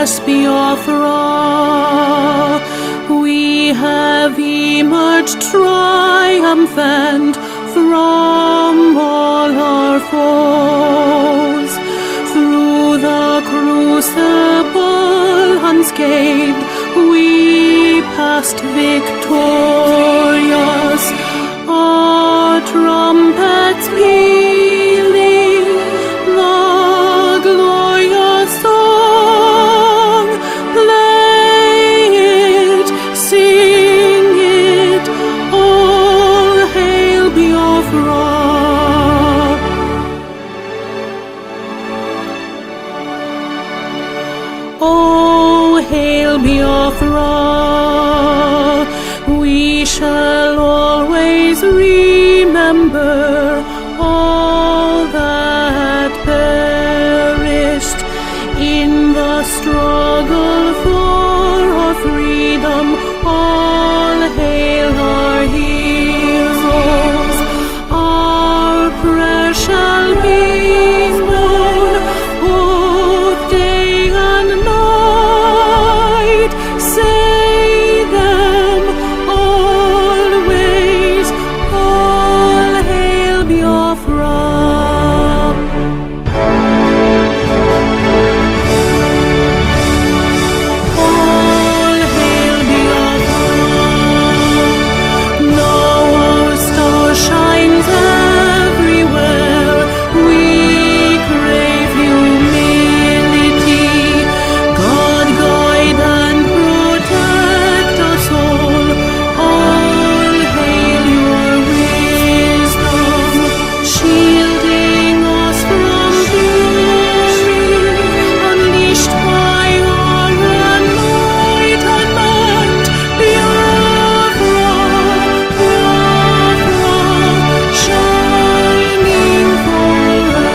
Yes, Biafra, we have emerged triumphant from all our foes. Through the crucible unscathed, we passed victorious, our trumpets pealing the glorious song. Play it, sing it, all hail Biafra. Oh, hail Biafra, we shall always remember all that perished in the struggle for our freedom. All hail our heroes, our prayer shall be known both day and night. Say them always, all hail Biafra. All hail Biafra. Now our star shines everywhere. We crave humility. God guide and protect us all. All hail your wisdom, shielding us from peril, unleashed by our enlightenment. Biafra, Biafra, shining forever.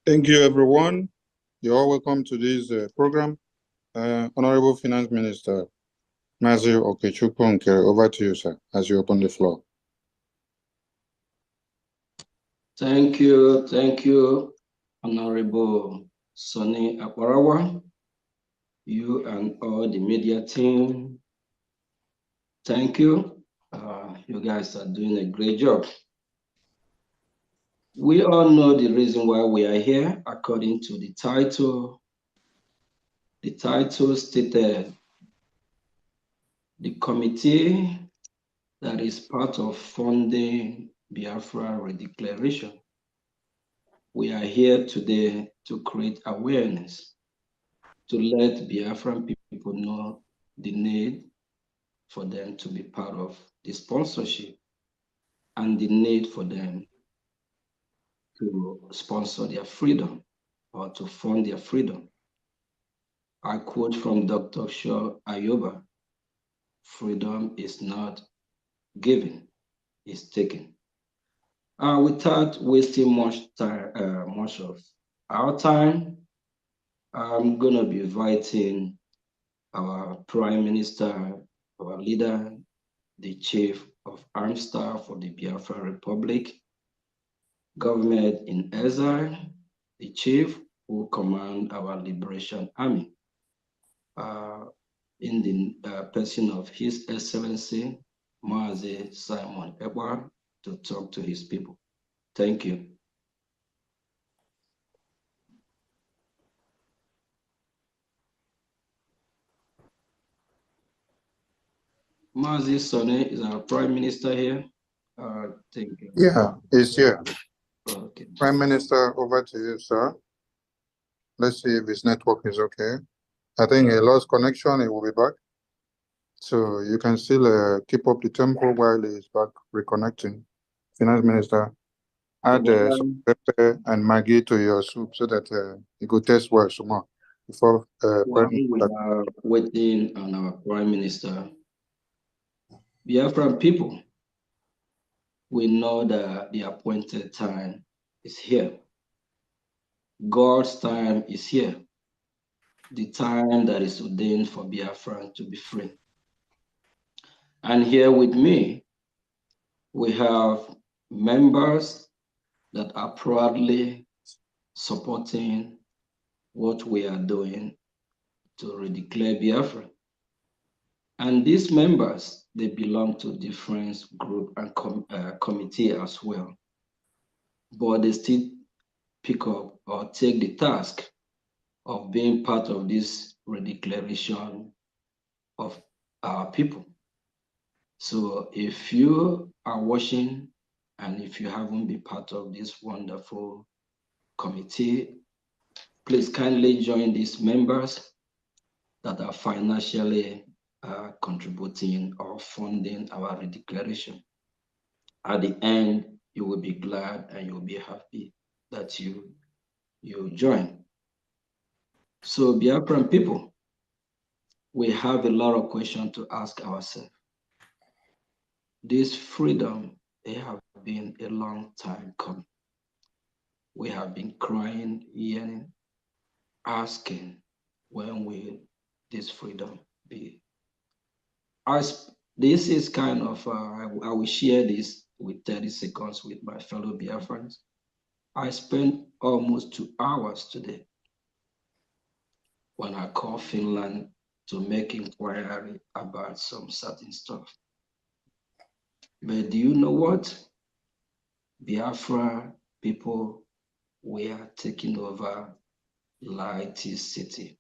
Thank you, everyone. You're all welcome to this program. Honorable Finance Minister Mazi Okechukwu, over to you, sir, as you open the floor. Thank you, Honorable Sonny Akbarawa, you and all the media team. Thank you. You guys are doing a great job. We all know the reason why we are here, according to the title. The title stated, the committee that is part of funding BIAFRA Redeclaration. We are here today to create awareness, to let Biafran people know the need for them to be part of the sponsorship and the need for them to sponsor their freedom or to fund their freedom. I quote from Dr. Shaw Ayoba, freedom is not given, it's taken. Without wasting much of our time, I'm gonna be inviting our Prime Minister, our leader, the Chief of Armed Staff for the Biafra Republic, government in exile, the Chief who command our Liberation Army, in the person of His Excellency, Mazi Simon Ekpa, to talk to his people. Thank you. Mazi Sonny is our Prime Minister here. Thank you. Yeah, he's here. Okay. Prime Minister, over to you, sir. Let's see if his network is okay. I think he lost connection, he will be back. So you can still keep up the tempo while he's back reconnecting. Finance Minister, add some pepper and Maggi to your soup so that it could taste well some more before While we are waiting on our Prime Minister, Biafran people, we know that the appointed time is here. God's time is here. The time that is ordained for Biafran to be free. And here with me, we have members that are proudly supporting what we are doing to redeclare Biafra. And these members, they belong to different group and committee as well. But they still pick up or take the task of being part of this redeclaration of our people. So if you are watching and if you haven't been part of this wonderful committee, please kindly join these members that are financially contributing or funding our redeclaration. At the end, you will be glad and you'll be happy that you join. So Biafran people, we have a lot of questions to ask ourselves. This freedom, they have been a long time coming. We have been crying, yearning, asking, when will this freedom be? This is kind of, I will share this with 30 seconds with my fellow Biafrans. I spent almost 2 hours today when I called Finland to make inquiry about some certain stuff. But do you know what? Biafra people, we are taking over Laiti city.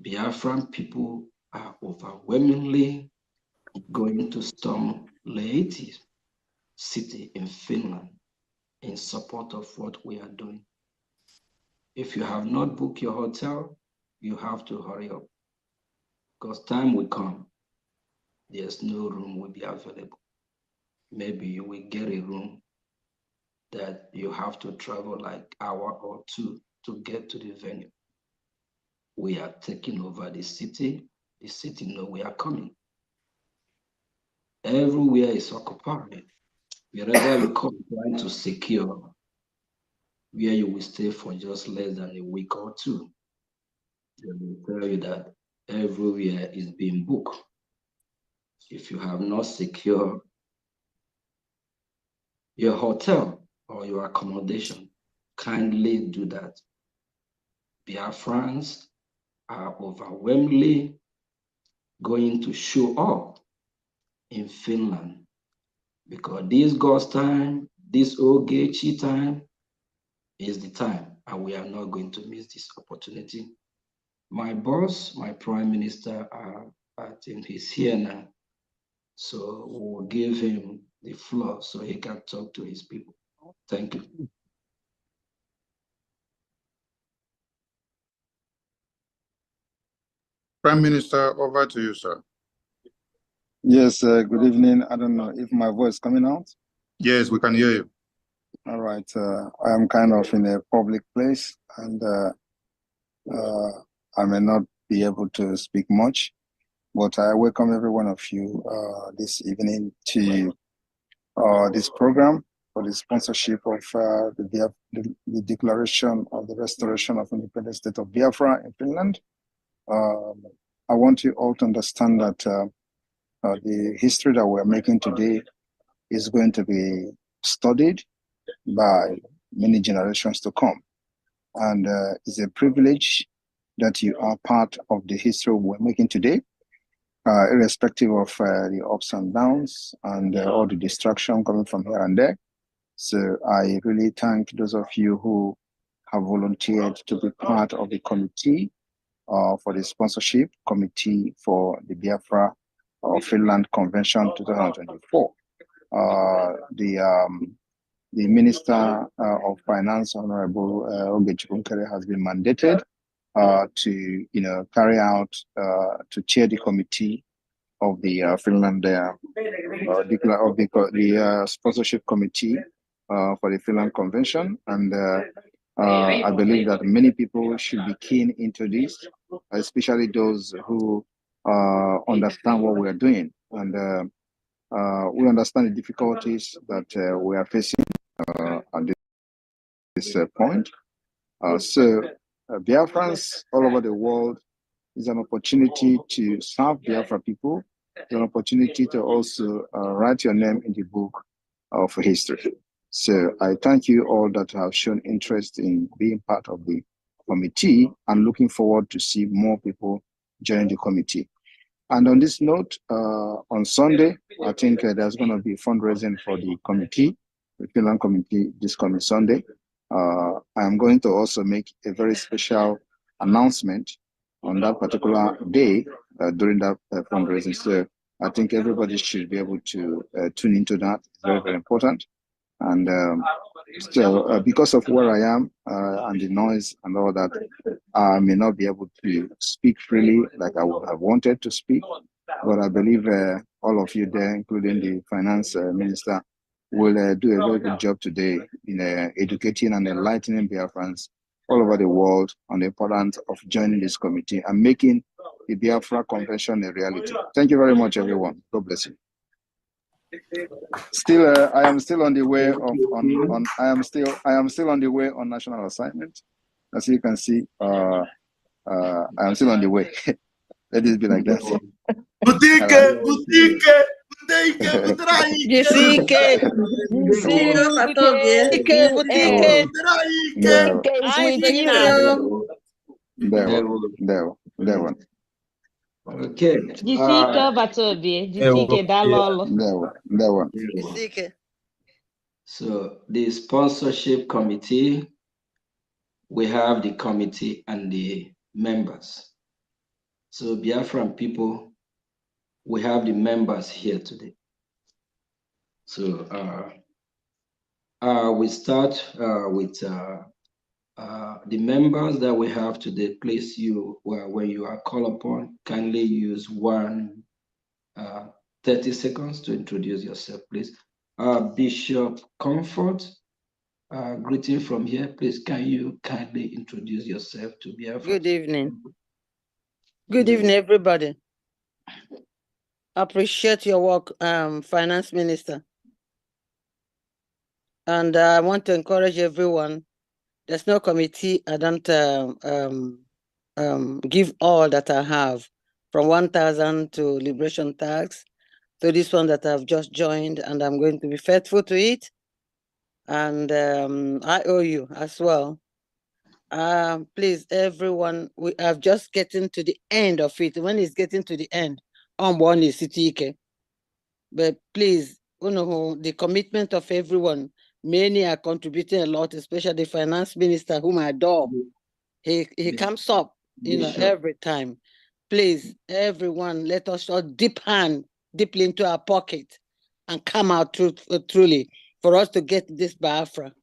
Biafran people are overwhelmingly going to storm Laiti city in Finland in support of what we are doing. If you have not booked your hotel, you have to hurry up because time will come. There's no room will be available. Maybe you will get a room that you have to travel like an hour or two to get to the venue. We are taking over the city know we are coming. Everywhere is occupied. Wherever you come, trying to secure where you will stay for just less than a week or two. They will tell you that everywhere is being booked. If you have not secured your hotel or your accommodation, kindly do that. Biafrans are overwhelmingly going to show up in Finland because this God's time, this Ogechi time is the time, and we are not going to miss this opportunity. My boss, my prime minister, I think he's here now. So we'll give him the floor so he can talk to his people. Thank you. Prime Minister, over to you, sir. Yes, good evening. I don't know if my voice is coming out. Yes, we can hear you. All right. I am kind of in a public place and I may not be able to speak much, but I welcome every one of you this evening to this program for the sponsorship of the Declaration of the Restoration of Independent State of Biafra in Finland. I want you all to understand that the history that we're making today is going to be studied by many generations to come. And it's a privilege that you are part of the history we're making today, irrespective of the ups and downs and all the distraction coming from here and there. So I really thank those of you who have volunteered to be part of the committee for the sponsorship committee for the Biafra Finland Convention 2024. The Minister of Finance, Honorable Ogechi has been mandated to, carry out, to chair the committee of the Finland, the sponsorship committee for the Finland Convention, and I believe that many people should be keen into this, especially those who understand what we are doing, and we understand the difficulties that we are facing at this point. So Biafrans all over the world is an opportunity to serve Biafra people an opportunity to also write your name in the book of history. So I thank you all that have shown interest in being part of the committee and looking forward to see more people join the committee. And on this note, on Sunday, I think there's going to be fundraising for the committee, the Finland committee, this coming Sunday. I'm going to also make a very special announcement on that particular day during that fundraising. So I think everybody should be able to tune into that. It's very, very important. And so because of where I am and the noise and all that, I may not be able to speak freely like I would have wanted to speak. But I believe all of you there, including the finance minister, will do a very good job today in educating and enlightening Biafrans all over the world on the importance of joining this committee and making the Biafra Convention a reality. Thank you very much, everyone. God bless you. Still, I am still on the way I am still on the way on national assignment. As you can see, I am still on the way. Let it be like that. That one. Okay. That one. So the sponsorship committee, we have the committee and the members. So Biafran people, we have the members here today. So we start with the members that we have today. Please, when you are called upon, kindly use 30 seconds to introduce yourself, please. Bishop Comfort, greeting from here. Please, can you kindly introduce yourself to Biafra? Good evening. Good evening, everybody. Appreciate your work, Finance Minister. And I want to encourage everyone. There's no committee. I don't give all that I have, from 1,000 to liberation tax to this one that I've just joined, and I'm going to be faithful to it. And I owe you as well. Please, everyone, we are just getting to the end of it. When it's getting to the end, one is CTK. But please, the commitment of everyone, many are contributing a lot, especially the finance minister, whom I adore. He comes up, every time. Please, everyone, let us all deeply into our pocket and come out truly for us to get this BIAFRA.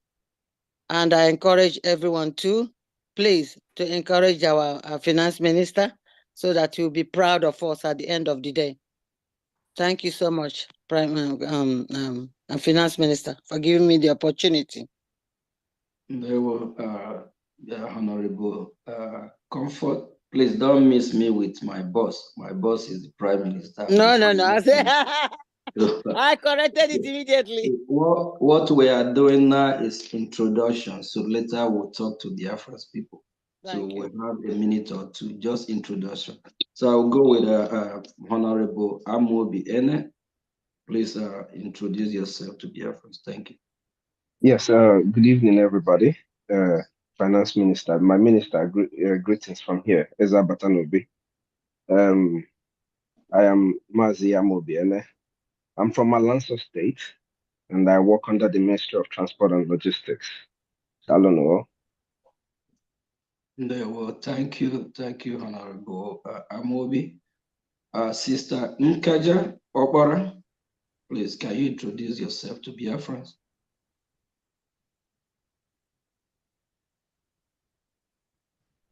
And I encourage everyone too, please, to encourage our finance minister so that he'll be proud of us at the end of the day. Thank you so much, Finance Minister, for giving me the opportunity. They will, Honorable Comfort, please don't miss me with my boss. My boss is the Prime Minister. No. I corrected it immediately. What we are doing now is introduction. So later we'll talk to the Biafra's people. So we'll have a minute or two, just introduction. So I'll go with Honorable Amobi Ene. Please introduce yourself to Biafrans. Thank you. Yes, good evening, everybody. Finance Minister, my minister, greetings from here, Eza Batanobi. I am Mazi Amobi Ene. I'm from Alanso State, and I work under the Ministry of Transport and Logistics. Well, thank you, Honorable Amobi. Sister Nkaja Obara, please, can you introduce yourself to Biafrans?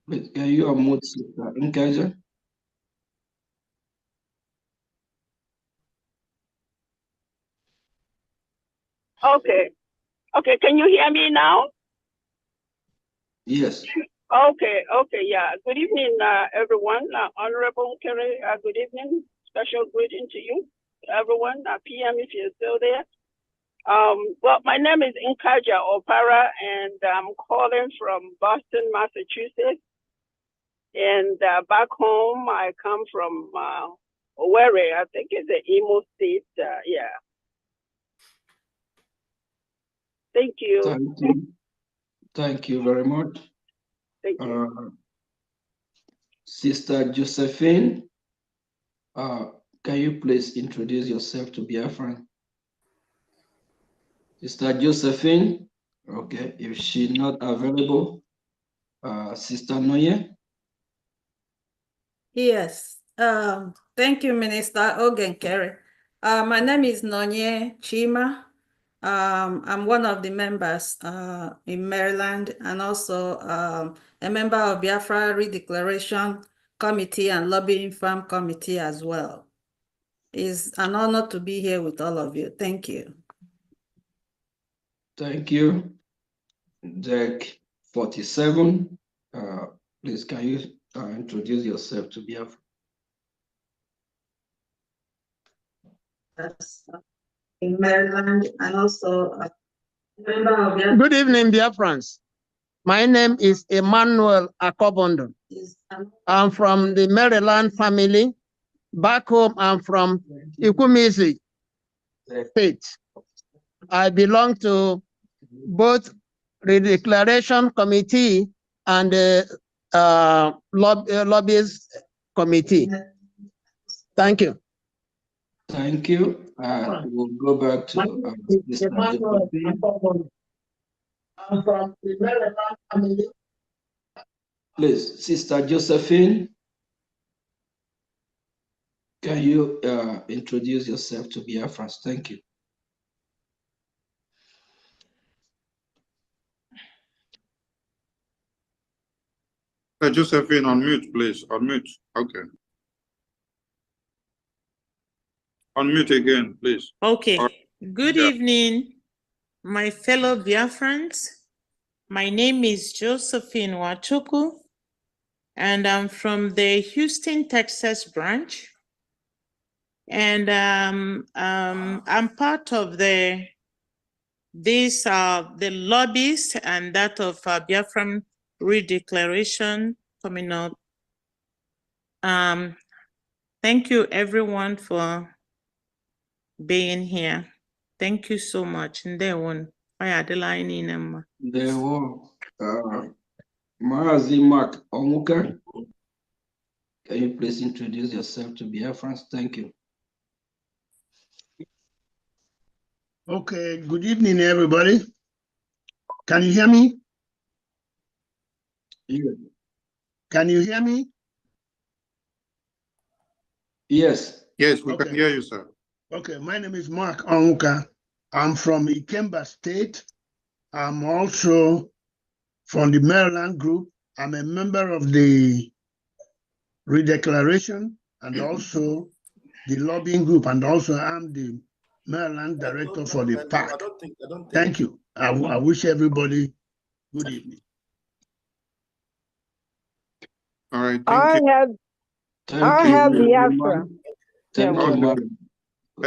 Please, can you unmute Sister Nkaja? Okay, can you hear me now? Yes. Okay, yeah. Good evening, everyone. Honorable Kerry, good evening. Special greeting to you, everyone. PM, if you're still there. Well, my name is Nkaja Opara, and I'm calling from Boston, Massachusetts. And back home, I come from Owerri, I think it's the Imo State. Yeah. Thank you. Thank you. Thank you very much. Thank you. Sister Josephine, can you please introduce yourself to Biafran? Sister Josephine, okay, if she's not available, Sister Noye. Yes. Thank you, Minister Ogenkere. My name is Nonye Chima. I'm one of the members in Maryland and also a member of BIAFRA Redeclaration Committee and Lobbying Farm Committee as well. It's an honor to be here with all of you. Thank you. Thank you. Deck 47, please can you introduce yourself to Biafra? In Maryland and also a member of BIAFRA. Good evening, Biafrans. My name is Emmanuel Akobondo. I'm from the Maryland family. Back home, I'm from Ikumisi State. I belong to both the Redeclaration Committee and the Lobbyist Committee. Thank you. Thank you. We'll go back to Mr. Josephine. I'm from the Maryland family. Please, Sister Josephine, can you introduce yourself to Biafrans? Thank you. Josephine, unmute, please. Unmute. Okay. Unmute again, please. Okay. Good Yeah. evening, my fellow Biafrans. My name is Josephine Wachuku, and I'm from the Houston, Texas branch. And I'm part of the lobbies and that of Biafran Redeclaration coming up. Thank you everyone for being here. Thank you so much. Ndewo. Ndewo. Maazi Mark Onwuka, can you please introduce yourself to Biafrans? Thank you. Okay, good evening, everybody. Can you hear me? Yeah. Can you hear me? Yes. Yes, we Okay. can hear you, sir. Okay, my name is Mark Onwuka. I'm from Ikemba State. I'm also from the Maryland group. I'm a member of the Redeclaration and also the lobbying group, and also I'm the Maryland director for the PAC. Thank you. I wish everybody good evening. All right, thank you. I have Biafra. Thank you, madam.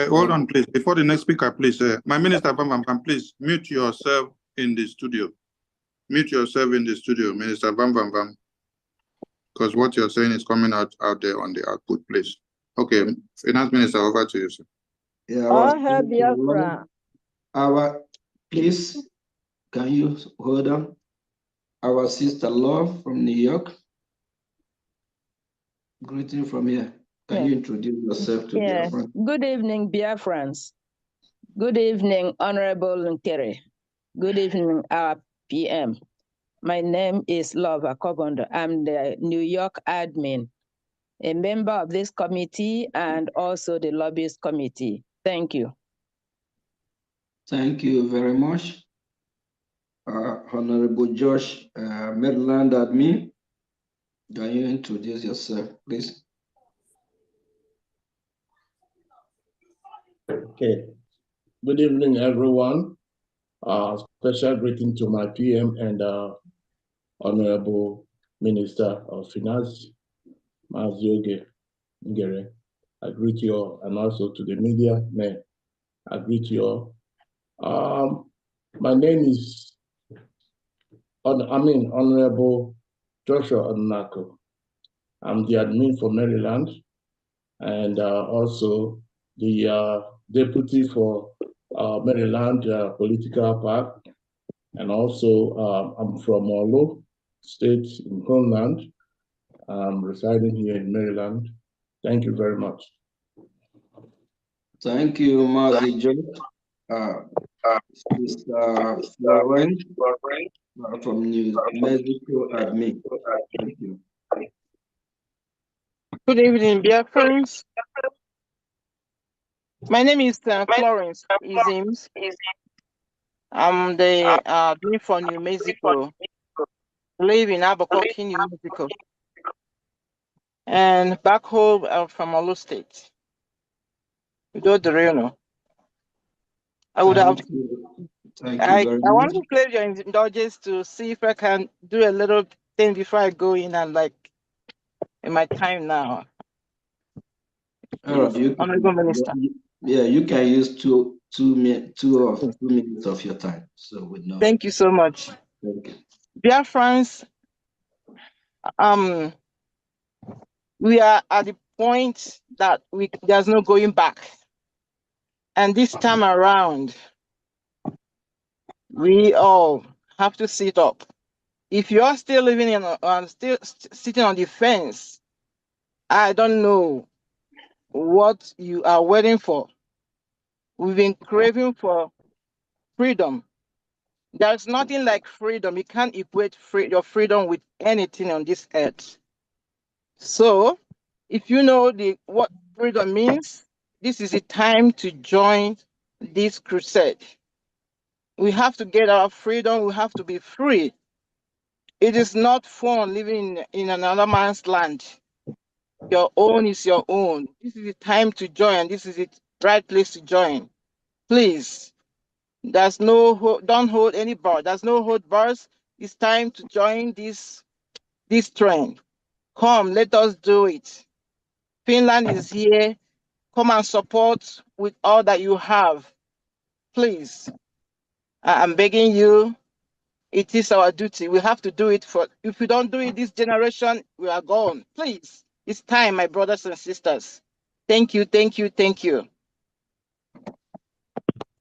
Hold on, please. Before the next speaker, please. My Minister Vam, please mute yourself in the studio. Mute yourself in the studio, Minister Vam. Because what you're saying is coming out there on the output, please. Okay, Finance Minister, over to you, sir. Yeah, I have Biafra. Please, can you hold on? Our sister Love from New York. Greeting from here. Can you introduce yourself to Biafra? Good evening, Biafrans. Good evening, Honorable Nkere. Good evening, our PM. My name is Love Akobondo. I'm the New York admin, a member of this committee and also the lobbyist committee. Thank you. Thank you very much. Honorable Josh, Maryland admin. Can you introduce yourself, please? Okay. Good evening, everyone. Special greeting to my PM and Honorable Minister of Finance, Mazioge Ngere. I greet you all, and also to the media men. I greet you all. My name is Honorable Joshua Onako. I'm the admin for Maryland. and also the deputy for Maryland political party. And also, I'm from Olo State in Homeland. I'm residing here in Maryland. Thank you very much. Thank you, Mazi Joe. Mr. Florence from New Mexico admin. Thank you. Good evening, dear friends. My name is Florence Izims. I'm the admin for New Mexico. Live in Albuquerque, New Mexico. And back home from Olo State. You know the real no. I would have. Thank you very I want much. to play your indulgence to see if I can do a little thing before I go in and in my time now. Honorable Minister. Yeah, you can use two minutes of your time. So with no. Thank you so much. Thank you. Dear friends, we are at the point that there's no going back. And this time around, we all have to sit up. If you are still living still sitting on the fence, I don't know what you are waiting for. We've been craving for freedom. There's nothing like freedom. You can't equate your freedom with anything on this earth. So, if you know what freedom means, this is the time to join this crusade. We have to get our freedom. We have to be free. It is not fun living in another man's land. Your own is your own. This is the time to join. This is the right place to join. Please, don't hold any bar. There's no hold bars. It's time to join this trend. Come, let us do it. Finland is here. Come and support with all that you have. Please, I'm begging you. It is our duty. We have to do it if we don't do it this generation, we are gone. Please, it's time, my brothers and sisters. Thank you, thank you, thank you.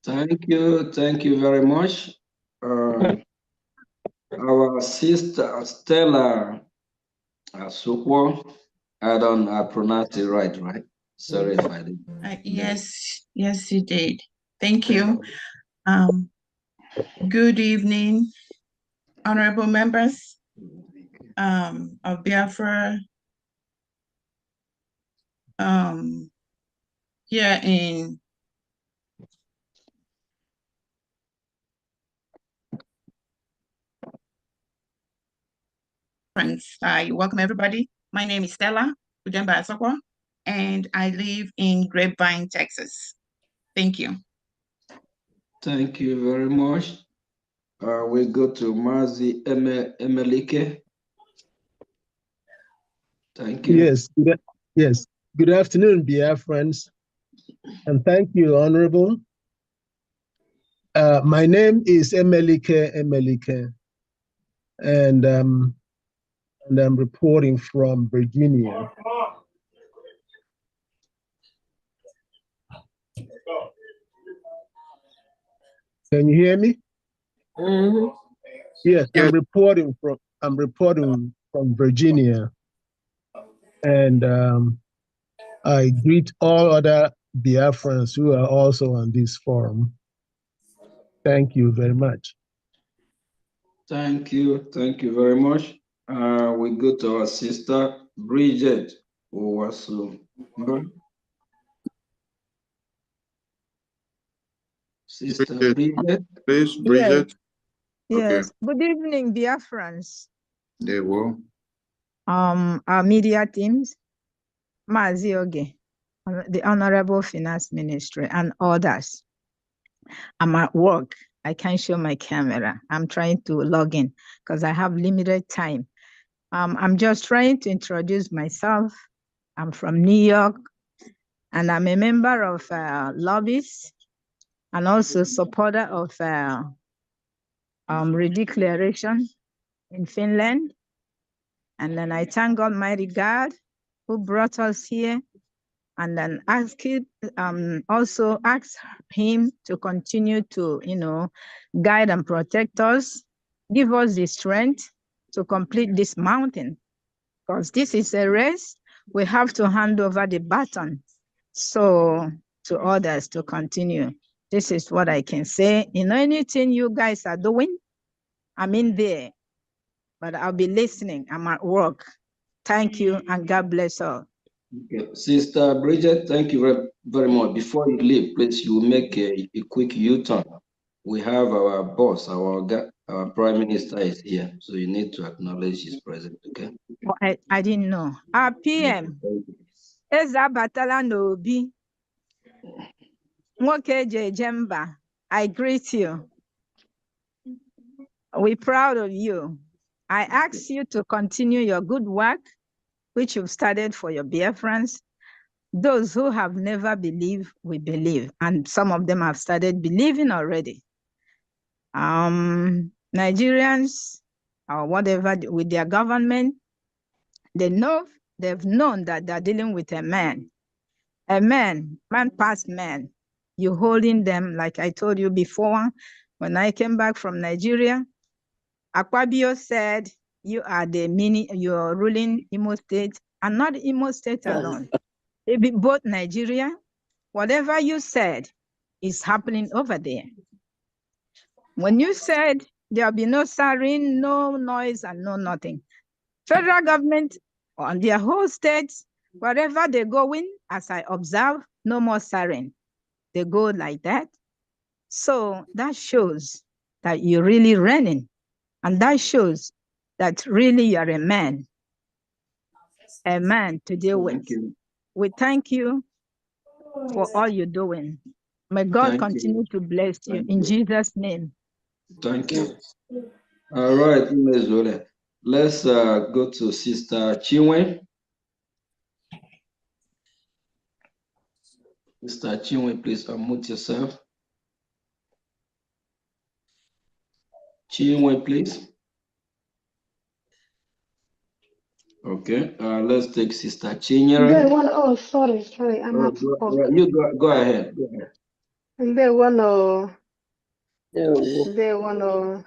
Thank you very much. Our sister Stella Sukwo, I pronounced it right? Sorry if I did. Yes, you did. Thank you. Good evening, honorable members of BIAFRA here in friends. I welcome everybody. My name is Stella Ujemba Asokwa, and I live in Grapevine, Texas. Thank you. Thank you very much. We go to Mazi Emelike. Thank you. Yes. Good afternoon, Biafrans, and thank you, Honorable. My name is Emelike, and I'm reporting from Virginia. Can you hear me? Mm-hmm. Yes, I'm reporting from Virginia, and I greet all other Biafrans who are also on this forum. Thank you very much. Thank you very much. We go to our sister Bridget Owasu. Sister Bridget. Please, Bridget. Yes. Good evening, Biafrans. They will. Our media teams, Mazi Oge, the Honorable Finance Ministry, and others. I'm at work. I can't show my camera. I'm trying to log in because I have limited time. I'm just trying to introduce myself. I'm from New York, and I'm a member of Lobbies and also supporter of Redeclaration in Finland. And then I thank Almighty God who brought us here and then also ask him to continue to, guide and protect us, give us the strength to complete this mountain, because this is a race. We have to hand over the baton to others to continue. This is what I can say. Anything you guys are doing, I'm in there, but I'll be listening. I'm at work. Thank you, and God bless all. Okay. Sister Bridget, thank you very, very much. Before you leave, please, you make a quick U-turn. We have our boss, our Prime Minister is here, so you need to acknowledge his presence, okay? Oh, I didn't know. Our PM, Eza Batala Nobi, Nwoke Jemba, I greet you. We're proud of you. I ask you to continue your good work, which you've started for your Biafrans. Those who have never believed, we believe. And some of them have started believing already. Nigerians, or whatever, with their government, they've known that they're dealing with a man past man. You're holding them, like I told you before, when I came back from Nigeria, Akpabio said, you're ruling Imo State, and not Imo State alone. It be both Nigeria. Whatever you said is happening over there. When you said there'll be no siren, no noise, and no nothing, federal government on their whole states, wherever they go in, as I observe, no more siren. They go like that. So that shows that you're really running. And that shows that really you're a man to deal with. We thank you for all you're doing. May God continue to bless you in Jesus' name. Thank you. All right, let's go to Sister Chinwe. Sister Chinwe, please unmute yourself. Chinwe, please. Okay, let's take Sister Chinyere. Oh, sorry. You go ahead. They want to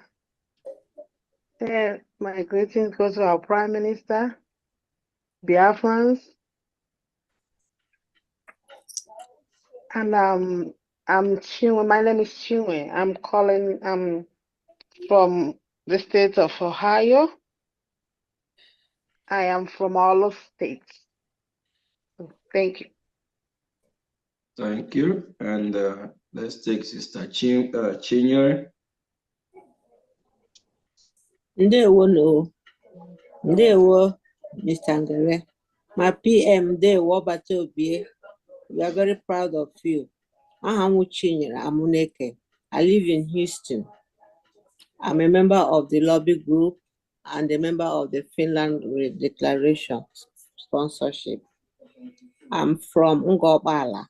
say my greetings go to our Prime Minister, Biafrans, and I'm Chinwe. My name is Chinwe. I'm calling from the state of Ohio. I am from all of states. Thank you. Thank you. And let's take Sister Chinyere. Ndewo, Mr. Ngere. My PM, Ndewo Batobie. We are very proud of you. Ahamu Chinyere Amuneke. I live in Houston. I'm a member of the lobby group and a member of the Finland Redeclaration sponsorship. I'm from Ngobala,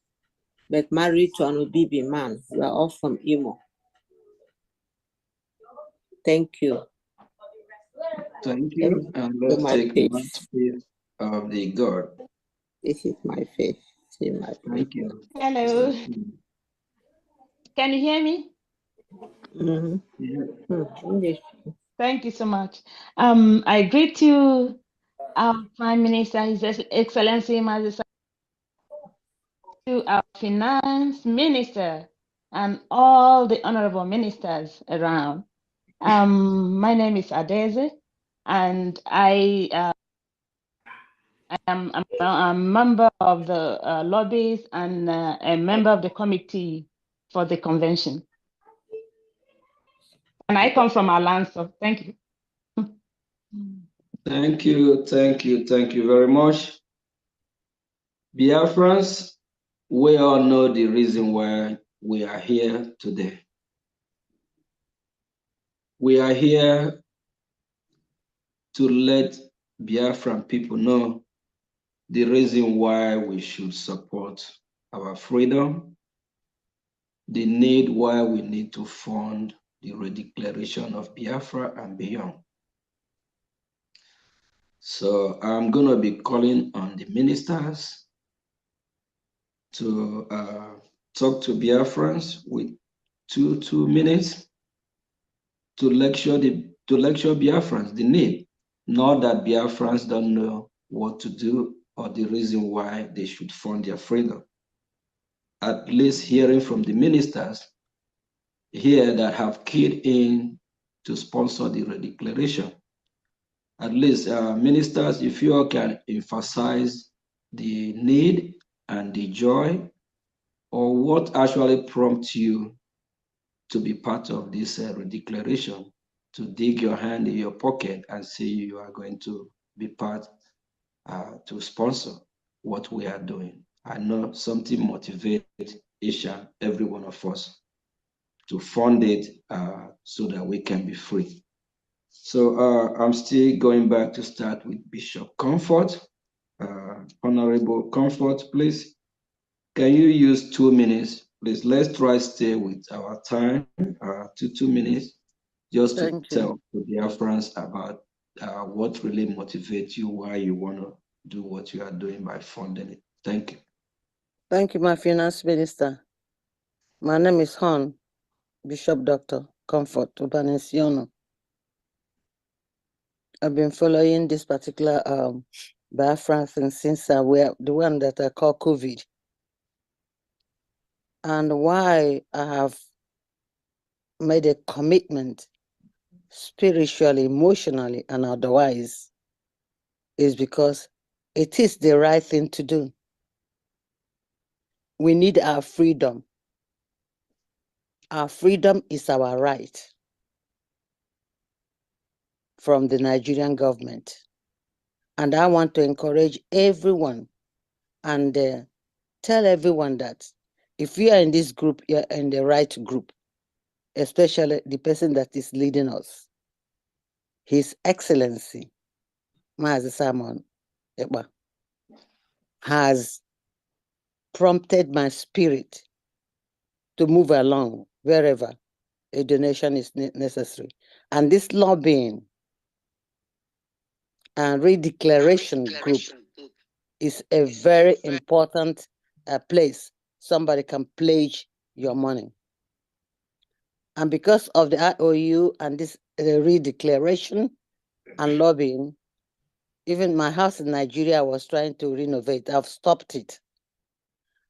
but married to an Obibi man. We are all from Imo. Thank you. Thank you. And let's take one faith of the God. This is my faith. See my faith. Thank you. Hello. Can you hear me? Thank you so much. I greet you, our Prime Minister, His Excellency Mazisa, to our Finance Minister, and all the honorable ministers around. My name is Adeze, and I am a member of the lobbies and a member of the committee for the convention. And I come from Alanso. Thank you. Thank you very much. Biafrans, we all know the reason why we are here today. We are here to let Biafran people know the reason why we should support our freedom, the need why we need to fund the Redeclaration of Biafra and beyond. So I'm going to be calling on the ministers to talk to Biafrans with two minutes to lecture Biafrans the need. Not that Biafrans don't know what to do or the reason why they should fund their freedom. At least hearing from the ministers here that have keyed in to sponsor the Redeclaration. At least ministers, if you all can emphasize the need and the joy, or what actually prompts you to be part of this Redeclaration, to dig your hand in your pocket and say you are going to be part to sponsor what we are doing. I know something motivates each and every one of us to fund it so that we can be free. So I'm still going back to start with Bishop Comfort. Honorable Comfort, please. Can you use 2 minutes? Please, let's try stay with our time, 2 minutes, just to tell the Biafrans about what really motivates you, why you want to do what you are doing by funding it. Thank you. Thank you, my finance minister. My name is Hon, Bishop Dr. Comfort Ubanesiono. I've been following this particular Biafra thing since we're the one that I call COVID. And why I have made a commitment spiritually, emotionally, and otherwise is because it is the right thing to do. We need our freedom. Our freedom is our right from the Nigerian government. And I want to encourage everyone and tell everyone that if you are in this group, you're in the right group, especially the person that is leading us. His Excellency, Mazi Simon Ekpa, has prompted my spirit to move along wherever a donation is necessary. And this lobbying and redeclaration group is a very important place. Somebody can pledge your money. And because of the IOU and this redeclaration and lobbying, even my house in Nigeria was trying to renovate. I've stopped it.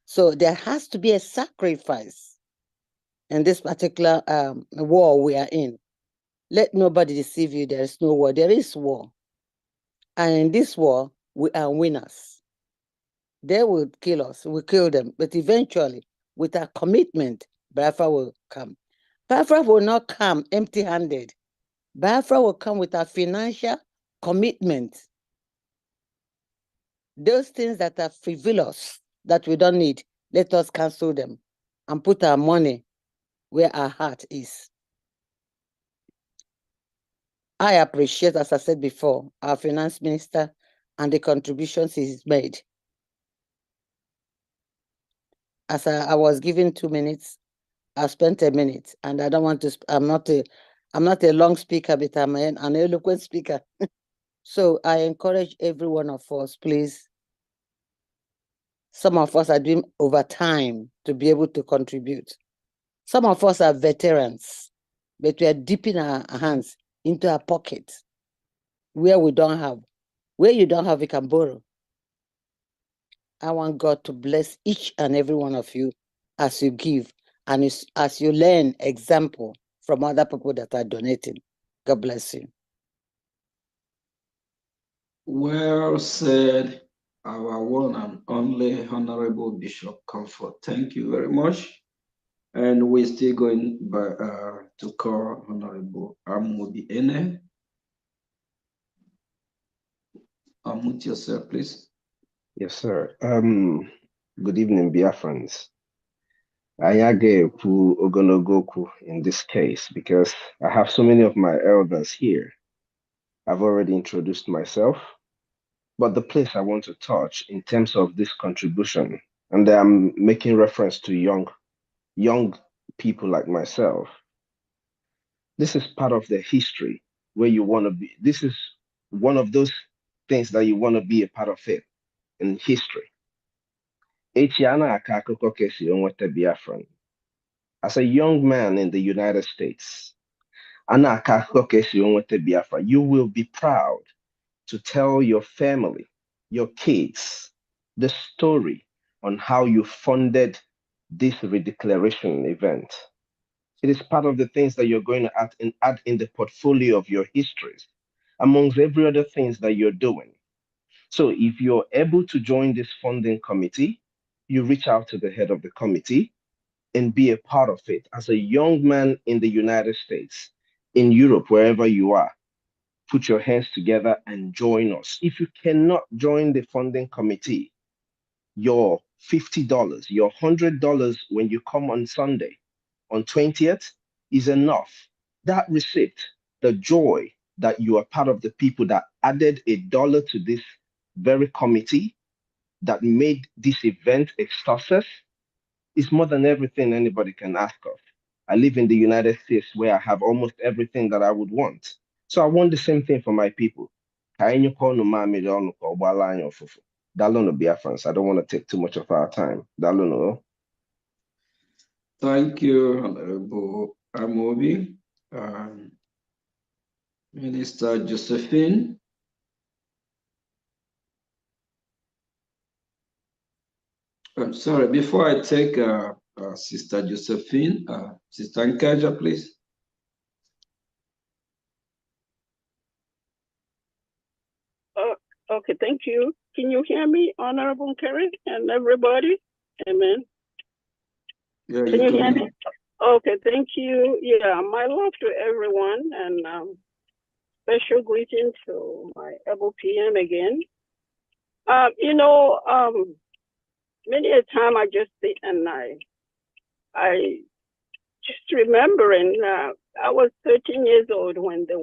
So there has to be a sacrifice in this particular war we are in. Let nobody deceive you. There is no war. There is war. And in this war, we are winners. They will kill us. We kill them. But eventually, with our commitment, Biafra will come. Biafra will not come empty-handed. Biafra will come with our financial commitment. Those things that are frivolous, that we don't need, let us cancel them and put our money where our heart is. I appreciate, as I said before, our finance minister and the contributions he's made. As I was given 2 minutes, I spent a minute, and I don't want to. I'm not a long speaker, but I'm an eloquent speaker. So I encourage every one of us, please. Some of us are doing overtime to be able to contribute. Some of us are veterans, but we are dipping our hands into our pockets where we don't have. Where you don't have, you can borrow. I want God to bless each and every one of you as you give and as you learn example from other people that are donating. God bless you. Well said, our one and only Honorable Bishop Comfort. Thank you very much. And we're still going by, to call Honorable Amobi Ene. Unmute yourself, please. Yes, sir. Good evening, Biafrans. Ayage Pu Ogonogoku in this case, because I have so many of my elders here. I've already introduced myself, but the place I want to touch in terms of this contribution, and I'm making reference to young people like myself. This is part of the history where you want to be. This is one of those things that you want to be a part of it in history. Echiana akakoko kesi onwete Biafran. As a young man in the United States, ana akakoko kesi onwete Biafra, you will be proud to tell your family, your kids, the story on how you funded this redeclaration event. It is part of the things that you're going to add in the portfolio of your histories, amongst every other things that you're doing. So if you're able to join this funding committee, you reach out to the head of the committee and be a part of it. As a young man in the United States, in Europe, wherever you are, put your hands together and join us. If you cannot join the funding committee, your $50, your $100 when you come on Sunday, on 20th, is enough. That receipt, the joy that you are part of the people that added $1 to this very committee that made this event a success, is more than everything anybody can ask of. I live in the United States where I have almost everything that I would want. So I want the same thing for my people. Dalonu Biafrans. I don't want to take too much of our time. Dalonu. Thank you, Honorable Amobi. Minister Josephine. I'm sorry, before I take Sister Josephine, Sister Nkaja, please. Okay, thank you. Can you hear me, Honorable Kerry and everybody? Amen. Yeah, Can you hear me? Okay, thank you. Yeah, my love to everyone, and special greeting to my able PM again. Many a time I just sit and I just remembering, I was 13 years old when the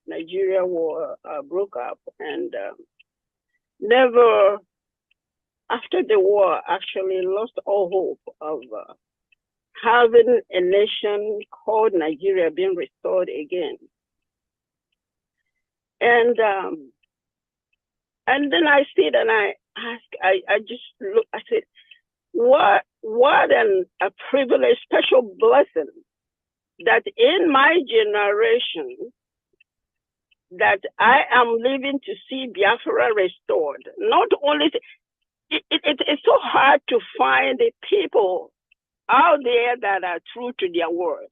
Nigeria war broke up, and never after the war actually lost all hope of having a nation called Nigeria being restored again. And then I sit and I ask, I just look, I said, what a privilege, special blessing that in my generation that I am living to see Biafra restored. Not only, it's so hard to find the people out there that are true to their word.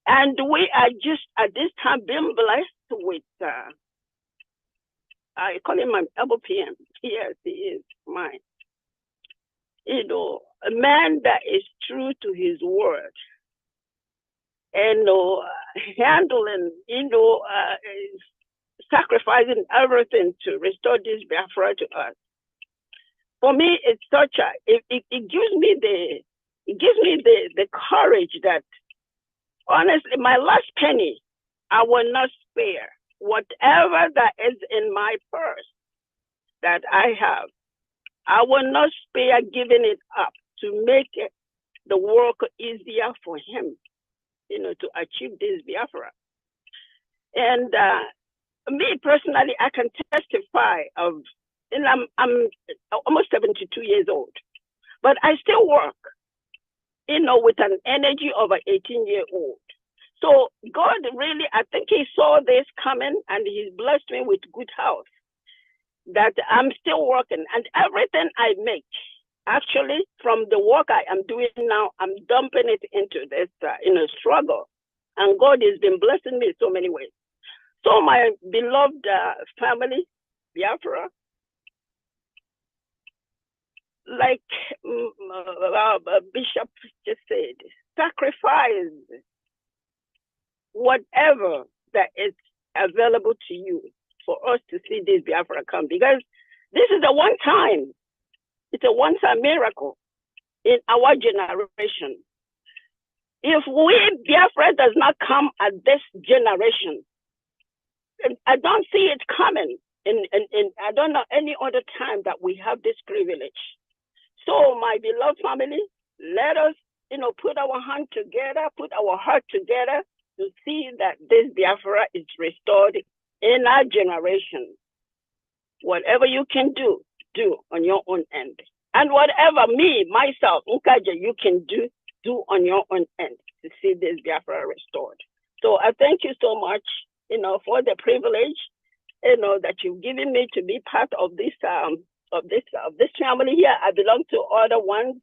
And we are just at this time being blessed with, I call him my able PM. Yes, he is mine. A man that is true to his word and handling, sacrificing everything to restore this Biafra to us. For me, it's such it gives me the courage that honestly, my last penny, I will not spare. Whatever that is in my purse that I have, I will not spare giving it up to make the work easier for him, to achieve this Biafra. And me personally, I can testify of, and I'm almost 72 years old, but I still work, with an energy of an 18-year-old. So God really, I think he saw this coming and he's blessed me with good health, that I'm still working, and everything I make, actually from the work I am doing now, I'm dumping it into this, struggle. And God has been blessing me in so many ways. So my beloved family, Biafra, like Bishop just said, sacrifice whatever that is available to you for us to see this Biafra come, because this is it's a one-time miracle in our generation. If Biafra does not come at this generation, I don't see it coming in I don't know any other time that we have this privilege. So my beloved family, let us, put our hand together, put our heart together to see that this Biafra is restored in our generation. Whatever you can do on your own end. And whatever myself, Nkaja, you can do on your own end to see this Biafra restored. So I thank you so much, for the privilege, that you've given me to be part of this family here. I belong to other ones,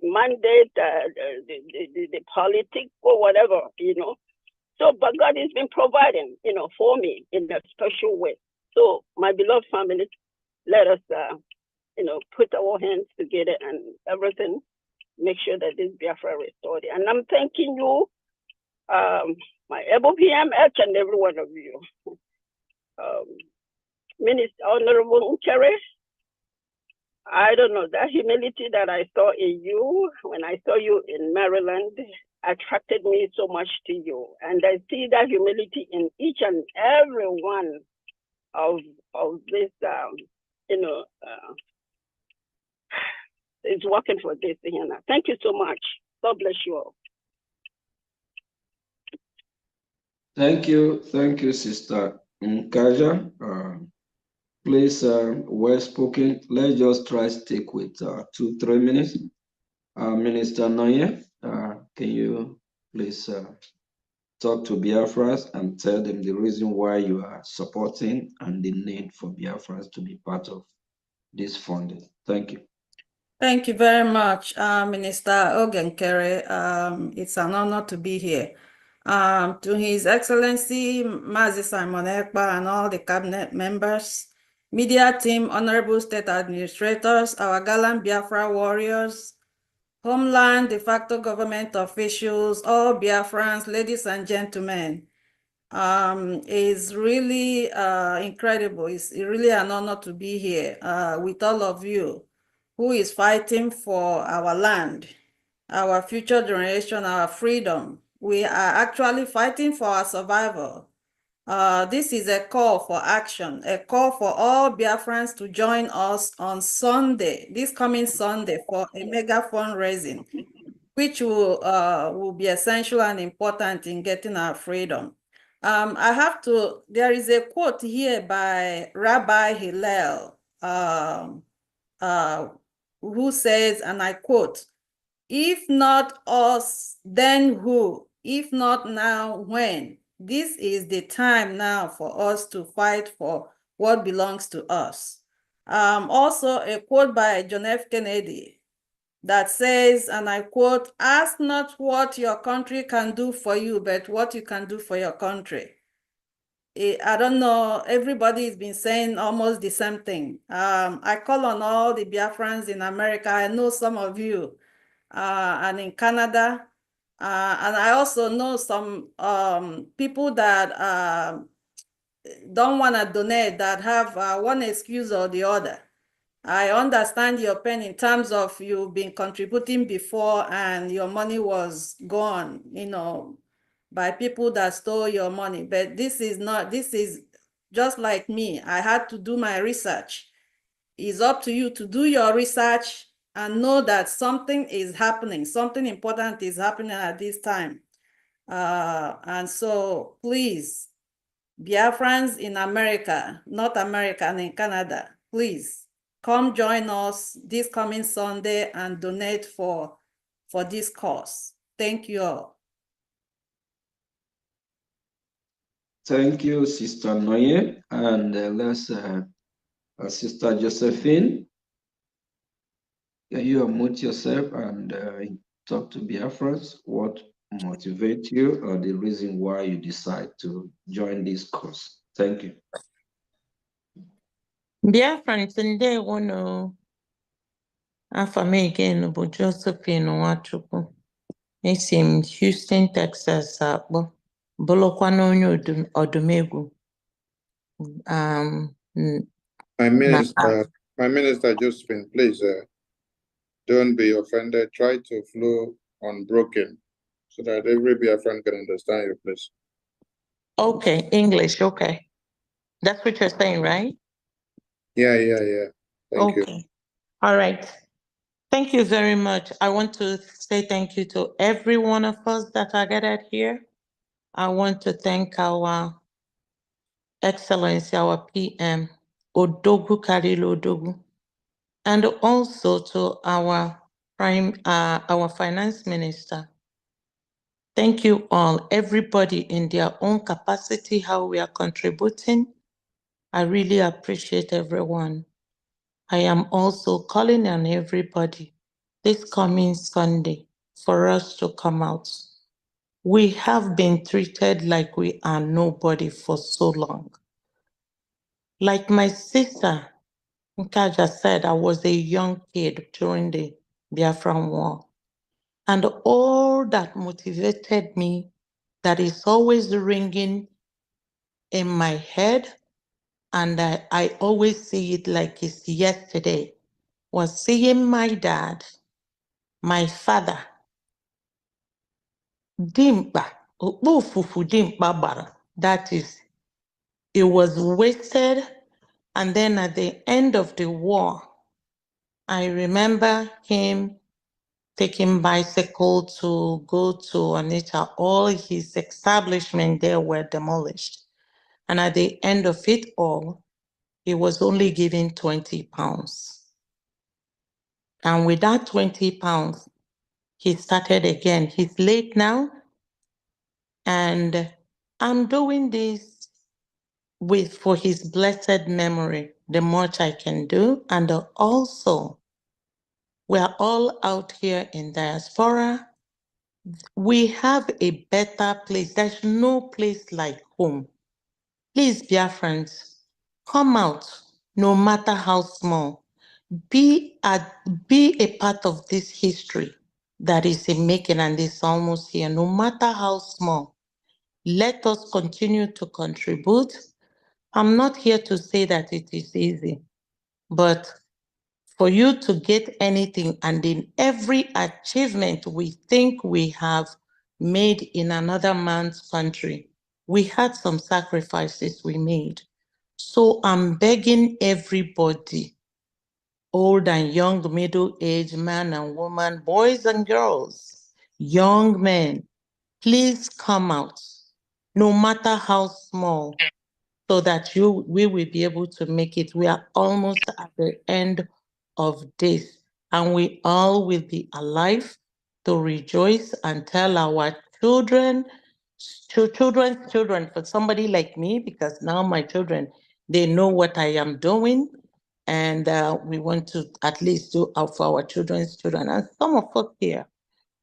mandate, the politics or whatever, So, but God has been providing, for me in a special way. So, my beloved family, let us, put our hands together and everything, make sure that this Biafra restored. And I'm thanking you, my able PM, each and every one of you. Minister Honorable Ukere, I don't know, that humility that I saw in you when I saw you in Maryland attracted me so much to you. And I see that humility in each and every one of this, is working for this thing. Thank you so much. God bless you all. Thank you, Sister Nkaja. Please, well spoken. Let's just try to stick with 2-3 minutes. Minister Noye, can you please talk to Biafras and tell them the reason why you are supporting and the need for Biafras to be part of this funding? Thank you. Thank you very much, Minister Ogenkere. It's an honor to be here. To His Excellency, Mazi Simon Ekpa, and all the cabinet members, media team, honorable state administrators, our gallant Biafra warriors, homeland de facto government officials, all Biafrans, ladies and gentlemen, is really incredible. It's really an honor to be here with all of you who is fighting for our land, our future generation, our freedom. We are actually fighting for our survival. This is a call for action, a call for all Biafrans to join us on Sunday, this coming Sunday, for a mega fundraising, which will be essential and important in getting our freedom. There is a quote here by Rabbi Hillel, who says, and I quote, "If not us, then who? If not now, when? This is the time now for us to fight for what belongs to us." Also a quote by John F. Kennedy that says, and I quote, "Ask not what your country can do for you, but what you can do for your country." I don't know, everybody's been saying almost the same thing. I call on all the Biafrans in America. I know some of you, and in Canada, and I also know some people that don't want to donate, that have one excuse or the other. I understand your pain in terms of you've been contributing before and your money was gone, by people that stole your money. But this is just like me. I had to do my research. It's up to you to do your research and know that something is happening, something important is happening at this time. And so please, Biafrans in America, North America, and in Canada, please come join us this coming Sunday and donate for this cause. Thank you all. Thank you, Sister Noye. And let's, Sister Josephine, can you unmute yourself and talk to Biafrans? What motivates you or the reason why you decide to join this cause? Thank you. Biafrans, ndewo no. Afọ m again bụ Josephine Nwachukwu. Esi m Houston, Texas akpọ, bụrụkwa onye Odumegwu. My minister Josephine, please don't be offended. Try to flow unbroken so that every Biafran can understand you, please. Okay, English, okay. That's what you're saying, right? Yeah. Thank you. Okay. All right. Thank you very much. I want to say thank you to every one of us that are gathered here. I want to thank our Excellency, our PM, Odogwu Karilo Odogwu, and also to our finance minister. Thank you all, everybody in their own capacity, how we are contributing. I really appreciate everyone. I am also calling on everybody this coming Sunday for us to come out. We have been treated like we are nobody for so long. Like my sister Nkaja said, I was a young kid during the Biafran War. And all that motivated me, that is always ringing in my head, and I always see it like it's yesterday, was seeing my dad, my father, Dimpa, Okpofufu Dimpa Bara. That is, it was wasted. And then at the end of the war, I remember him taking bicycle to go to Onitsha. All his establishment there were demolished. And at the end of it all, he was only given 20 pounds. And with that 20 pounds, he started again. He's late now. And I'm doing this for his blessed memory, the much I can do. And also, we're all out here in diaspora. We have a better place. There's no place like home. Please, Biafrans, come out, no matter how small. Be a part of this history that is in making and is almost here, no matter how small. Let us continue to contribute. I'm not here to say that it is easy, but for you to get anything, and in every achievement we think we have made in another man's country, we had some sacrifices we made. So I'm begging everybody, old and young, middle-aged, man and woman, boys and girls, young men, please come out, no matter how small, so that we will be able to make it. We are almost at the end of this, and we all will be alive to rejoice and tell our children's children, for somebody like me, because now my children, they know what I am doing, and we want to at least do out for our children's children. And some of us here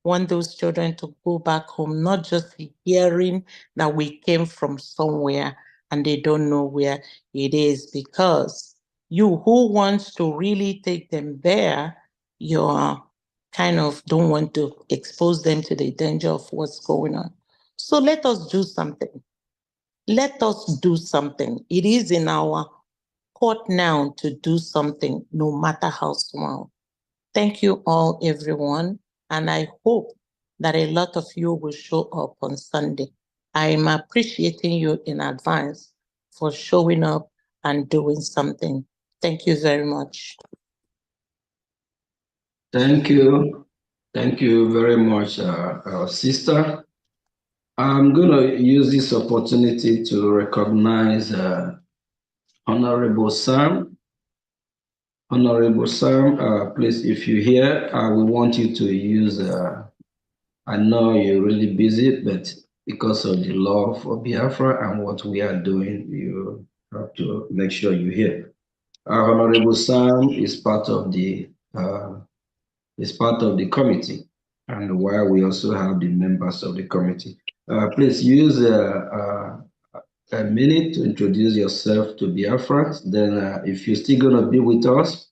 want those children to go back home, not just hearing that we came from somewhere and they don't know where it is, because you who wants to really take them there, you're kind of don't want to expose them to the danger of what's going on. So let us do something. Let us do something. It is in our court now to do something, no matter how small. Thank you all, everyone. And I hope that a lot of you will show up on Sunday. I'm appreciating you in advance for showing up and doing something. Thank you very much. Thank you. Thank you very much, sister. I'm going to use this opportunity to recognize Honorable Sam. Honorable Sam, please, if you're here, we want you to use, I know you're really busy, but because of the love for Biafra and what we are doing, you have to make sure you're here. Honorable Sam is part of the committee, and while we also have the members of the committee. Please use a minute to introduce yourself to Biafra. Then if you're still going to be with us,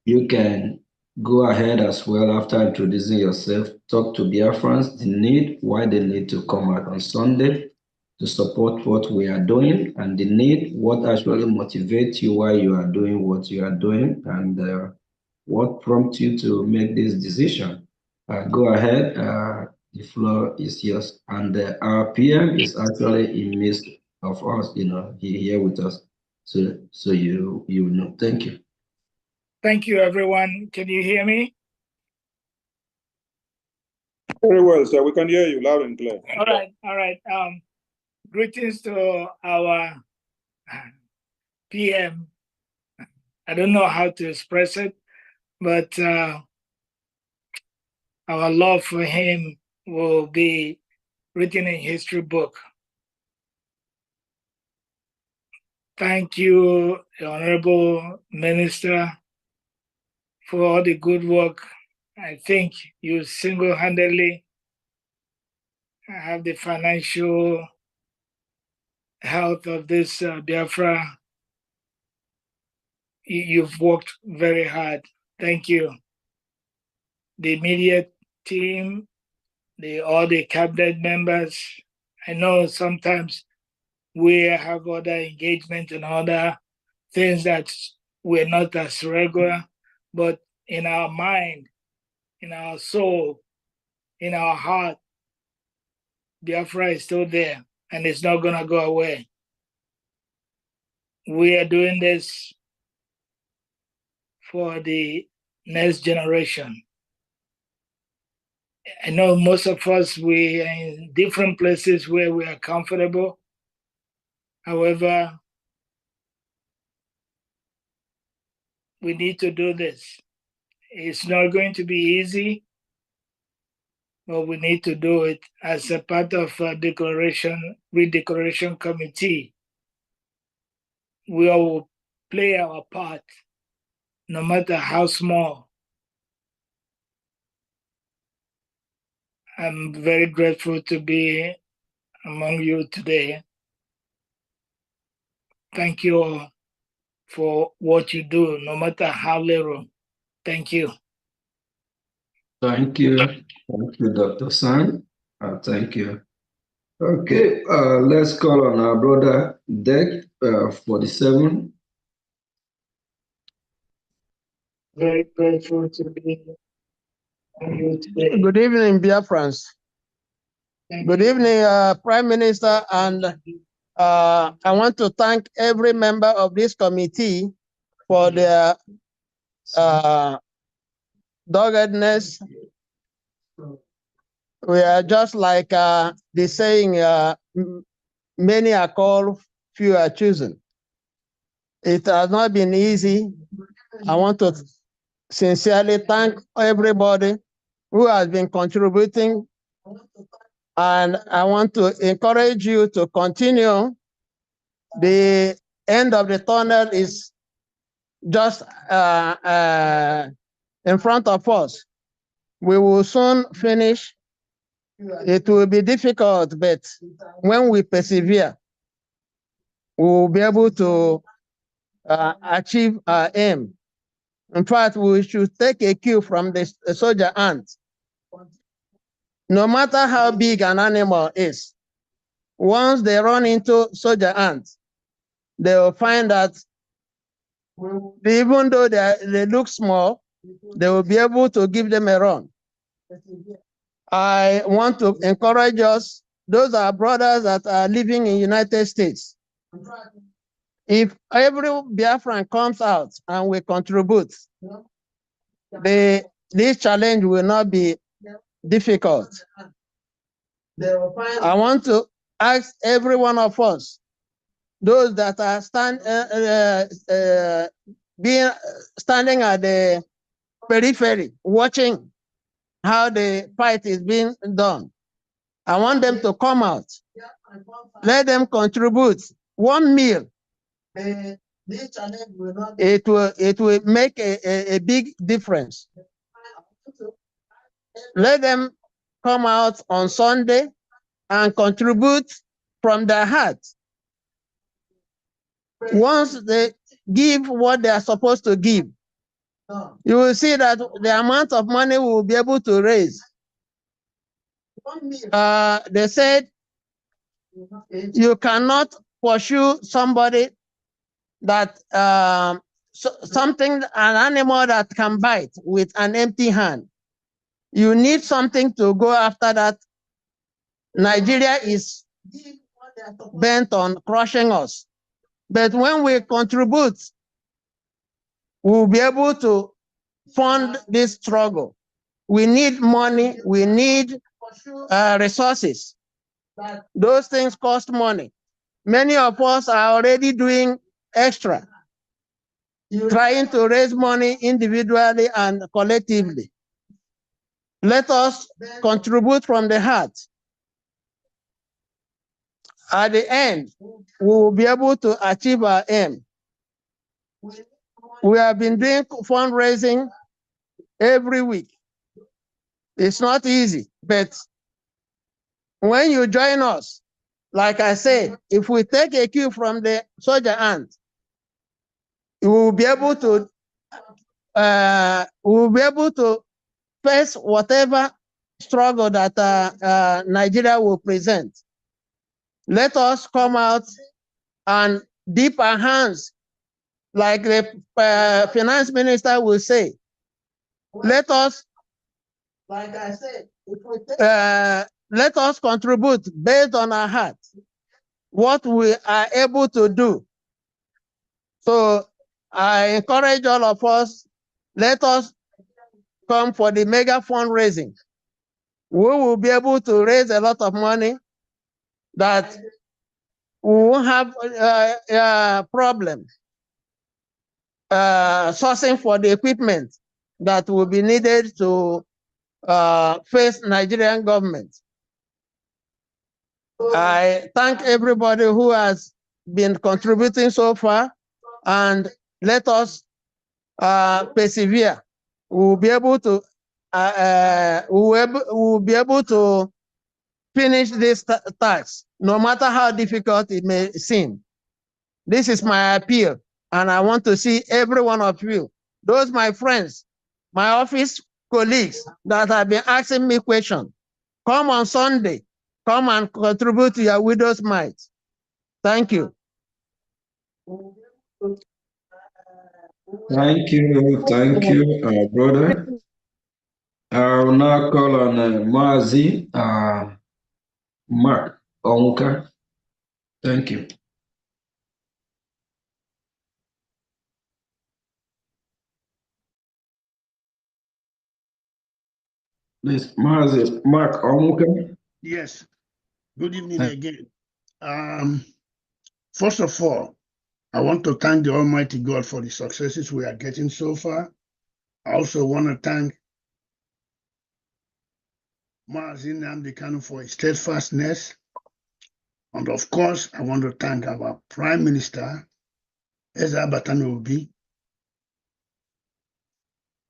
you can go ahead as well after introducing yourself. Talk to Biafrans, the need, why they need to come out on Sunday to support what we are doing, and the need, what actually motivates you why you are doing what you are doing, and what prompts you to make this decision. Go ahead, the floor is yours. And our PM is actually in midst of us, he here with us. So you know. Thank you. Thank you, everyone. Can you hear me? Very well, sir. We can hear you loud and clear. All right. Greetings to our PM. I don't know how to express it, but our love for him will be written in history book. Thank you, Honorable Minister, for all the good work. I think you single-handedly have the financial health of this Biafra. You've worked very hard. Thank you. The immediate team, all the cabinet members. I know sometimes we have other engagement and other things that we're not as regular, but in our mind, in our soul, in our heart, Biafra is still there and it's not gonna go away. We are doing this for the next generation. I know most of us, we are in different places where we are comfortable. However, we need to do this. It's not going to be easy, but we need to do it as a part of a redeclaration committee. We all play our part, no matter how small. I'm very grateful to be among you today. Thank you all for what you do, no matter how little. Thank you. Thank you. Thank you, Dr. San. Thank you. Okay, let's call on our brother Deck 47. Very grateful to be among you today. Good evening, Biafrans. Good evening, Prime Minister, and I want to thank every member of this committee for their doggedness. We are just like the saying, many are called, few are chosen. It has not been easy. I want to sincerely thank everybody who has been contributing, and I want to encourage you to continue. The end of the tunnel is just in front of us. We will soon finish. It will be difficult, but when we persevere, we will be able to achieve our aim. In fact, we should take a cue from the soldier ant. No matter how big an animal is, once they run into soldier ants, they will find that even though they look small, they will be able to give them a run. I want to encourage us, those are brothers that are living in United States. If every Biafran comes out and we contribute, this challenge will not be difficult. I want to ask every one of us, those that are standing at the periphery, watching how the fight is being done. I want them to come out. Let them contribute. One meal, it will make a big difference. Let them come out on Sunday and contribute from their heart. Once they give what they are supposed to give, you will see that the amount of money we will be able to raise. They said you cannot pursue somebody that an animal that can bite with an empty hand. You need something to go after that. Nigeria is bent on crushing us. But when we contribute, we'll be able to fund this struggle. We need money, we need resources. Those things cost money. Many of us are already doing extra. trying to raise money individually and collectively. Let us contribute from the heart. At the end, we will be able to achieve our aim. We have been doing fundraising every week. It's not easy, but when you join us, like I said, if we take a cue from the soldier ant, we will be able to face whatever struggle that Nigeria will present. Let us come out and dip our hands, like the finance minister will say. Let us, like I said, let us contribute based on our heart, what we are able to do. So I encourage all of us, let us come for the mega fundraising. We will be able to raise a lot of money that we won't have a problem sourcing for the equipment that will be needed to face Nigerian government. I thank everybody who has been contributing so far, and let us persevere. We will be able to finish this task, no matter how difficult it may seem. This is my appeal, and I want to see every one of you, those my friends, my office colleagues that have been asking me questions. Come on Sunday, come and contribute to your widow's mite. Thank you. Thank you, brother. I'll now call on Mazi Mark Onwuka. Thank you. Please, Mazi Mark Onwuka. Yes. Good evening again. First of all, I want to thank the Almighty God for the successes we are getting so far. I also want to thank Mazi Nnamdi Kanu for his steadfastness. And of course, I want to thank our Prime Minister, Eze Abatana Obi,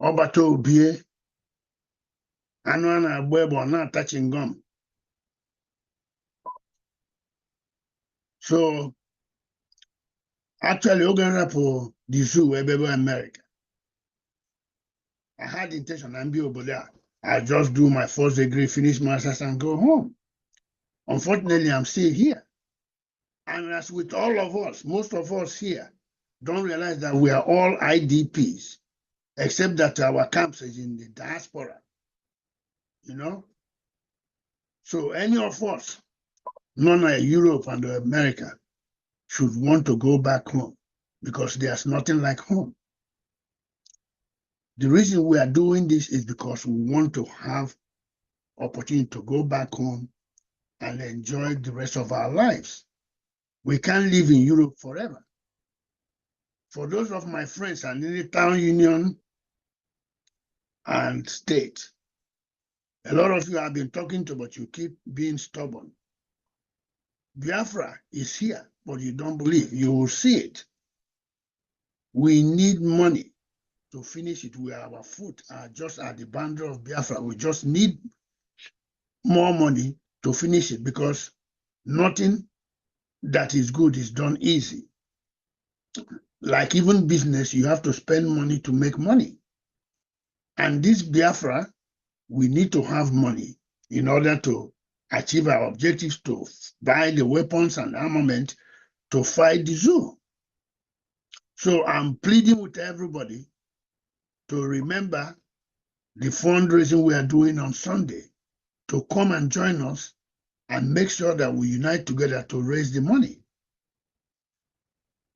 Obato Obie, Anwana Abuebo, not touching gum. So, actually, Ogan for the zoo, America. I had the intention to be over there. I just do my first degree, finish master's, and go home. Unfortunately, I'm still here. And as with all of us, most of us here don't realize that we are all IDPs, except that our camps is in the diaspora, you know? So any of us, non-Europe and America, should want to go back home because there's nothing like home. The reason we are doing this is because we want to have opportunity to go back home and enjoy the rest of our lives. We can't live in Europe forever. For those of my friends and in the town union and state, a lot of you have been talking to, but you keep being stubborn. Biafra is here, but you don't believe. You will see it. We need money to finish it. Our foot are just at the boundary of Biafra. We just need more money to finish it because nothing that is good is done easy. Like even business, you have to spend money to make money. And this Biafra, we need to have money in order to achieve our objectives, to buy the weapons and armament to fight the zoo. So I'm pleading with everybody to remember the fundraising we are doing on Sunday, to come and join us and make sure that we unite together to raise the money.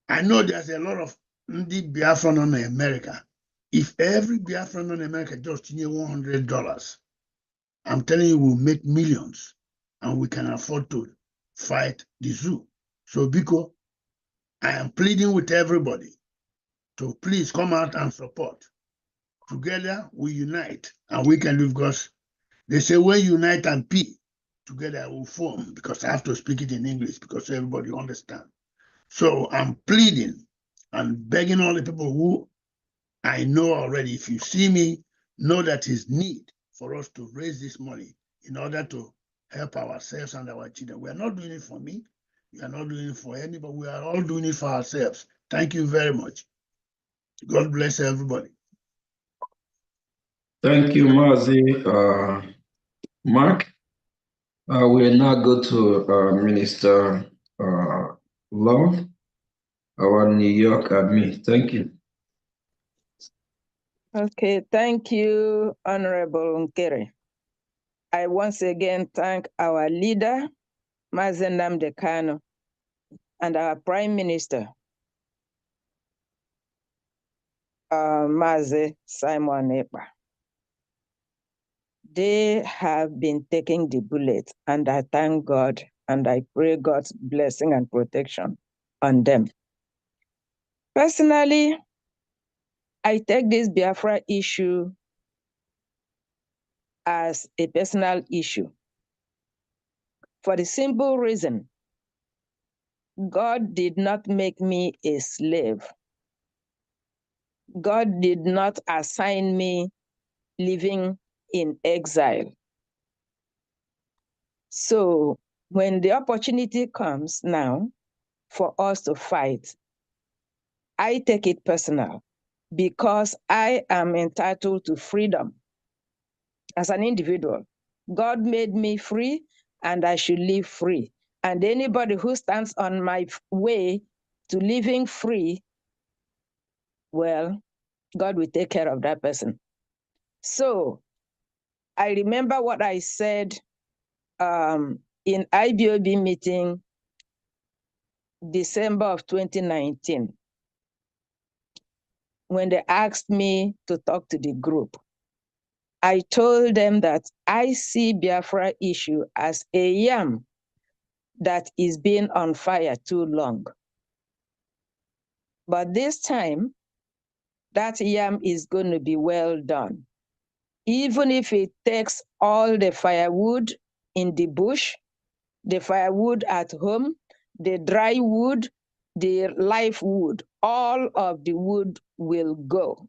I know there's a lot of Ndi Biafran on America. If every Biafran on America just near $100, I'm telling you, we'll make millions and we can afford to fight the zoo. So, Biko, I am pleading with everybody to please come out and support. Together we unite and we can do, because they say when unite and P together will form, because I have to speak it in English because everybody understand. So I'm pleading and begging all the people who I know already, if you see me, know that it's need for us to raise this money in order to help ourselves and our children. We are not doing it for me. We are not doing it for anybody. We are all doing it for ourselves. Thank you very much. God bless everybody. Thank you, Mazi. Mark. We'll now go to Minister Love, our New York admin. Thank you. Okay, thank you, Honorable Nkere. I once again thank our leader, Mazen Nnamdi Kanu, and our Prime Minister, Mazi Simon Ekpa. They have been taking the bullet, and I thank God, and I pray God's blessing and protection on them. Personally, I take this Biafra issue as a personal issue for the simple reason God did not make me a slave. God did not assign me living in exile. So when the opportunity comes now for us to fight, I take it personal because I am entitled to freedom as an individual. God made me free and I should live free. And anybody who stands on my way to living free, well, God will take care of that person. So I remember what I said in IBOB meeting, December of 2019, when they asked me to talk to the group. I told them that I see Biafra issue as a yam that is being on fire too long. But this time, that yam is going to be well done. Even if it takes all the firewood in the bush, the firewood at home, the dry wood, the live wood, all of the wood will go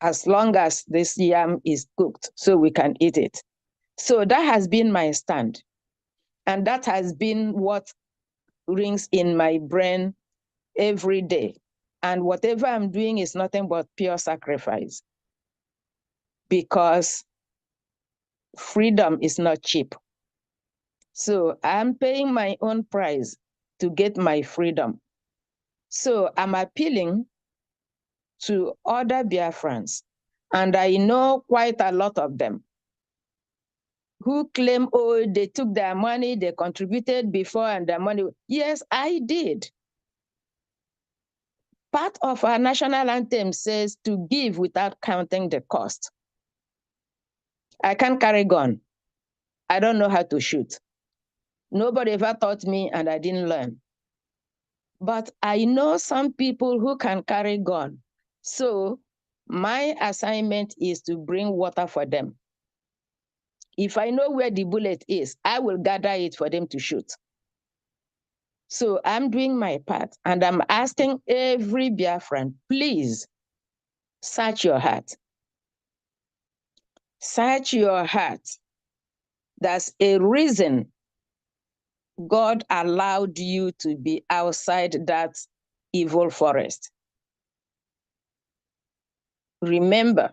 as long as this yam is cooked so we can eat it. So that has been my stand. And that has been what rings in my brain every day. And whatever I'm doing is nothing but pure sacrifice, because freedom is not cheap. So I'm paying my own price to get my freedom. So I'm appealing to other Biafrans, and I know quite a lot of them, who claim, oh, they took their money, they contributed before and their money. Yes, I did. Part of our national anthem says to give without counting the cost. I can't carry gun. I don't know how to shoot. Nobody ever taught me and I didn't learn. But I know some people who can carry gun. So my assignment is to bring water for them. If I know where the bullet is, I will gather it for them to shoot. So I'm doing my part, and I'm asking every Biafran, please search your heart. Search your heart. There's a reason God allowed you to be outside that evil forest. Remember,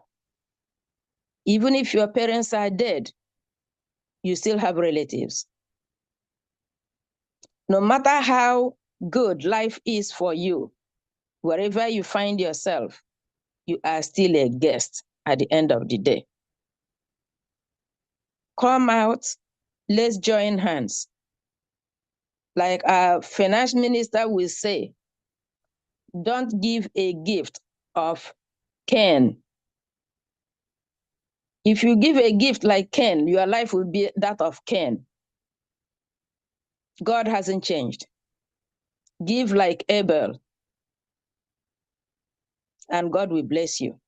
even if your parents are dead, you still have relatives. No matter how good life is for you, wherever you find yourself, you are still a guest at the end of the day. Come out, let's join hands. Like our finance minister will say, don't give a gift of Cain. If you give a gift like Cain, your life will be that of Cain. God hasn't changed. Give like Abel. and God will bless you.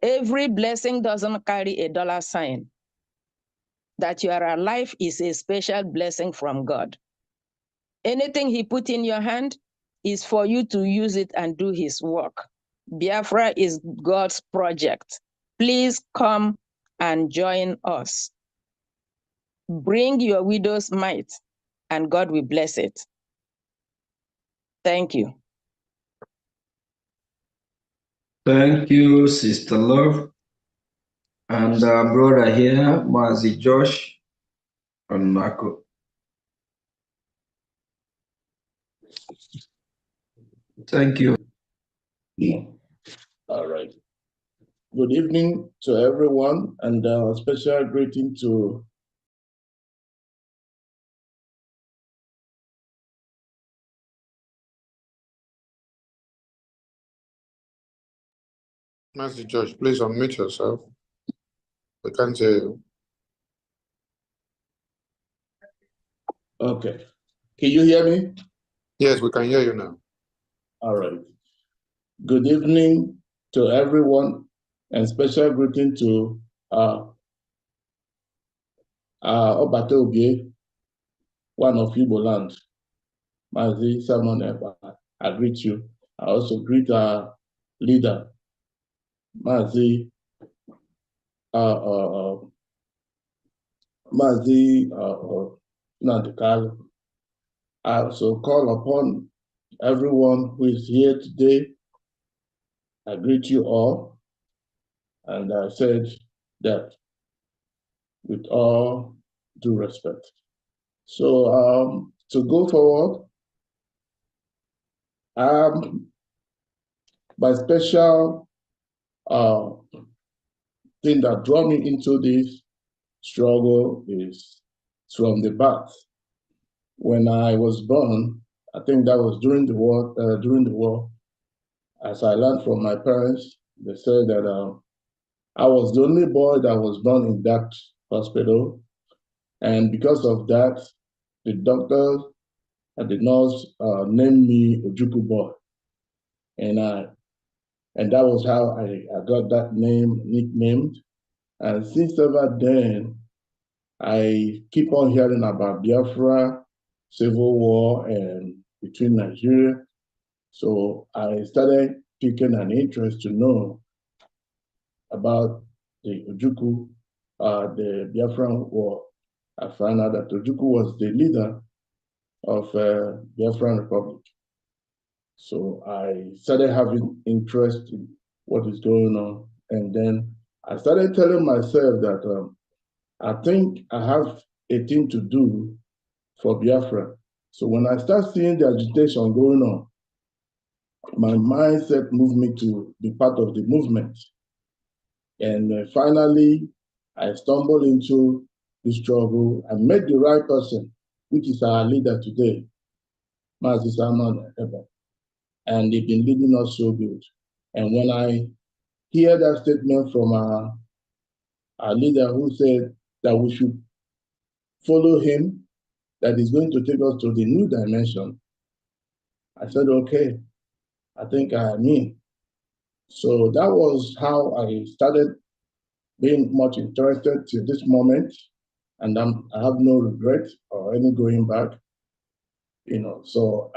Every blessing doesn't carry a dollar sign. That you are alive is a special blessing from God. Anything He put in your hand is for you to use it and do His work. Biafra is God's project. Please come and join us. Bring your widow's mite, and God will bless it. Thank you. Thank you, Sister Love. And our brother here, Mazi Josh Onako. Thank you. All right. Good evening to everyone, and a special greeting to Master George, please unmute yourself. We can't hear you. Okay. Can you hear me? Yes, we can hear you now. All right. Good evening to everyone, and special greeting to Obate Obie, one of Igbo land, Mazi Simon Eba. I greet you. I also greet our leader, Mazi Nandikal. I also call upon everyone who is here today. I greet you all, and I said that with all due respect. So to go forward, my special thing that drew me into this struggle is from the birth. When I was born, I think that was during the war. As I learned from my parents, they said that I was the only boy that was born in that hospital. And because of that, the doctor and the nurse named me Ojukwu boy. And that was how I got that name nicknamed. And since ever then, I keep on hearing about Biafra, civil war, and between Nigeria. So I started taking an interest to know about the Ojukwu, the Biafran war. I found out that Ojukwu was the leader of Biafran Republic. So I started having interest in what is going on. And then I started telling myself that I think I have a thing to do for Biafra. So when I start seeing the agitation going on, my mindset moved me to be part of the movement. And finally, I stumbled into the struggle. I met the right person, which is our leader today, Mazi Simon Eba. And they've been leading us so good. And when I hear that statement from our leader who said that we should follow him, that is going to take us to the new dimension, I said, okay, I think I'm in. So that was how I started being much interested to this moment. And I have no regret or any going back. So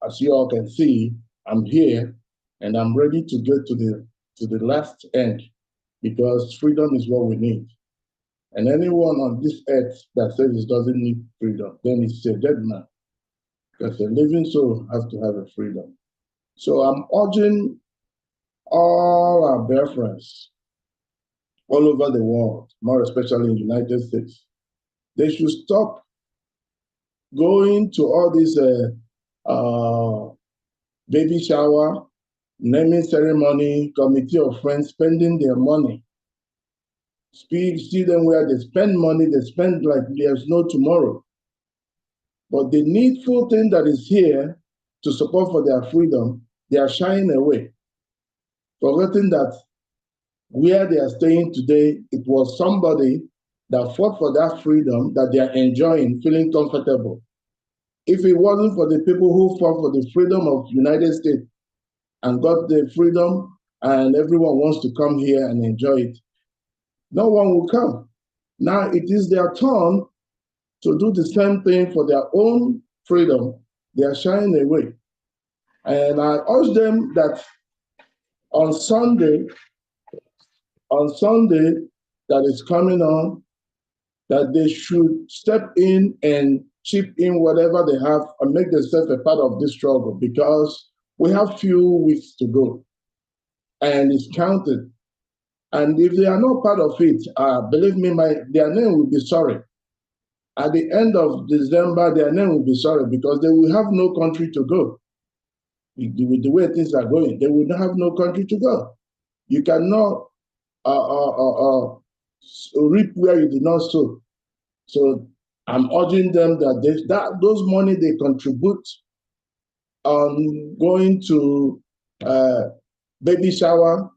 as you all can see, I'm here and I'm ready to get to the last end, because freedom is what we need. And anyone on this earth that says it doesn't need freedom, then it's a dead man, because a living soul has to have a freedom. So I'm urging all our bear friends all over the world, more especially in the United States, they should stop going to all these baby shower, naming ceremony, committee of friends, spending their money. See them where they spend money, they spend like there's no tomorrow. But the needful thing that is here to support for their freedom, they are shying away, forgetting that where they are staying today, it was somebody that fought for that freedom that they are enjoying, feeling comfortable. If it wasn't for the people who fought for the freedom of the United States, and got the freedom, and everyone wants to come here and enjoy it, no one will come. Now it is their turn to do the same thing for their own freedom. They are shying away. And I urge them that on Sunday that is coming on, that they should step in and chip in whatever they have and make themselves a part of this struggle, because we have few weeks to go and it's counted. And if they are not part of it, believe me, their name will be sorry. At the end of December, their name will be sorry, because they will have no country to go. With the way things are going, they will not have no country to go. You cannot reap where you did not sow. So I'm urging them that those money they contribute on going to baby shower,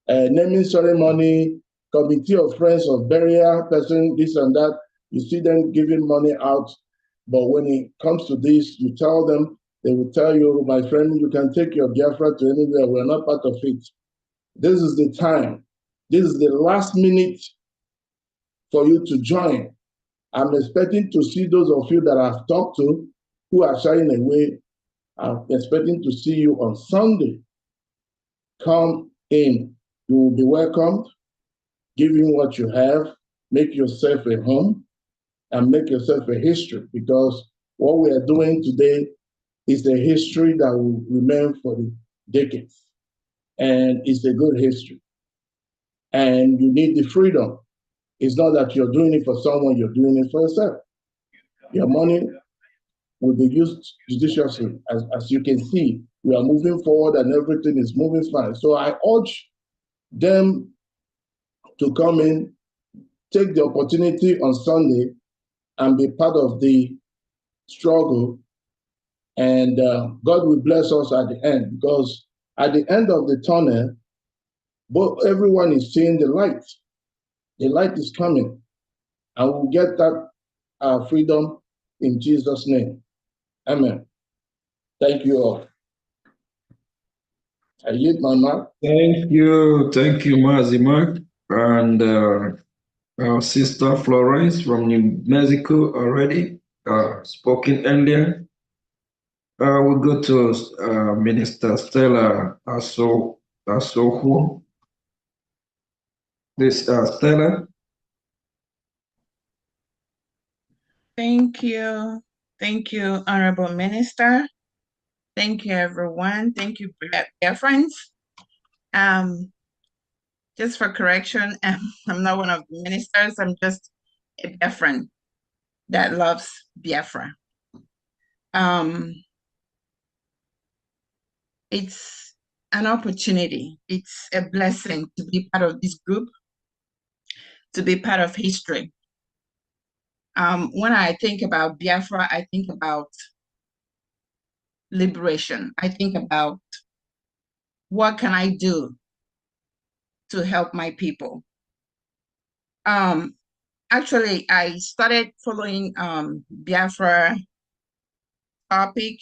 naming ceremony, committee of friends of burial, person, this and that, you see them giving money out. But when it comes to this, you tell them, they will tell you, my friend, you can take your Biafra to anywhere. We're not part of it. This is the time. This is the last minute for you to join. I'm expecting to see those of you that I've talked to who are shying away. I'm expecting to see you on Sunday. Come in. You will be welcomed. Give in what you have. Make yourself a home and make yourself a history, because what we are doing today is a history that will remain for the decades. And it's a good history. And you need the freedom. It's not that you're doing it for someone, you're doing it for yourself. Your money will be used judiciously. As you can see, we are moving forward and everything is moving fine. So I urge them to come in, take the opportunity on Sunday and be part of the struggle. And God will bless us at the end, because at the end of the tunnel, everyone is seeing the light. The light is coming, and we'll get that freedom in Jesus' name. Amen. Thank you all. I yield my mark. Thank you, Mazi Mark. And our sister Florence from New Mexico already spoken earlier. We'll go to Minister Stella Asohu. This Stella. Thank you. Thank you, Honorable Minister. Thank you, everyone. Thank you, dear friends. Just for correction, I'm not one of the ministers. I'm just a dear friend that loves Biafra. It's an opportunity. It's a blessing to be part of this group, to be part of history. When I think about Biafra, I think about liberation. I think about what can I do to help my people. Actually, I started following Biafra topic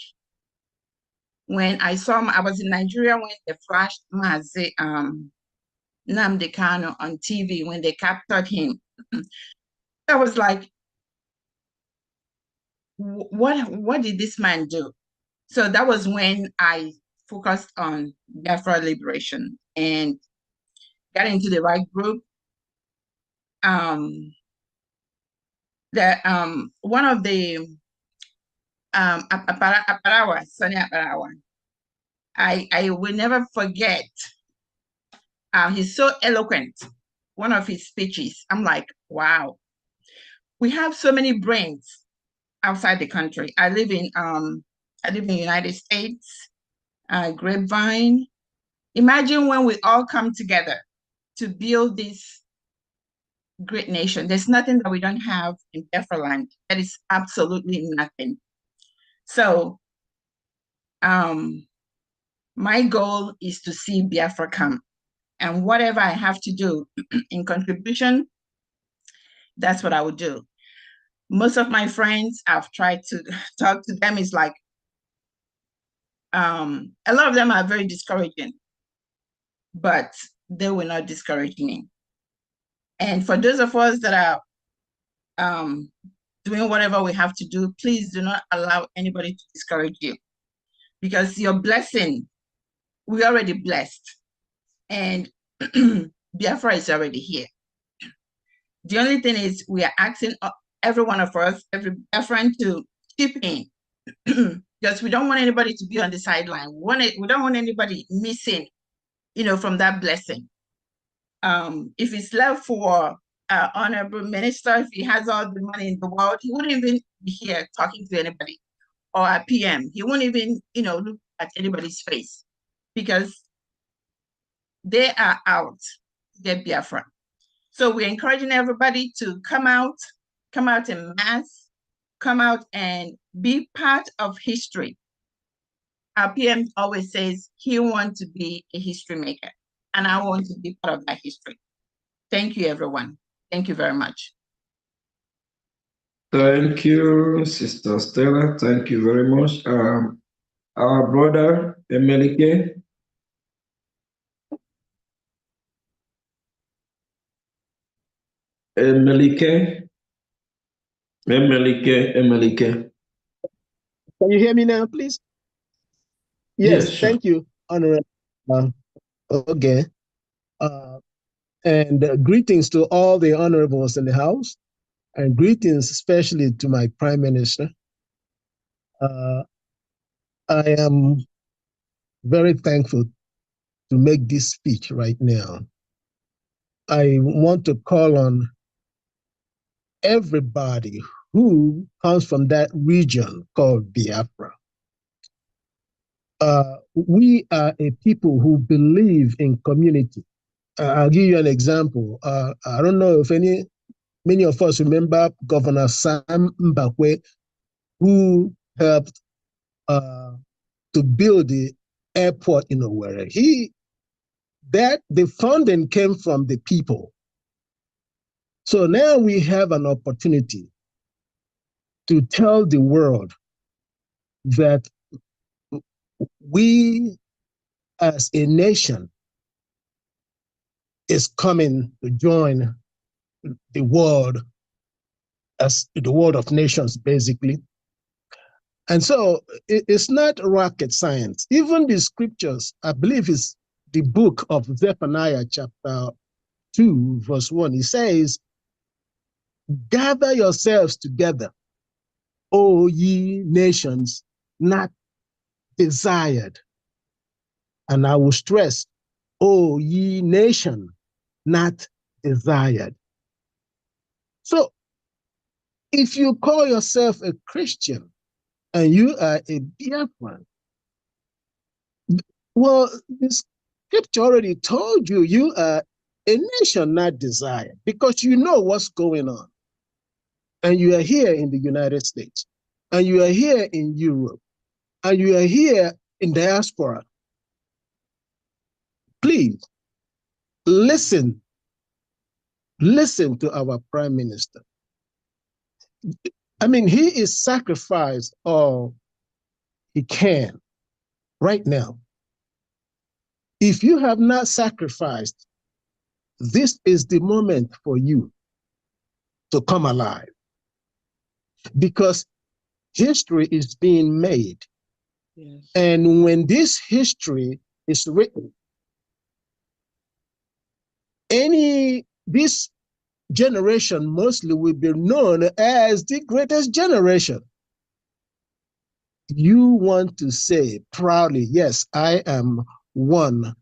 when I was in Nigeria when they flashed Mazi Nnamdi Kanu on TV when they captured him. I was like, what did this man do? So that was when I focused on Biafra liberation and got into the right group. One of the Aparawa, Sonny Aparawa, I will never forget. He's so eloquent. One of his speeches, I'm like, wow, we have so many brains outside the country. I live in the United States, Grapevine. Imagine when we all come together to build this great nation. There's nothing that we don't have in Biafra land. That is absolutely nothing. So my goal is to see Biafra come. And whatever I have to do in contribution, that's what I would do. Most of my friends, I've tried to talk to them, is like, A lot of them are very discouraging, but they will not discourage me. And for those of us that are doing whatever we have to do, please do not allow anybody to discourage you, because your blessing, we're already blessed, and Biafra is already here. The only thing is we are asking every one of us, every Biafran, to chip in, because we don't want anybody to be on the sideline. We don't want anybody missing, from that blessing. If it's left for our honorable minister, if he has all the money in the world, he wouldn't even be here talking to anybody. Or our PM, he won't even, look at anybody's face, because they are out to get Biafra. So we're encouraging everybody to come out in mass, come out and be part of history. Our PM always says he wants to be a history maker, and I want to be part of that history. Thank you, everyone. Thank you very much. Thank you, Sister Stella. Thank you very much. Our brother, Emelike. Emelike. Can you hear me now, please? Yes, sure. Thank you, Honorable Oge. And greetings to all the honorables in the House, and greetings especially to my Prime Minister. I am very thankful to make this speech right now. I want to call on everybody who comes from that region called Biafra. We are a people who believe in community. I'll give you an example. I don't know if many of us remember Governor Sam Mbakwe, who helped to build the airport in Owerri. The funding came from the people. So now we have an opportunity to tell the world that we as a nation is coming to join the world as the world of nations, basically. And so it's not rocket science. Even the scriptures, I believe it's the book of Zephaniah chapter 2, verse 1. It says, "Gather yourselves together, O ye nations, not desired." And I will stress, O ye nation, not desired. So if you call yourself a Christian and you are a Biafran, well, the scripture already told you you are a nation not desired, because you know what's going on. And you are here in the United States, and you are here in Europe, and you are here in diaspora. Please listen to our Prime Minister. I mean, he is sacrificed all he can right now. If you have not sacrificed, this is the moment for you to come alive, because history is being made. Yes. And when this history is written, this generation mostly will be known as the greatest generation. You want to say proudly, yes, I am one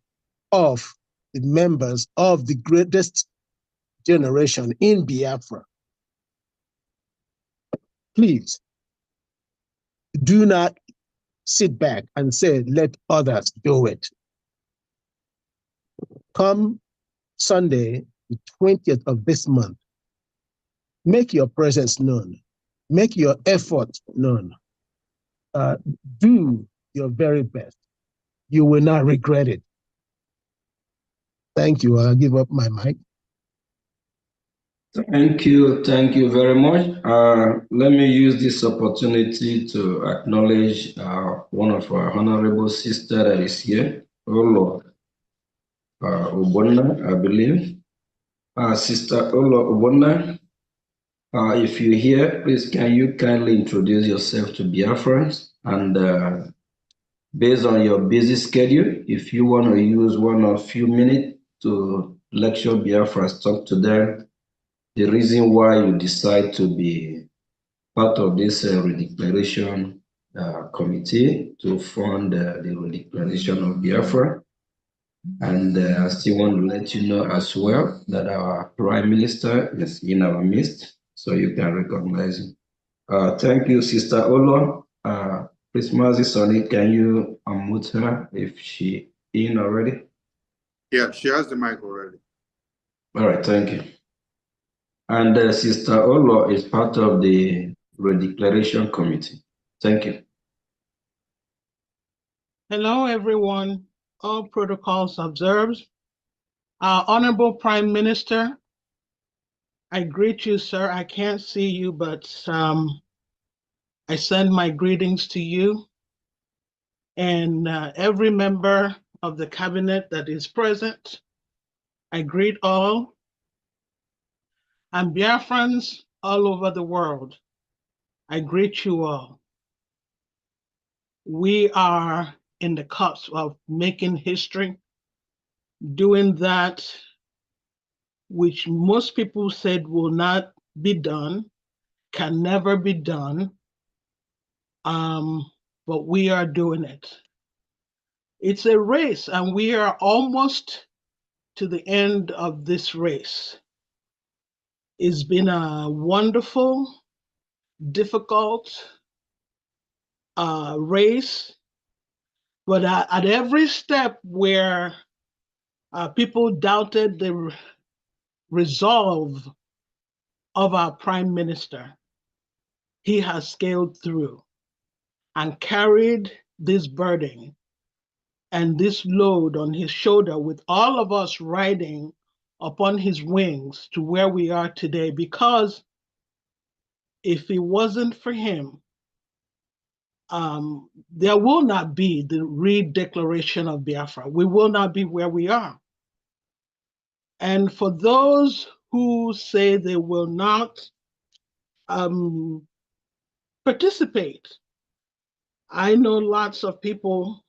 of the members of the greatest generation in Biafra. Please do not sit back and say, let others do it. Come Sunday, the 20th of this month, make your presence known. Make your effort known. Do your very best. You will not regret it. Thank you. I'll give up my mic. Thank you very much. Let me use this opportunity to acknowledge one of our honorable sister that is here, Olo Ubonna, I believe. Sister Olo Ubonna, if you're here, please can you kindly introduce yourself to Biafrans? And based on your busy schedule, if you want to use one or few minutes to lecture Biafrans, talk to them, the reason why you decide to be part of this redeclaration committee to fund the redeclaration of Biafra. And I still want to let you know as well that our Prime Minister is in our midst, so you can recognize him. Thank you, Sister Olo. Please, Mazi Sonny, can you unmute her if she in already? Yeah, she has the mic already. All right, thank you. And Sister Olo is part of the Redeclaration Committee. Thank you. Hello, everyone. All protocols observed. Our Honorable Prime Minister, I greet you, sir. I can't see you, but I send my greetings to you and every member of the cabinet that is present. I greet all. And Biafrans all over the world, I greet you all. We are in the cusp of making history, doing that which most people said will not be done, can never be done, but we are doing it. It's a race, and we are almost to the end of this race. It's been a wonderful, difficult race, but at every step where people doubted the resolve of our Prime Minister, he has scaled through and carried this burden and this load on his shoulder with all of us riding upon his wings to where we are today, because if it wasn't for him, there will not be the redeclaration of Biafra. We will not be where we are. And for those who say they will not participate, I know lots of people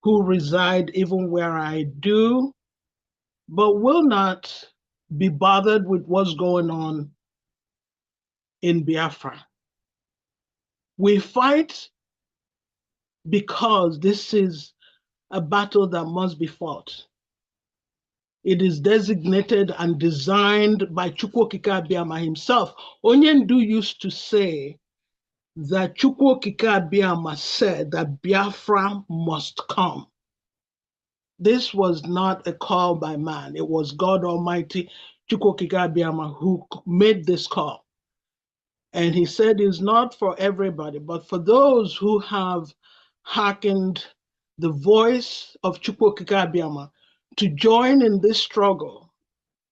who reside even where I do, but will not be bothered with what's going on in Biafra. We fight because this is a battle that must be fought. It is designated and designed by Chukwu Okike Abiama himself. Onyendu used to say that Chukwu Okike Abiama said that Biafra must come. This was not a call by man. It was God Almighty, Chukwu Okike Abiama, who made this call. And he said it's not for everybody, but for those who have hearkened the voice of Chukwu Okike Abiama to join in this struggle.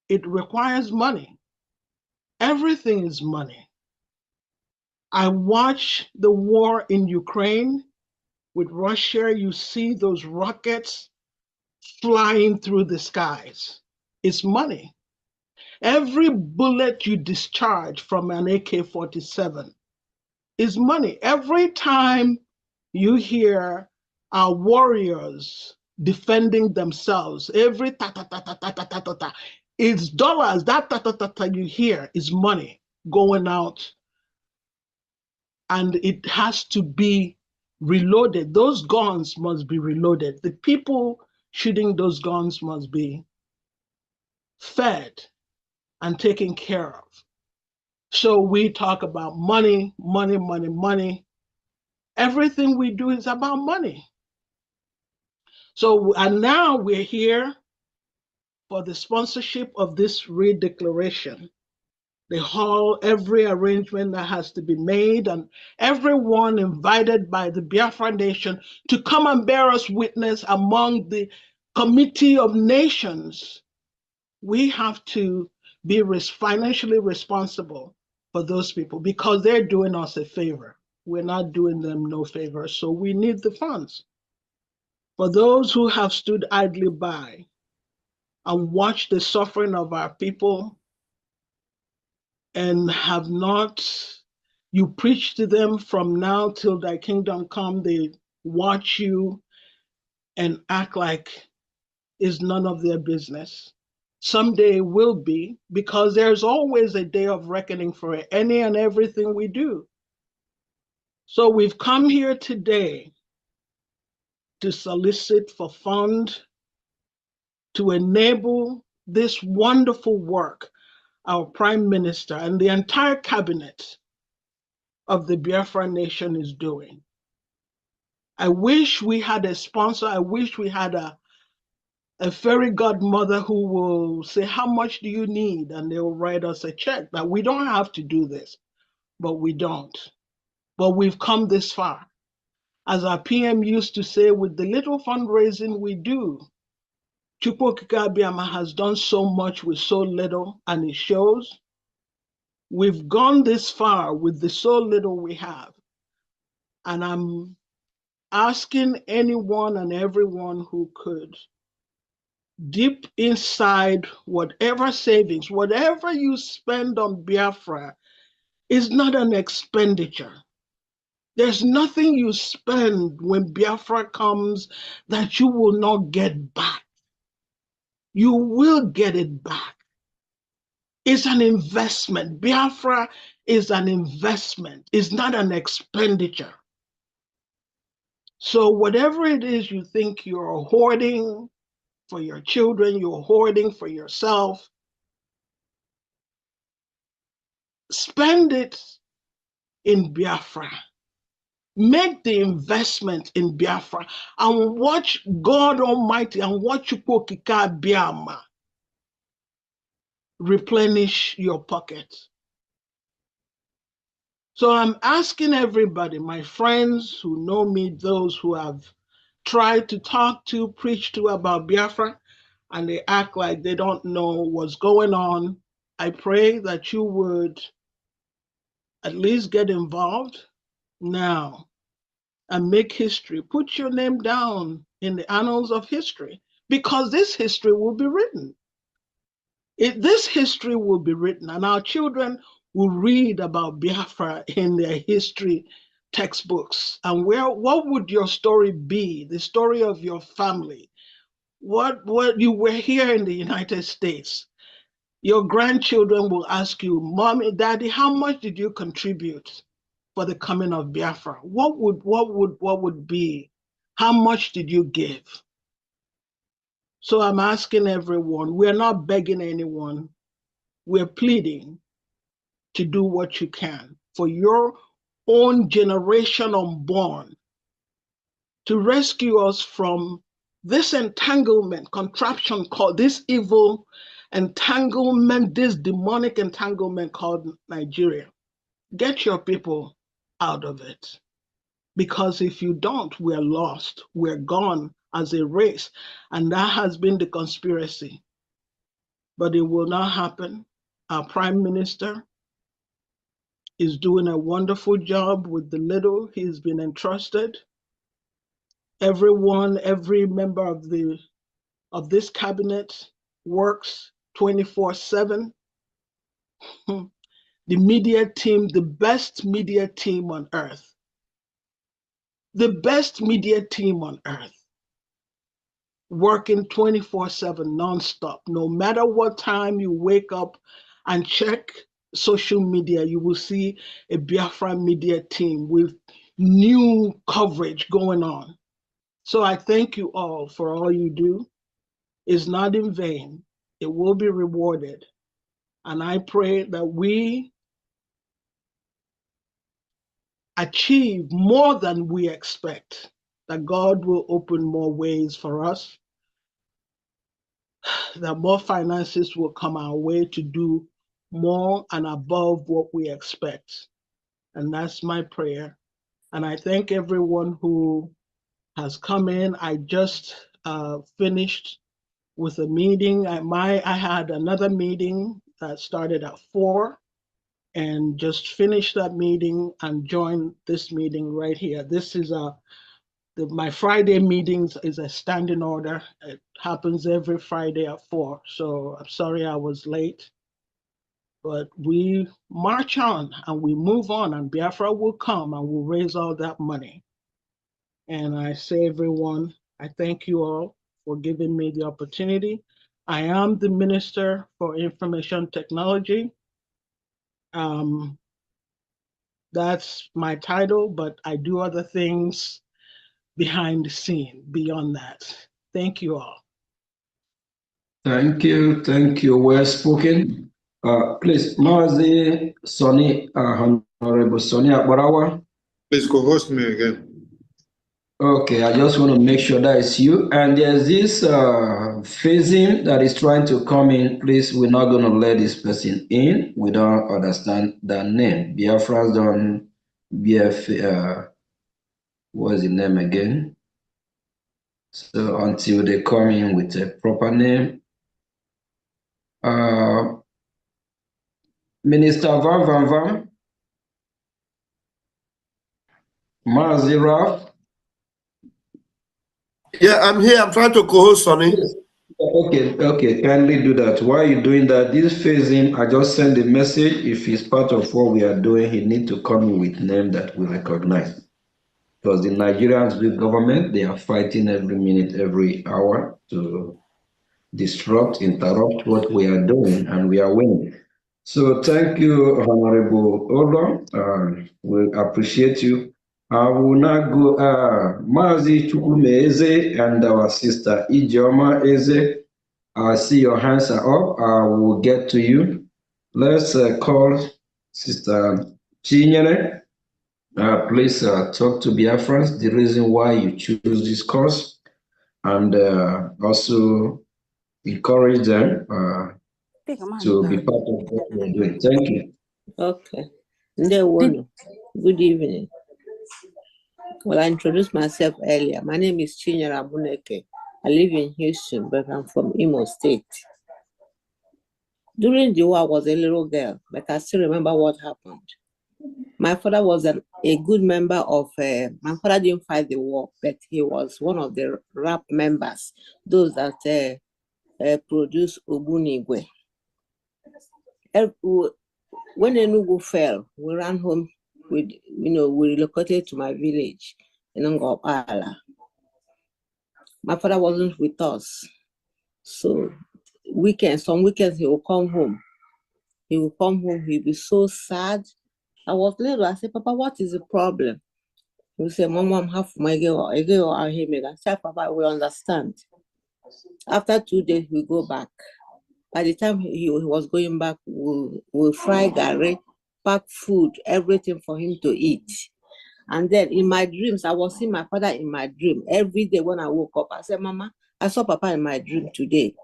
It requires money. Everything is money. I watch the war in Ukraine with Russia. You see those rockets flying through the skies. It's money. Every bullet you discharge from an AK-47 is money. Every time you hear our warriors defending themselves, every ta-ta-ta-ta-ta-ta-ta-ta, it's dollars. That ta-ta-ta-ta you hear is money going out, and it has to be reloaded. Those guns must be reloaded. The people shooting those guns must be fed and taken care of. So we talk about money, money, money, money. Everything we do is about money. So, and now we're here for the sponsorship of this redeclaration. The hall, every arrangement that has to be made, and everyone invited by the Biafra Nation to come and bear us witness among the Committee of Nations. We have to be financially responsible for those people because they're doing us a favor. We're not doing them no favor, so we need the funds. For those who have stood idly by and watched the suffering of our people and have not, you preach to them from now till thy kingdom come, they watch you and act like it's none of their business. Someday will be, because there's always a day of reckoning for any and everything we do. So we've come here today to solicit for funds to enable this wonderful work our Prime Minister and the entire cabinet of the Biafra nation is doing. I wish we had a sponsor. I wish we had a fairy godmother who will say, how much do you need? And they will write us a check. But we don't have to do this, but we don't. But we've come this far. As our PM used to say, with the little fundraising we do, Chukwu Okike Abiama has done so much with so little, and it shows. We've gone this far with the so little we have. And I'm asking anyone and everyone who could, deep inside whatever savings, whatever you spend on Biafra is not an expenditure. There's nothing you spend when Biafra comes that you will not get back. You will get it back. It's an investment. Biafra is an investment. It's not an expenditure. So whatever it is you think you're hoarding for your children, you're hoarding for yourself, spend it in Biafra. Make the investment in Biafra and watch God Almighty and watch Chukwu Okike Abiama replenish your pocket. So I'm asking everybody, my friends who know me, those who have tried to talk to, preach to about Biafra, and they act like they don't know what's going on. I pray that you would at least get involved now and make history. Put your name down in the annals of history, because this history will be written. This history will be written, and our children will read about Biafra in their history textbooks. And what would your story be? The story of your family. What you were here in the United States. Your grandchildren will ask you, Mommy, Daddy, how much did you contribute for the coming of Biafra? What would be? How much did you give? So I'm asking everyone, we're not begging anyone. We're pleading to do what you can for your own generation unborn, to rescue us from this entanglement, contraption called, this evil entanglement, this demonic entanglement called Nigeria. Get your people out of it. Because if you don't, we're lost. We're gone as a race. And that has been the conspiracy. But it will not happen. Our Prime Minister is doing a wonderful job with the little he's been entrusted. Everyone, every member of this cabinet works 24/7. The media team, the best media team on earth. The best media team on earth. Working 24/7 nonstop. No matter what time you wake up and check social media, you will see a Biafra media team with new coverage going on. So I thank you all for all you do. It's not in vain. It will be rewarded. And I pray that we achieve more than we expect, that God will open more ways for us, that more finances will come our way to do more and above what we expect. And that's my prayer. And I thank everyone who has come in. I just finished with a meeting. I had another meeting that started at 4 and just finished that meeting and joined this meeting right here. This is my Friday meetings is a standing order. It happens every Friday at 4. So I'm sorry I was late, but we march on and we move on, and Biafra will come and we'll raise all that money. And I say, everyone, I thank you all for giving me the opportunity. I am the Minister for Information Technology. That's my title, but I do other things behind the scene beyond that. Thank you all. Thank you, well spoken. Please, Mazi Sonny, Honorable Sonny Akbarawa. Please co-host me again. Okay, I just want to make sure that it's you. And there's this phasing that is trying to come in. Please, we're not going to let this person in. We don't understand the name. Biafra's done BF, what's the name again? So until they come in with a proper name. Minister Van, Mazi Raf. Yeah, I'm here. I'm trying to co-host, Sonny. Okay, kindly do that. While you're doing that, this phasing, I just send a message. If he's part of what we are doing, he need to come in with name that we recognize. Because the Nigerians with government, they are fighting every minute, every hour to disrupt, interrupt what we are doing, and we are winning. So thank you, Honorable Olo. We appreciate you. I will now go, Mazi Chukwume Eze and our sister Ijeoma Eze. I see your hands are up. I will get to you. Let's call Sister Chinyere. Please talk to Biafrans, the reason why you choose this course, and also encourage them to be part of what we're doing. Thank you. Okay. Good evening. Well, I introduced myself earlier. My name is Chinyere Amuneke. I live in Houston, but I'm from Imo State. During the war, I was a little girl, but I still remember what happened. My father was a good member of, my father didn't fight the war, but he was one of the RAP members, those that produced Ogbunigwe. When Enugu fell, we ran home with, we relocated to my village in Ngopala. My father wasn't with us. So some weekends he will come home. He'll be so sad. I was little, I said, Papa, what is the problem? He will say, Mom, I'm half my girl. I said, Papa, we understand. After 2 days, we go back. By the time he was going back, we'll fry gari, pack food, everything for him to eat. And then in my dreams, I was seeing my father in my dream. Every day when I woke up, I said, Mama, I saw Papa in my dream today.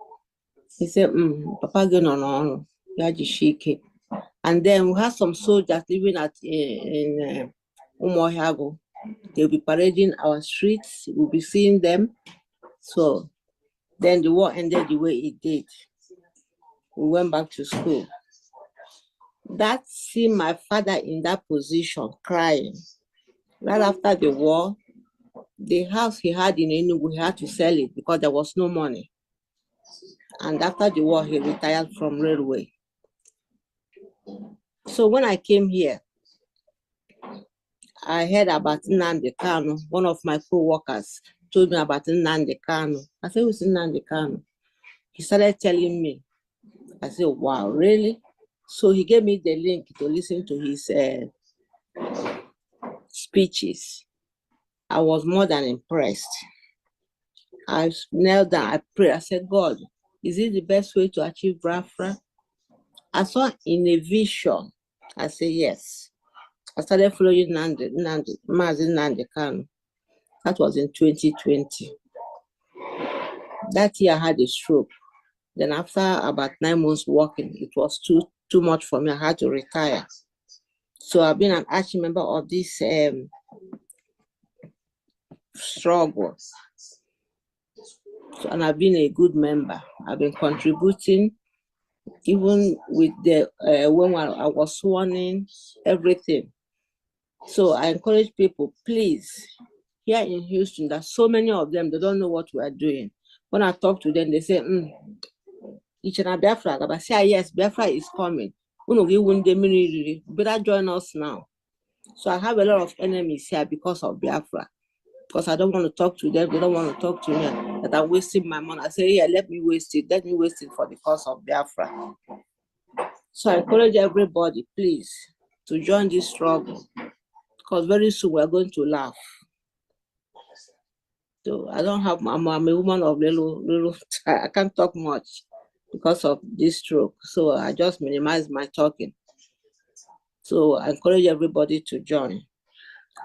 He said, Papa, go on, Yajishike. And then we had some soldiers living in Umuohiago. They'll be parading our streets. We'll be seeing them. So then the war ended the way it did. We went back to school. That seeing my father in that position, crying. Right after the war, the house he had in Enugu, he had to sell it because there was no money. And after the war, he retired from railway. So when I came here, I heard about Nnamdi Kanu. One of my co-workers told me about Nnamdi Kanu. I said, who's Nnamdi Kanu? He started telling me. I said, wow, really? So he gave me the link to listen to his speeches. I was more than impressed. I knelt down, I prayed. I said, God, is it the best way to achieve BIAFRA? I saw in a vision. I said, yes. I started following Mazi Nnamdi Kanu. That was in 2020. That year I had a stroke. Then after about 9 months working, it was too much for me. I had to retire. So I've been an arch member of this struggle. So, and I've been a good member. I've been contributing even with the when I was sworn in, everything. So I encourage people, please, here in Houston, there's so many of them, they don't know what we are doing. When I talk to them, they say, Biafra. I say, yes, Biafra is coming. Better join us now. So I have a lot of enemies here because of Biafra. Because I don't want to talk to them, they don't want to talk to me, that I'm wasting my money. I say, yeah, let me waste it for the cause of Biafra. So I encourage everybody, please, to join this struggle, because very soon we're going to laugh. So I don't have, I'm a woman of little, I can't talk much because of this stroke. So I just minimize my talking. So I encourage everybody to join.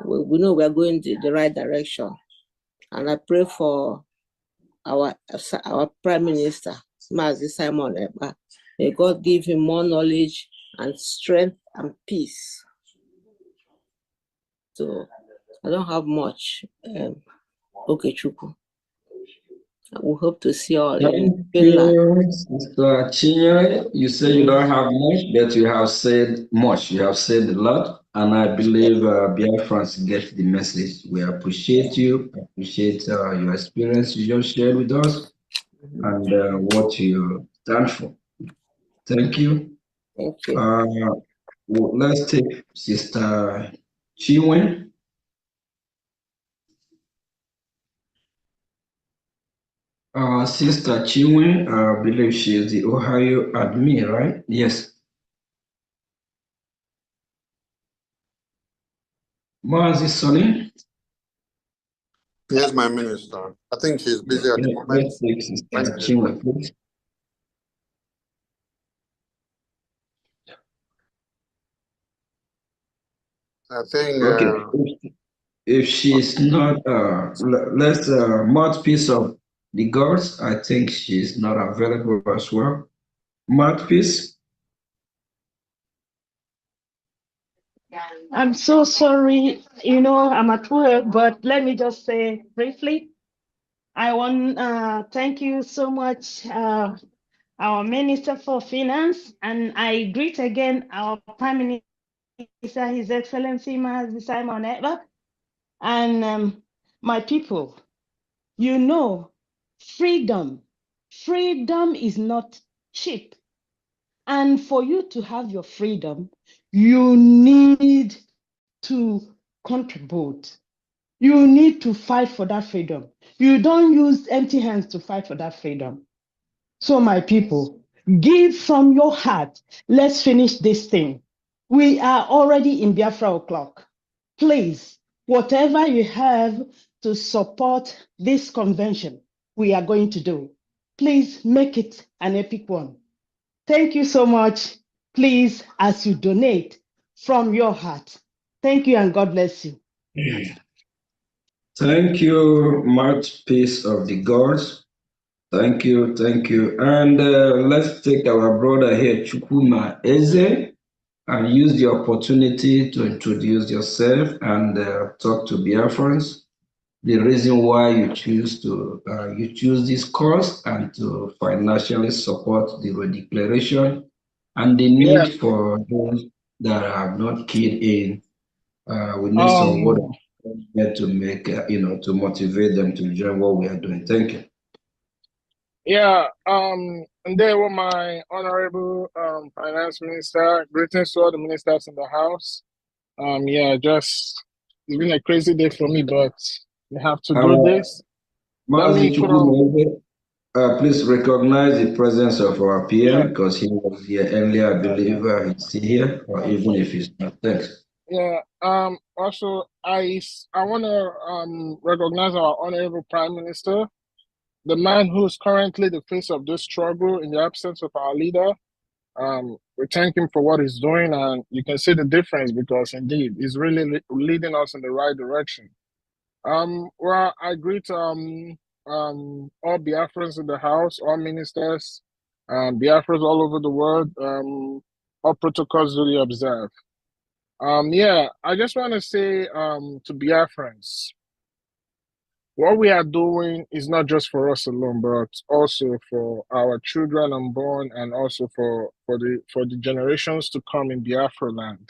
We know we're going the right direction. And I pray for our Prime Minister, Mazi Simon Ekpa. May God give him more knowledge and strength and peace. So I don't have much. Okay, Chuku. We hope to see you all in Finland. Sister Chinya, you say you don't have much, but you have said much. You have said a lot, and I believe Biafrans get the message. We appreciate you, appreciate your experience you just shared with us, and what you stand for. Thank you. Thank you. Let's take Sister Chiwen. Sister Chiwen, I believe she is the Ohio admin, right? Yes. Mazi Sonny? Yes, my minister. I think she's busy at the moment. Let's take Sister Chiwen, please. I think. Okay. If she's not, let's mouthpiece of the gods. I think she's not available as well. Mouthpiece. I'm so sorry. I'm at work, but let me just say briefly, I want thank you so much, our Minister for Finance, and I greet again our Prime Minister, His Excellency Mazi Simon Ekpa, and my people. Freedom is not cheap. And for you to have your freedom, you need to contribute. You need to fight for that freedom. You don't use empty hands to fight for that freedom. So my people, give from your heart. Let's finish this thing. We are already in Biafra o'clock. Please, whatever you have to support this convention, we are going to do. Please make it an epic one. Thank you so much. Please, as you donate from your heart. Thank you and God bless you. Thank you, mouthpiece of the gods. Thank you, thank you. And let's take our brother here, Chukuma Eze, and use the opportunity to introduce yourself and talk to Biafrans. The reason why you choose this course and to financially support the Redeclaration, and the need for those that are not keyed in. We need some word of encouragement to make to motivate them to join what we are doing. Thank you. Yeah, and there were my honorable finance minister. Greetings to all the ministers in the house. It's been a crazy day for me, but we have to do this. Please recognize the presence of our PM because he was here earlier. I believe he's still here, or even if he's not. Thanks. Yeah. Also, I want to recognize our honorable Prime Minister, the man who's currently the face of this struggle in the absence of our leader. We thank him for what he's doing, and you can see the difference because indeed he's really leading us in the right direction. Well, I greet all Biafrans in the house, all ministers, Biafrans all over the world. All protocols duly observed. I just want to say to Biafrans, what we are doing is not just for us alone, but also for our children unborn and also for the generations to come in Biafra land.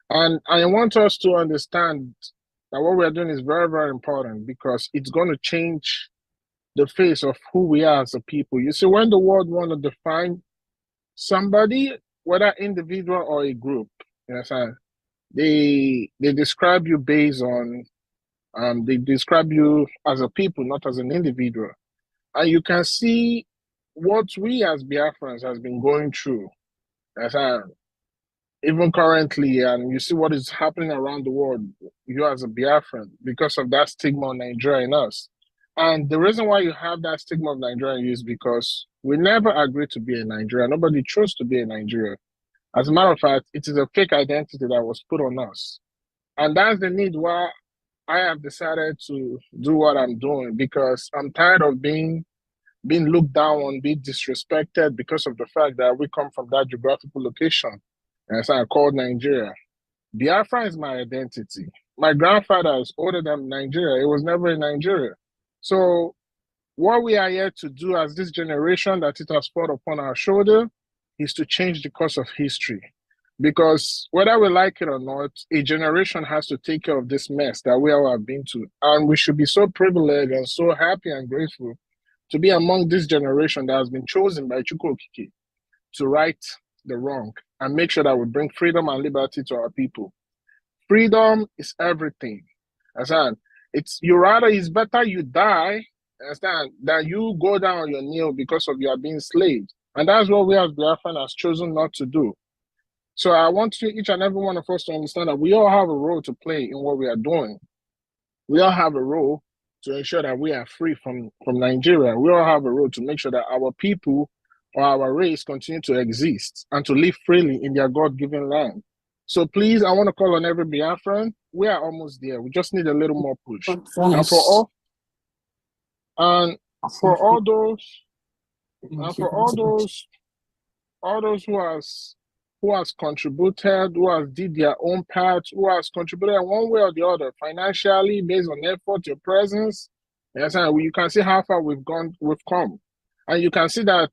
And I want us to understand that what we are doing is very, very important because it's going to change the face of who we are as a people. You see, when the world want to define somebody, whether individual or a group, you know, they describe you based on they describe you as a people, not as an individual. And you can see what we as Biafrans has been going through. As even currently, and you see what is happening around the world, you as a Biafran, because of that stigma of Nigeria in us. And the reason why you have that stigma of Nigeria is because we never agreed to be in Nigeria. Nobody chose to be in Nigeria. As a matter of fact, it is a fake identity that was put on us. And that's the need why I have decided to do what I'm doing, because I'm tired of being looked down on, being disrespected because of the fact that we come from that geographical location. As I called Nigeria. Biafra is my identity. My grandfather is older than Nigeria. It was never in Nigeria. So what we are here to do as this generation that it has put upon our shoulder is to change the course of history. Because whether we like it or not, a generation has to take care of this mess that we all have been to. And we should be so privileged and so happy and grateful to be among this generation that has been chosen by Chukwu Okike to right the wrong and make sure that we bring freedom and liberty to our people. Freedom is everything. Understand? It's better you die, understand, than you go down on your knee because of you are being enslaved. And that's what we as Biafran has chosen not to do. So I want each and every one of us to understand that we all have a role to play in what we are doing. We all have a role to ensure that we are free from Nigeria. We all have a role to make sure that our people or our race continue to exist and to live freely in their God-given land. So please, I want to call on every Biafran. We are almost there. We just need a little more push. And for all those who has contributed, who has did their own part, who has contributed one way or the other, financially, based on effort, your presence. Yes, and you can see how far we've come. And you can see that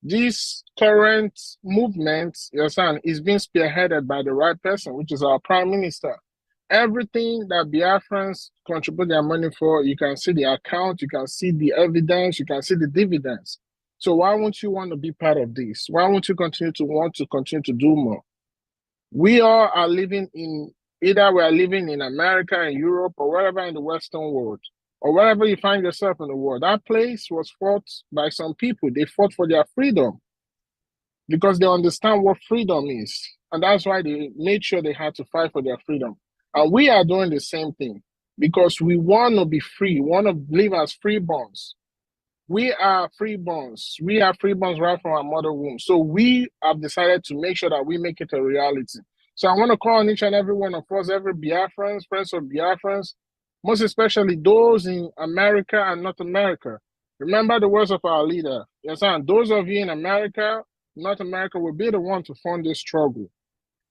this current movement, yes, is being spearheaded by the right person, which is our Prime Minister. Everything that Biafrans contribute their money for, you can see the account, you can see the evidence, you can see the dividends. So why won't you want to be part of this? Why won't you continue to do more? We all are living in, either we are living in America, in Europe, or wherever in the Western world, or wherever you find yourself in the world. That place was fought by some people. They fought for their freedom because they understand what freedom is. And that's why they made sure they had to fight for their freedom. And we are doing the same thing because we want to be free. We want to live as freeborns. We are freeborns. We are freeborns right from our mother womb. So we have decided to make sure that we make it a reality. So I want to call on each and every one of us, every Biafrans, friends of Biafrans, most especially those in America and North America. Remember the words of our leader. Yes, and those of you in America, North America, will be the one to fund this struggle.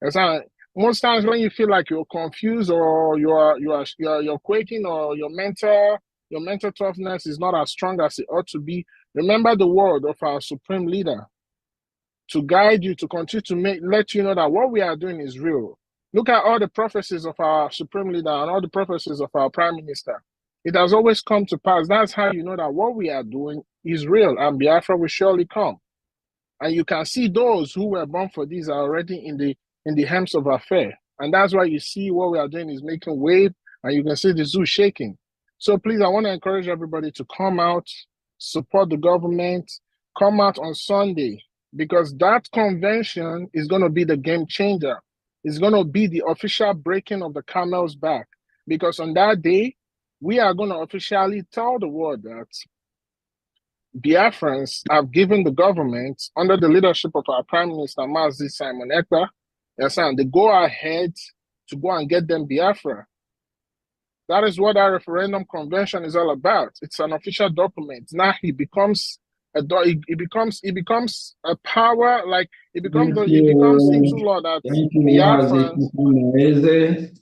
Yes, and most times when you feel like you're confused or you're quaking or your mental toughness is not as strong as it ought to be, remember the word of our supreme leader to guide you, to continue to let you know that what we are doing is real. Look at all the prophecies of our supreme leader and all the prophecies of our prime minister. It has always come to pass. That's how you know that what we are doing is real and Biafra will surely come. And you can see those who were born for this are already in the hems of affair. And that's why you see what we are doing is making wave, and you can see the zoo shaking. So please, I want to encourage everybody to come out, support the government, come out on Sunday, because that convention is going to be the game changer. It's going to be the official breaking of the camel's back. Because on that day, we are going to officially tell the world that Biafrans have given the government, under the leadership of our Prime Minister, Mazi Simon Ekpa, the go-ahead to go and get them Biafra. That is what our referendum convention is all about. It's an official document. Now it becomes a power, like it becomes into law that Thank you, Biafrans.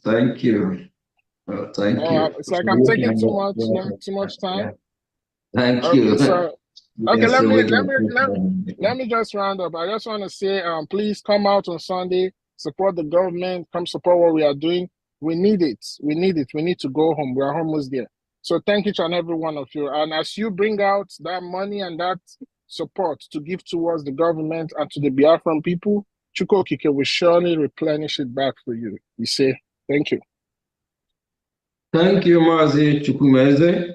Thank you. Thank you. It's like I'm taking too much time. Thank you. Okay, so okay, Yes, let so me we let can me take let, them. let me just round up. I just want to say, please come out on Sunday, support the government, come support what we are doing. We need it. We need it. We need to go home. We are almost there. So thank each and every one of you. And as you bring out that money and that support to give towards the government and to the Biafran people, Chukwokike will surely replenish it back for you. You say, thank you. Thank you, Mazi Chukwumeze.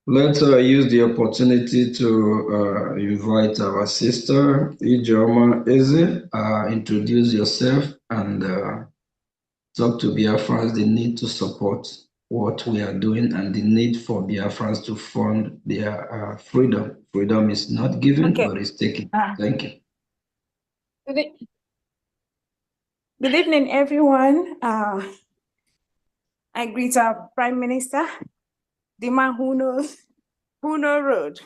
Let's use the opportunity to invite our sister, Ijeoma Eze. Introduce yourself and talk to Biafrans the need to support what we are doing and the need for Biafrans to fund their freedom. Freedom is not given, Okay. but it's taken. Thank you. Good evening, everyone. I greet our Prime Minister, the man who knows road,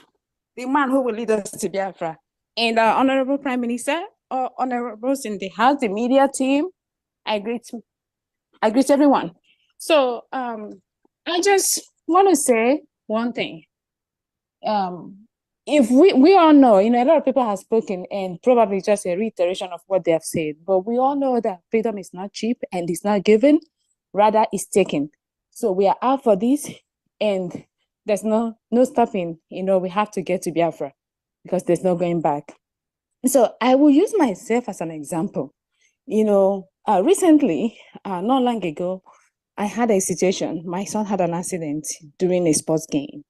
the man who will lead us to Biafra, and our Honorable Prime Minister, or honorables in the House, the media team. I greet everyone. So I just want to say one thing. If we all know, a lot of people have spoken and probably just a reiteration of what they have said, but we all know that freedom is not cheap and it's not given, rather it's taken. So we are out for this and there's no stopping, we have to get to Biafra because there's no going back. So I will use myself as an example. Recently, not long ago, I had a situation. My son had an accident during a sports game.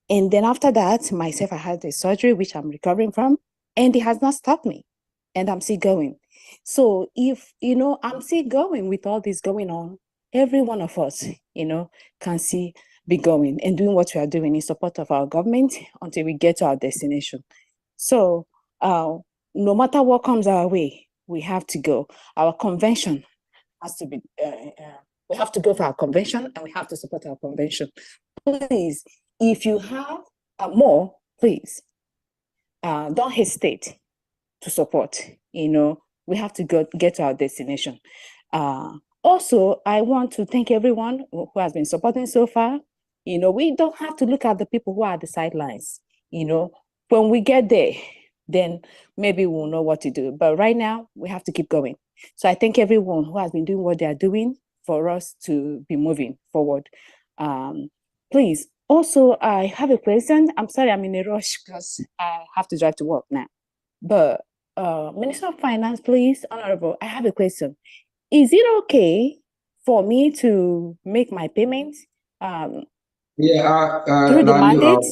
And then after that, myself, I had a surgery, which I'm recovering from, and it has not stopped me. And I'm still going. So if, I'm still going with all this going on, every one of us, can still be going and doing what we are doing in support of our government until we get to our destination. So no matter what comes our way, we have to go. Our convention has to be, we have to go for our convention and we have to support our convention. Please, if you have more, please don't hesitate to support. We have to get to our destination. Also, I want to thank everyone who has been supporting so far. We don't have to look at the people who are at the sidelines. When we get there, then maybe we'll know what to do. But right now, we have to keep going. So I thank everyone who has been doing what they are doing for us to be moving forward. Please, also, I have a question. I'm sorry, I'm in a rush because I have to drive to work now. But Minister of Finance, please, Honorable, I have a question. Is it okay for me to make my payments through the mandate?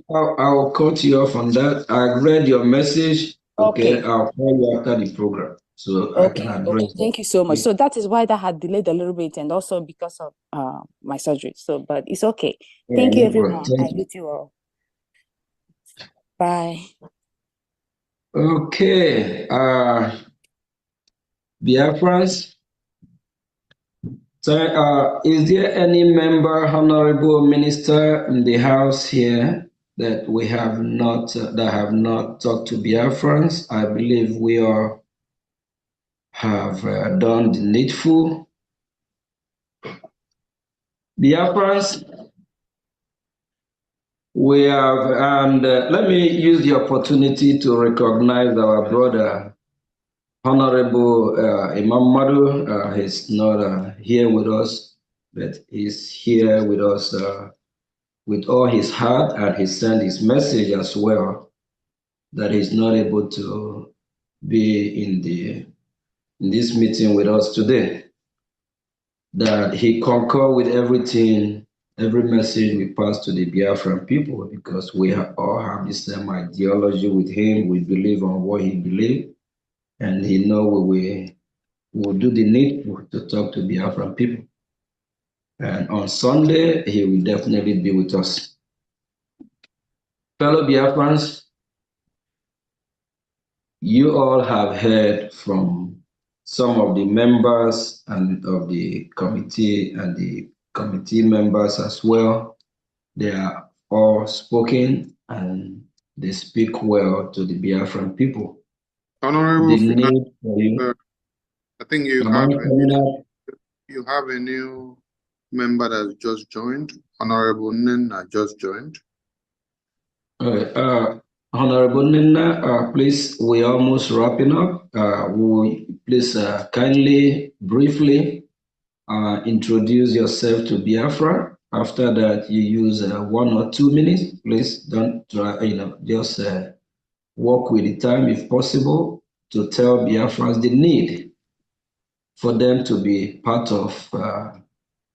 I'll cut you off on that. I read your message. Okay, I'll call you after the program so I can address that. Thank you so much. So that is why that had delayed a little bit, and also because of my surgery. So, but it's okay. Thank you, everyone. I greet you all. Bye. Okay. Biafrans. So, is there any member, honorable minister in the house here that we have not talked to Biafrans? I believe we all have done the needful. Biafrans, we have, and let me use the opportunity to recognize our brother, Honorable Imam Madu. He's not here with us, but he's here with us with all his heart, and he sent his message as well that he's not able to be in this meeting with us today. That he concur with everything, every message we pass to the Biafran people, because we all have the same ideology with him. We believe on what he believes, and he know we will do the needful to talk to Biafran people. And on Sunday, he will definitely be with us. Fellow Biafrans, you all have heard from some of the members and of the committee and the committee members as well. They are all spoken and they speak well to the Biafran people. Honorable The need for you. I think you have a new member that just joined. Honorable Nena just joined. Honorable Nina, please, we're almost wrapping up. Please kindly, briefly introduce yourself to Biafra. After that, you use 1 or 2 minutes. Please don't try, just work with the time if possible to tell Biafrans the need for them to be part of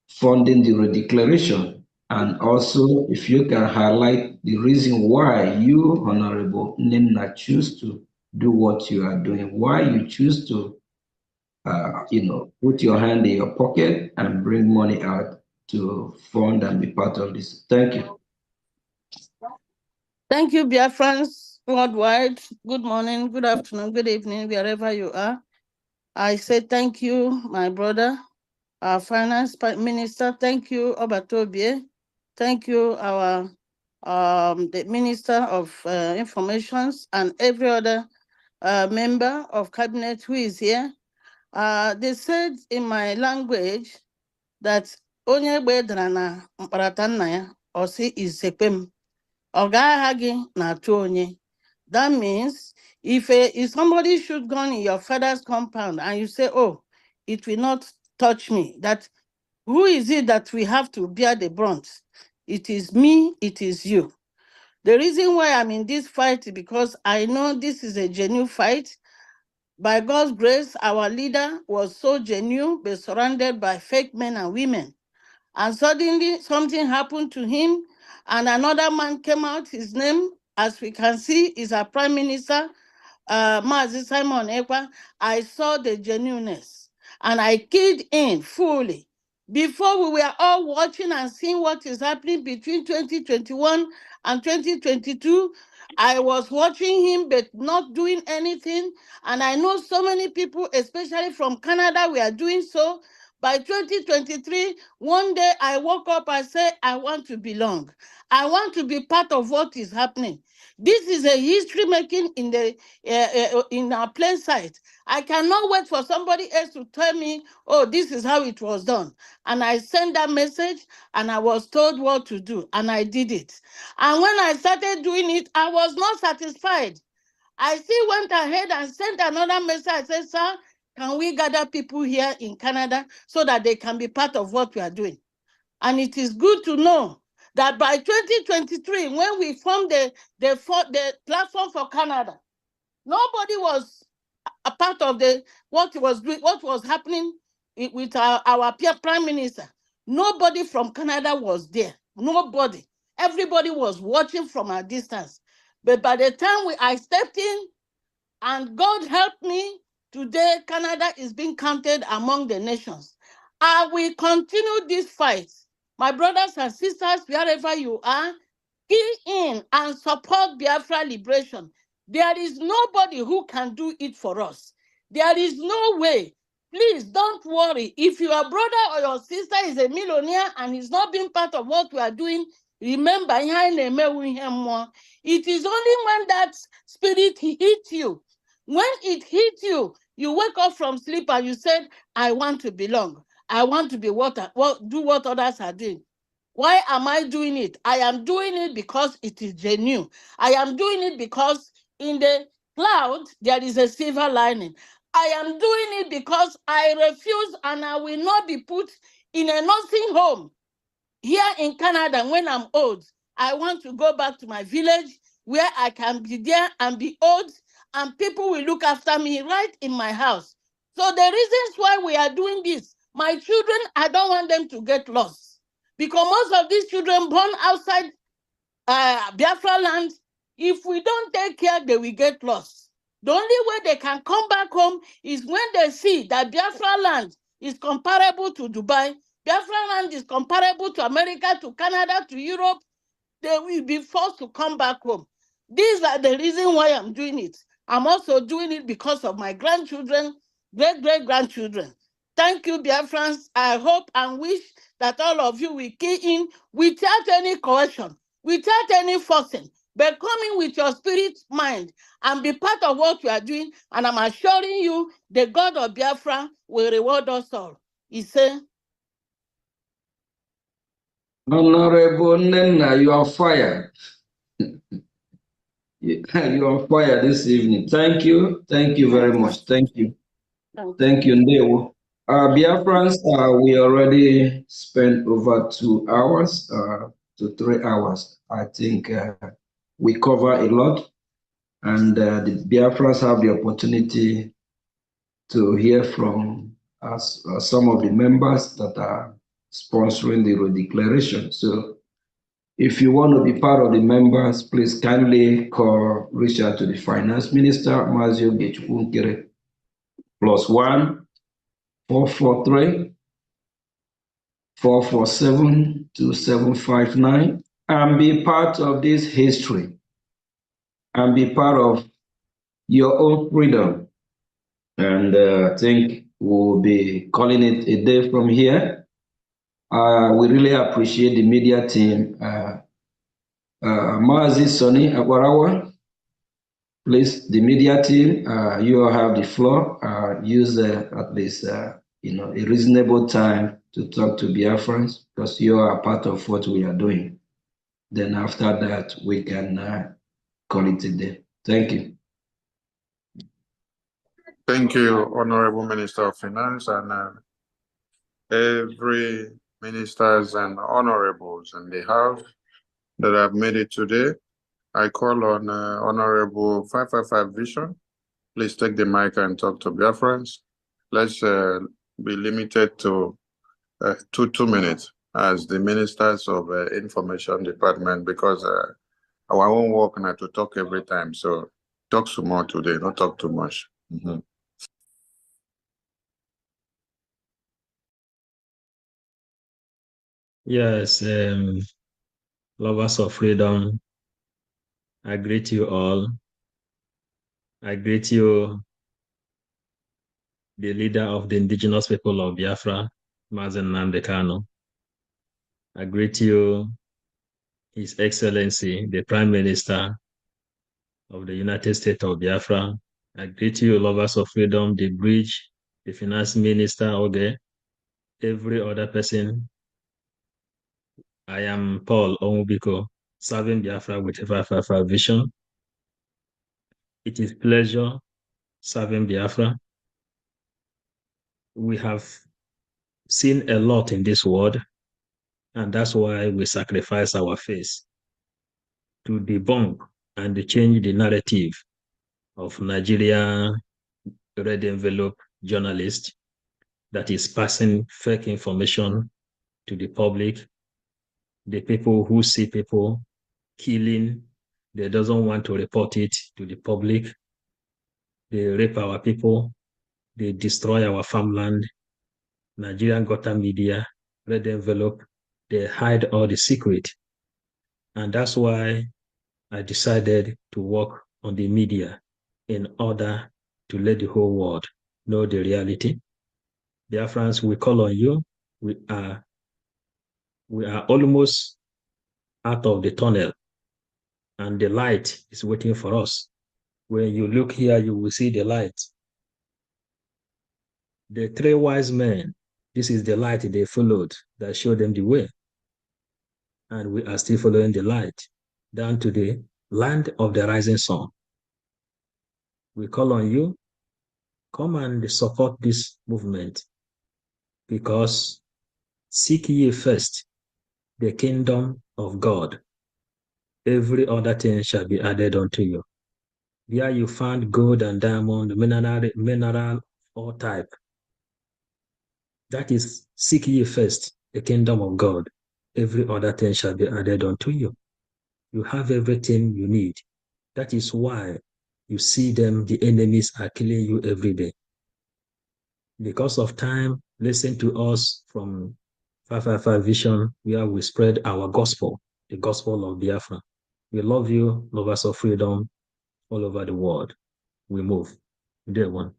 funding the Redeclaration. And also, if you can highlight the reason why you, Honorable Nina, choose to do what you are doing, why you choose to, put your hand in your pocket and bring money out to fund and be part of this. Thank you. Thank you, Biafrans worldwide. Good morning, good afternoon, good evening, wherever you are. I say thank you, my brother, our finance minister. Thank you, Obatobie. Thank you, our the Minister of Informations and every other member of cabinet who is here. They said in my language that onye gbedara na mkparata nna ya osi isekpem ogahagi na onye. That means if somebody shoot gun in your father's compound and you say, oh, it will not touch me, that who is it that we have to bear the brunt? It is me, it is you. The reason why I'm in this fight is because I know this is a genuine fight. By God's grace, our leader was so genuine, but surrounded by fake men and women. And suddenly something happened to him, and another man came out. His name, as we can see, is our Prime Minister, Mazi Simon Ekpa. I saw the genuineness, and I keyed in fully. Before we were all watching and seeing what is happening between 2021 and 2022, I was watching him but not doing anything. And I know so many people, especially from Canada, we are doing so. By 2023, one day I woke up, I said, I want to belong. I want to be part of what is happening. This is a history making in our plain sight. I cannot wait for somebody else to tell me, oh, this is how it was done. And I sent that message and I was told what to do and I did it. And when I started doing it, I was not satisfied. I still went ahead and sent another message. I said, sir, can we gather people here in Canada so that they can be part of what we are doing? And it is good to know that by 2023, when we formed the platform for Canada, nobody was a part of what was happening with our Prime Minister. Nobody from Canada was there. Nobody. Everybody was watching from a distance. But by the time I stepped in, and God helped me, today Canada is being counted among the nations. I will continue this fight. My brothers and sisters, wherever you are, key in and support Biafra liberation. There is nobody who can do it for us. There is no way. Please don't worry. If your brother or your sister is a millionaire and is not being part of what we are doing, remember, it is only when that spirit hits you. When it hits you, you wake up from sleep and you said, I want to belong. I want to be do what others are doing. Why am I doing it? I am doing it because it is genuine. I am doing it because in the cloud, there is a silver lining. I am doing it because I refuse and I will not be put in a nursing home here in Canada when I'm old. I want to go back to my village where I can be there and be old and people will look after me right in my house. So the reasons why we are doing this, my children, I don't want them to get lost. Because most of these children born outside Biafra land, if we don't take care, they will get lost. The only way they can come back home is when they see that Biafra land is comparable to Dubai, Biafra land is comparable to America, to Canada, to Europe, they will be forced to come back home. These are the reasons why I'm doing it. I'm also doing it because of my grandchildren, great-great-grandchildren. Thank you, Biafrans. I hope and wish that all of you will key in without any coercion, without any forcing, but coming with your spirit mind and be part of what we are doing. And I'm assuring you, the God of Biafra will reward us all. He said, Honorable Nenna, you are fired. You are fired this evening. Thank you. Thank you very much. Thank you. Thank you, Ndewo. Biafrans, we already spent over 2 hours to 3 hours. I think we cover a lot, and the Biafrans have the opportunity to hear from us, some of the members that are sponsoring the Redeclaration. So if you want to be part of the members, please kindly reach out to the Finance Minister, Mazio Gechukwu, +1 443 447 2759, and be part of this history and be part of your own freedom. And I think we'll be calling it a day from here. We really appreciate the media team. Mazi Sonny Akwarawa, please, the media team, you all have the floor. Use at least a reasonable time to talk to Biafrans, because you are part of what we are doing. Then after that, we can call it a day. Thank you. Thank you, Honorable Minister of Finance, and every ministers and honorables in the House that have made it today. I call on Honorable 555 Vision. Please take the mic and talk to Biafrans. Let's be limited to 2 minutes as the ministers of Information Department, because our own work now to talk every time. So talk some more today, not talk too much. Yes, lovers of freedom, I greet you all. I greet you, the leader of the indigenous people of Biafra, Mazen Nnamdi Kanu. I greet you, His Excellency, the Prime Minister of the United States of Biafra. I greet you, lovers of freedom, the bridge, the Finance Minister, Oge, every other person. I am Paul Onwubiko, serving Biafra with 555 Vision. It is pleasure serving Biafra. We have seen a lot in this world, and that's why we sacrifice our face to debunk and change the narrative of Nigeria red envelope journalist that is passing fake information to the public. The people who see people killing, they doesn't want to report it to the public. They rape our people, they destroy our farmland. Nigerian Gota Media, red envelope, they hide all the secret. And that's why I decided to work on the media in order to let the whole world know the reality. Biafrans, we call on you. We are almost out of the tunnel, and the light is waiting for us. When you look here, you will see the light. The 3 wise men, this is the light they followed that showed them the way. And we are still following the light down to the land of the rising sun. We call on you, come and support this movement, because seek ye first the kingdom of God. Every other thing shall be added unto you. There you find gold and diamond, mineral, all type. That is, seek ye first the kingdom of God. Every other thing shall be added unto you. You have everything you need. That is why you see them, the enemies are killing you every day. Because of time, listen to us from 555 Vision, where we spread our gospel, the gospel of Biafra. We love you, lovers of freedom, all over the world. We move. Day one.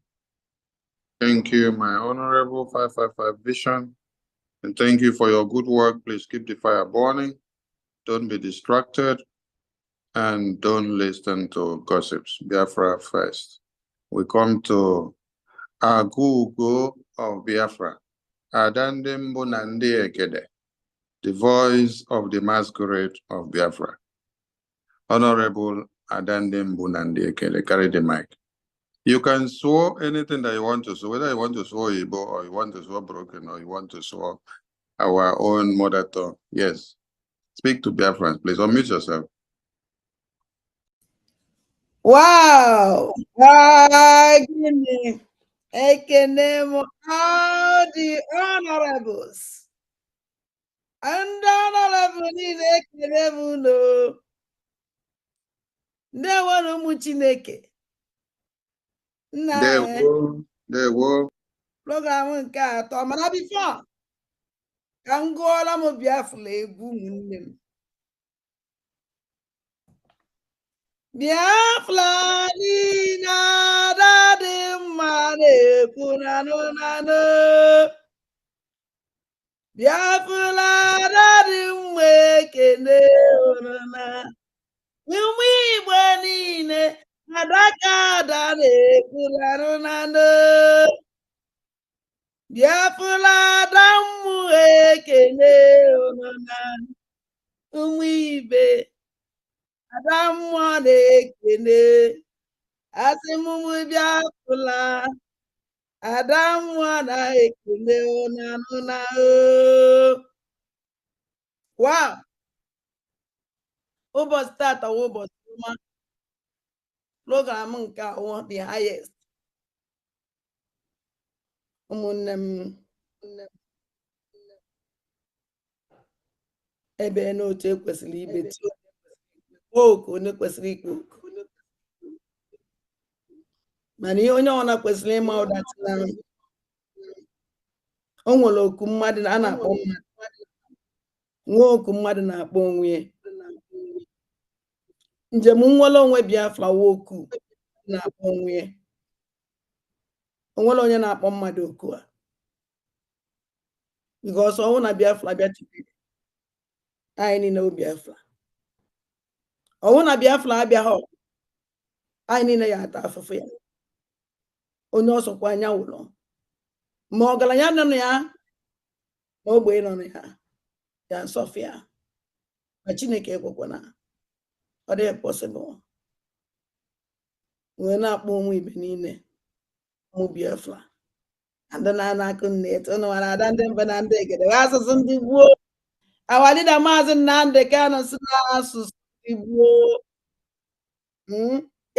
Thank you, my Honorable 555 Vision. And thank you for your good work. Please keep the fire burning. Don't be distracted. And don't listen to gossips. Biafra first. We come to Agugo of Biafra. Adandembo Nande Egede. the voice of the masquerade of Biafra. Honorable Adande Mbunandieke, they carry the mic. You can swear anything that you want to swear, whether you want to swear Igbo or you want to swear broken or you want to swear our own mother tongue. Yes. Speak to Biafrans, please. Unmute yourself. Wow! Gịnị? Ekene m all the honorables. Ndị honorable niile ekele m unu. Ndị nwere ụmụ Chineke. Nna Ndewo. program nke atọ mana before ka m gụọla m Biafra egwu ụmụnne m. Biafra niile ada dị mma na-ekwu nanụ. Biafra ada dị mma ekene ọnụna. Ụmụ Igbo niile adaka ada na-ekwu nanụ. Biafra ada mma ekene ọnụna. Ụmụ Igbo ada mmụọ na-ekene asị m Biafra ada mmụọ na-ekene na wow ụbọchị tata ụbọchị ọma program nke awọ the highest ụmụnne m ebe n'otu ekwesịrị ibetu oku onye kwesịrị ikwu oku mana ihe onye ọbụla kwesịrị ịma ụdatị na o nwere oku mmadụ a na-akpọ mmadụ nwa oku mmadụ na-akpọ onwe ya njem nwere onwe Biafra oku na-akpọ onwe ya onwere onye na-akpọ mmadụ oku a because ọnwụ na Biafra bịa tupu anyị niile bụ Biafra ọnwụ na Biafra abịaghị anyị niile ya ata afụfụ ya onye ọsọkwa anya ụlọ ma ọgaranya nọ na ya ma ogbenye nọ na ya nsọfịa ma Chineke ekwekwana ọ dịghị possible wee na-akpọ onwe ibe niile ụmụ Biafra ndị na-anakụ nne etu nwara ada ndị mba na ndị egede asụsụ ndị gboo awalida Maazị Nnamdi Kanu si n'asụsụ ndị gboo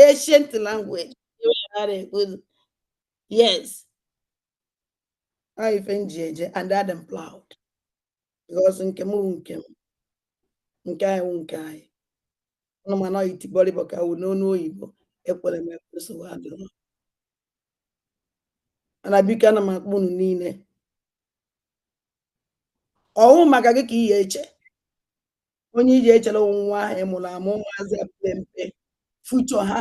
ancient language yes I eje and I'm proud because nke m nke anyị nke anyị ọnụ mana itigbọrịbọ ka wụ n'ọnụ oyibo ekwere m ekwesị adịrọ mana biko ana m akpọ unu niile ọwụ maka gị ka ihe eche onye iji echere nwa ahụ ịmụrụ amụ ụmụazị mpe fucho ha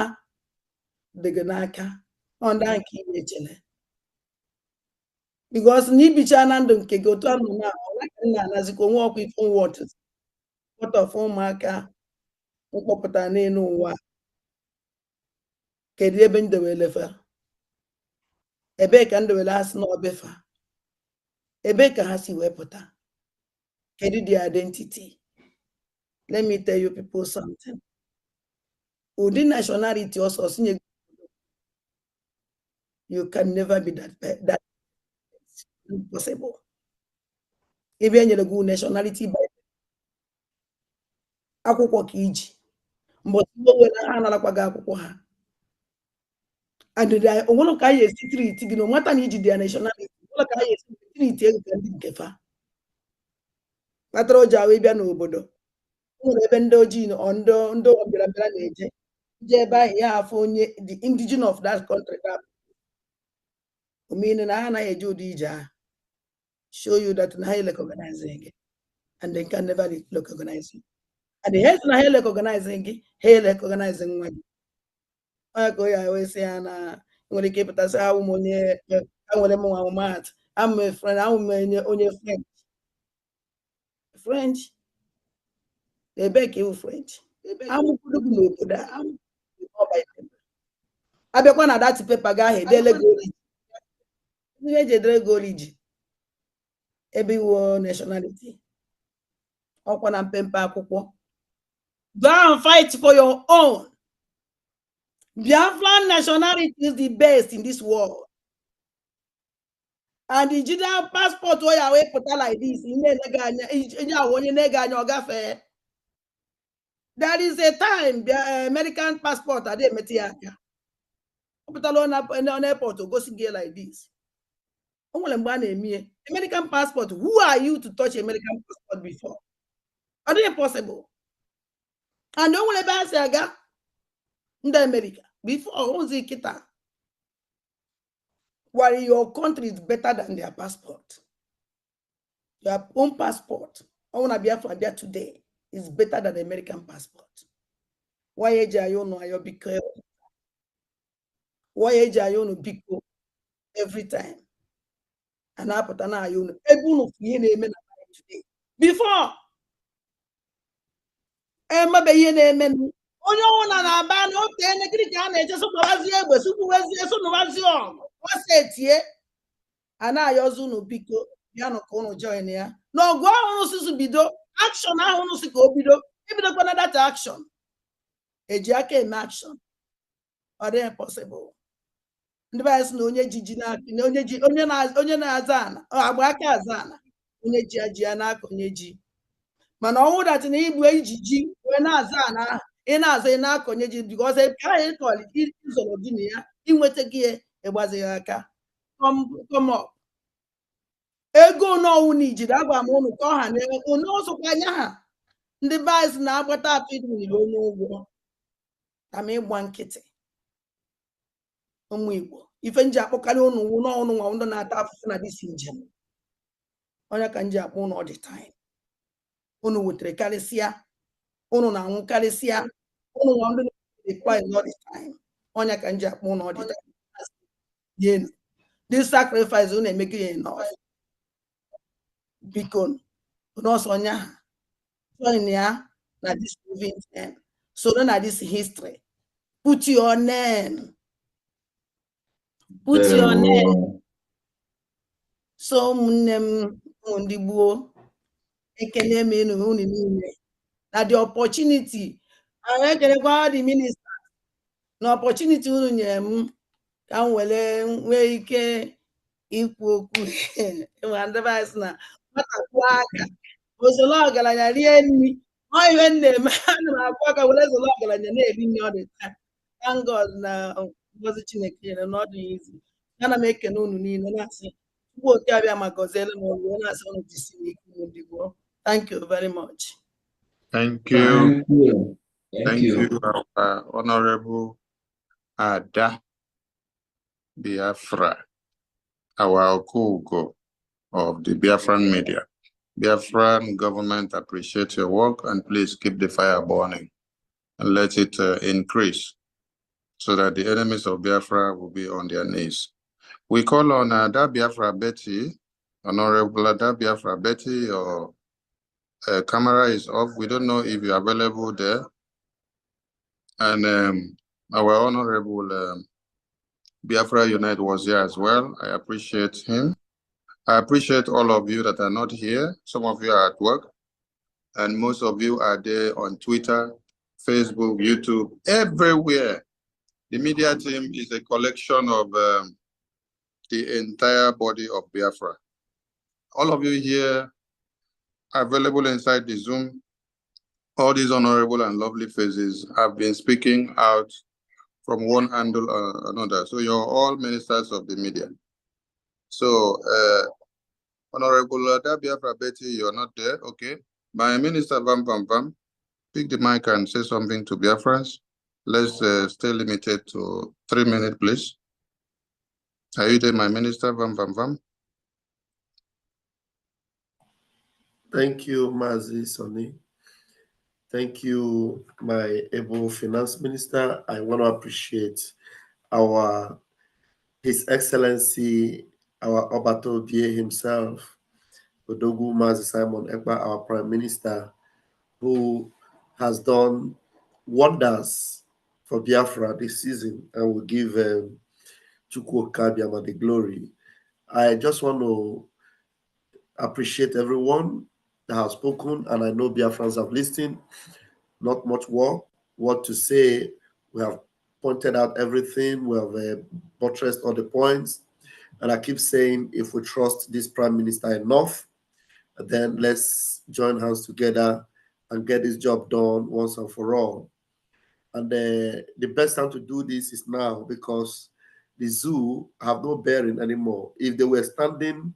dịgị n'aka ọnda nke ihe echere because na ibicha na ndụ nke gị otu anọ na na-anazikwa onwe ọkwa ife wọtọf ụmụaka mkpọpụta n'elu ụwa kedu ebe ndewelefa ebee ka ndewele ha si n'obefa ebee ka ha si wepụta kedu the identity. Let me tell you people something. Udi nationality also you can never be that impossible. Even you go nationality by akwụkwọ ka iji but no way na ha nalakwaga akwụkwọ ha and onwere ka anyị esi treat gị no matter na iji their nationality onwere ka anyị esi treat ego ka ndị nke fa kpatara o ji ahụ ịbịa n'obodo nwere ebe ndị ojii ndị ọbịarabịara na-eje je ebe ahụ ya afọ onye the indigenous of that country omenu na ha anaghị eje ụdị ije ahụ show you that na ha recognize gị and they can never recognize you and the head na ha recognize gị ha recognize nwa gị onye ka ya wee sị ya na nwere ike ịpụtasị ahụ m onye nwere m nwa mat amụ friend ahụ m onye French ebe ka iwu French amụkwuru gị n'obodo abịakwa na dati pepa gị ahụ edele gị oriji ihe eji edere gị oriji ebe iwu nationality Go and fight for your own. Biafran nationality is the best in this world. And the digital passport where you put like this, there is a time the American passport are there metiaka. Put on airport to go see like this. American passport. Who are you to touch American passport before? Are they impossible? And no one ever say aga in America before only kita. While your country is better than their passport. Your own passport, I want to be from there today, is better than the American passport. Why age are you no big? Why age are you no big every time? And I put an eye on every of you today. Before, Emma be ye name. Onye ọna na-aba na ote nekiri ka a na-eche sụpụwazi egbe sụpụwazie sụnụwazi ọgụ wasetie a na-ayọzi unu biko bịa nụ ka unu join ya n'ọgụ ahụ nụsụsụ bido action ahụ nụsụ ka o bido ibidokwana data action eji aka eme action ọ dịghị possible ndị be anyị sị na onye jiji na onye na-aza ana agba aka aza ana onye ji aji ya n'aka onye ji mana ọnwụ datị na igbu ijiji wee na-aza ana ahụ ị na-aza ị na-akọnye ji because anyị kọrọ izọrọ gị na ya inweta gị ịgbazighị aka come up ego n'ọnwụ na ijiri agwa m ụnụ ka ọha na onye ọzọkwa anya ha ndị vice na-agbata atụ idụnyere onye ụgwọ ka ma ịgba nkịtị ụmụ Igbo ife nji akpọkarị ụnụ n'ọnụ nwa ndị na-ata afụfụ na disi njem onye ka nji akpọ ụnụ all the time ụnụ wetere karịsịa ụnụ na-anwụ karịsịa ụnụ nwa ndị na-ekpa all the time onye ka nji akpọ ụnụ all the time this sacrifice ụnụ emekiri enough biko n'ọsọ onye ha join ya na this moving time soro na this history put your name so ụmụnne m ụmụ ndị gboo ekele m enu unu niile na the opportunity ahụ ekelekwa the minister na opportunity unu nyere m ka m were nwee ike ikwu okwu ndebasị na nwatakwuo aka ozolo ọgaranya rie nri ọ ihe m na-eme ana m akwụ aka were zolo ọgaranya na-eri nri ọ dị taa thank God na ngozi Chineke nyere n'ọdụ izu ana m ekene unu niile na-asị Chukwu oke abịa ma gọziere m olu na-asị unu jisi n'ike unu ndị gboo. Thank you very much. Thank you. Thank you, our Honorable Ada Biafra, our Okugo of the Biafran media. Biafran government appreciate your work and please keep the fire burning and let it increase so that the enemies of Biafra will be on their knees. We call on Ada Biafra Betty, Honorable Ada Biafra Betty, your camera is off. We don't know if you're available there. And our Honorable Biafra Unite was here as well. I appreciate him. I appreciate all of you that are not here. Some of you are at work, and most of you are there on Twitter, Facebook, YouTube, everywhere. The media team is a collection of the entire body of Biafra. All of you here are available inside the Zoom. All these honorable and lovely faces have been speaking out from one handle or another. So you're all ministers of the media. So, Honorable Biafra Betty, you're not there, okay? My minister, Vam Vam Vam, pick the mic and say something to Biafrans. Let's stay limited to 3 minutes, please. Are you there, my minister, Vam Vam Vam? Thank you, Mazi Sonny. Thank you, my able finance minister. I want to appreciate His Excellency, our Obato Bie himself, Odogu Mazi Simon Ekpa, our Prime Minister, who has done wonders for Biafra this season and will give Chukwu Kabiama the glory. I just want to appreciate everyone that have spoken, and I know Biafrans have listened. Not much more what to say. We have pointed out everything. We have buttressed all the points. And I keep saying, if we trust this Prime Minister enough, then let's join hands together and get this job done once and for all. And the best time to do this is now, because the zoo have no bearing anymore. If they were standing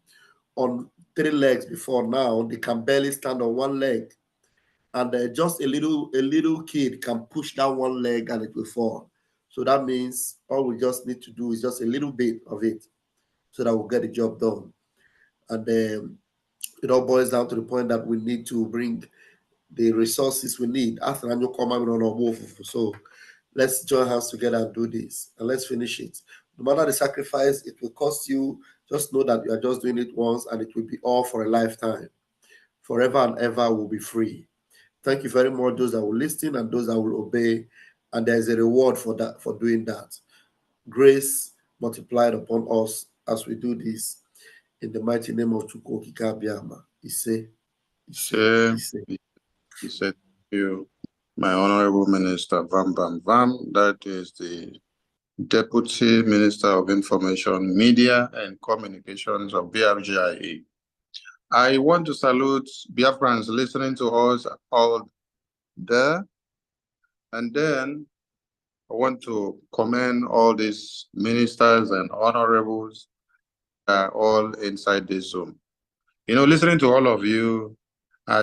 on 3 legs before now, they can barely stand on 1 leg. And just a little kid can push down 1 leg and it will fall. So that means all we just need to do is just a little bit of it so that we'll get the job done. And it all boils down to the point that we need to bring the resources we need. So let's join hands together and do this, and let's finish it. No matter the sacrifice it will cost you, just know that you are just doing it once, and it will be all for a lifetime. Forever and ever will be free. Thank you very much, those that will listen and those that will obey. And there's a reward for that, for doing that. Grace multiplied upon us as we do this. In the mighty name of Chukwuokike Abiama. He said, you, my Honorable Minister Vam Bam Vam, that is the Deputy Minister of Information, Media and Communications of BRGIE. I want to salute Biafrans listening to us all there. And then I want to commend all these ministers and honorables that are all inside this Zoom. You know, listening to all of you, I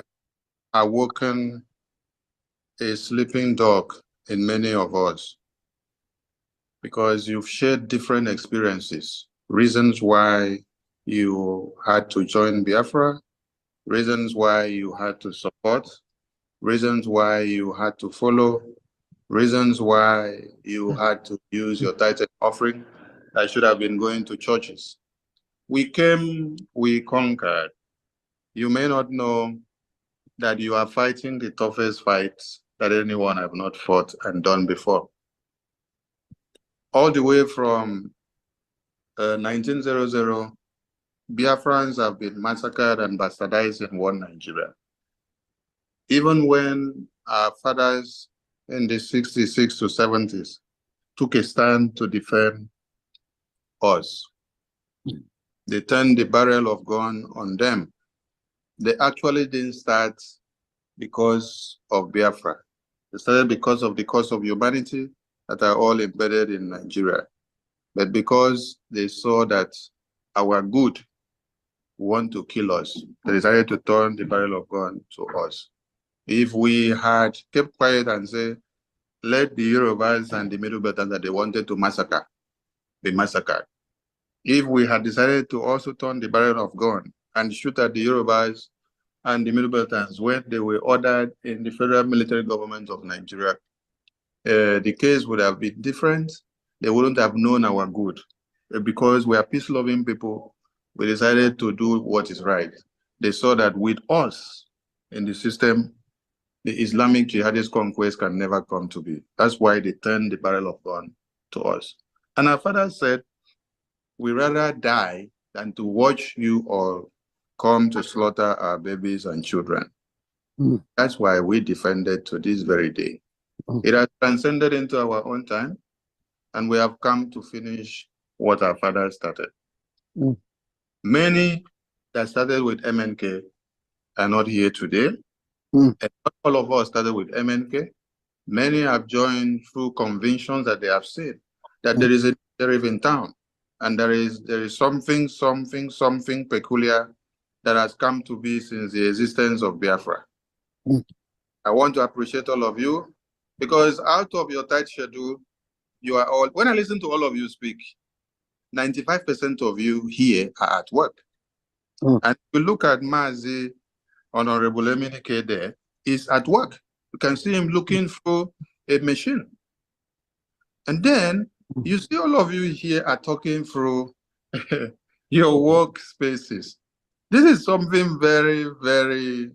awoken a sleeping dog in many of us, because you've shared different experiences, reasons why you had to join Biafra, reasons why you had to support, reasons why you had to follow, reasons why you had to use your tithe offering that should have been going to churches. We came, we conquered. You may not know that you are fighting the toughest fights that anyone have not fought and done before. All the way from 1900, Biafrans have been massacred and bastardized in one Nigeria. Even when our fathers in the 66 to 70s took a stand to defend us, they turned the barrel of gun on them. They actually didn't start because of Biafra. They started because of the cause of humanity that are all embedded in Nigeria. But because they saw that our good want to kill us, they decided to turn the barrel of gun to us. If we had kept quiet and said, let the Yorubas and the Middle Belters that they wanted to massacre be massacred. If we had decided to also turn the barrel of gun and shoot at the Yorubas and the Middle Belters when they were ordered in the federal military government of Nigeria, the case would have been different. They wouldn't have known our good. Because we are peace-loving people, we decided to do what is right. They saw that with us in the system, the Islamic jihadist conquest can never come to be. That's why they turned the barrel of gun to us. And our father said, we rather die than to watch you all come to slaughter our babies and children. That's why we defended to this very day. It has transcended into our own time, and we have come to finish what our father started. Many that started with MNK are not here today. And not all of us started with MNK. Many have joined through conventions that they have seen that there is a sheriff in town, and there is something peculiar that has come to be since the existence of Biafra. I want to appreciate all of you, because out of your tight schedule, you are all, when I listen to all of you speak, 95% of you here are at work. And if you look at Mazi, Honorable Eminike there, is at work. You can see him looking through a machine. And then you see all of you here are talking through your workspaces. This is something very, very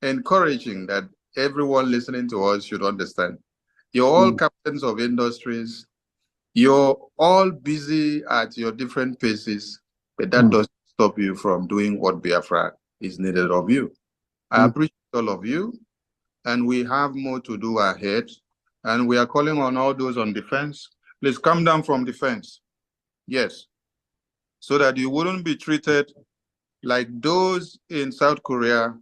encouraging that everyone listening to us should understand. You're all captains of industries. You're all busy at your different paces, but that doesn't stop you from doing what Biafra is needed of you. I appreciate all of you, and we have more to do ahead. And we are calling on all those on defense. Please come down from defense. Yes. So that you wouldn't be treated like those in South Korea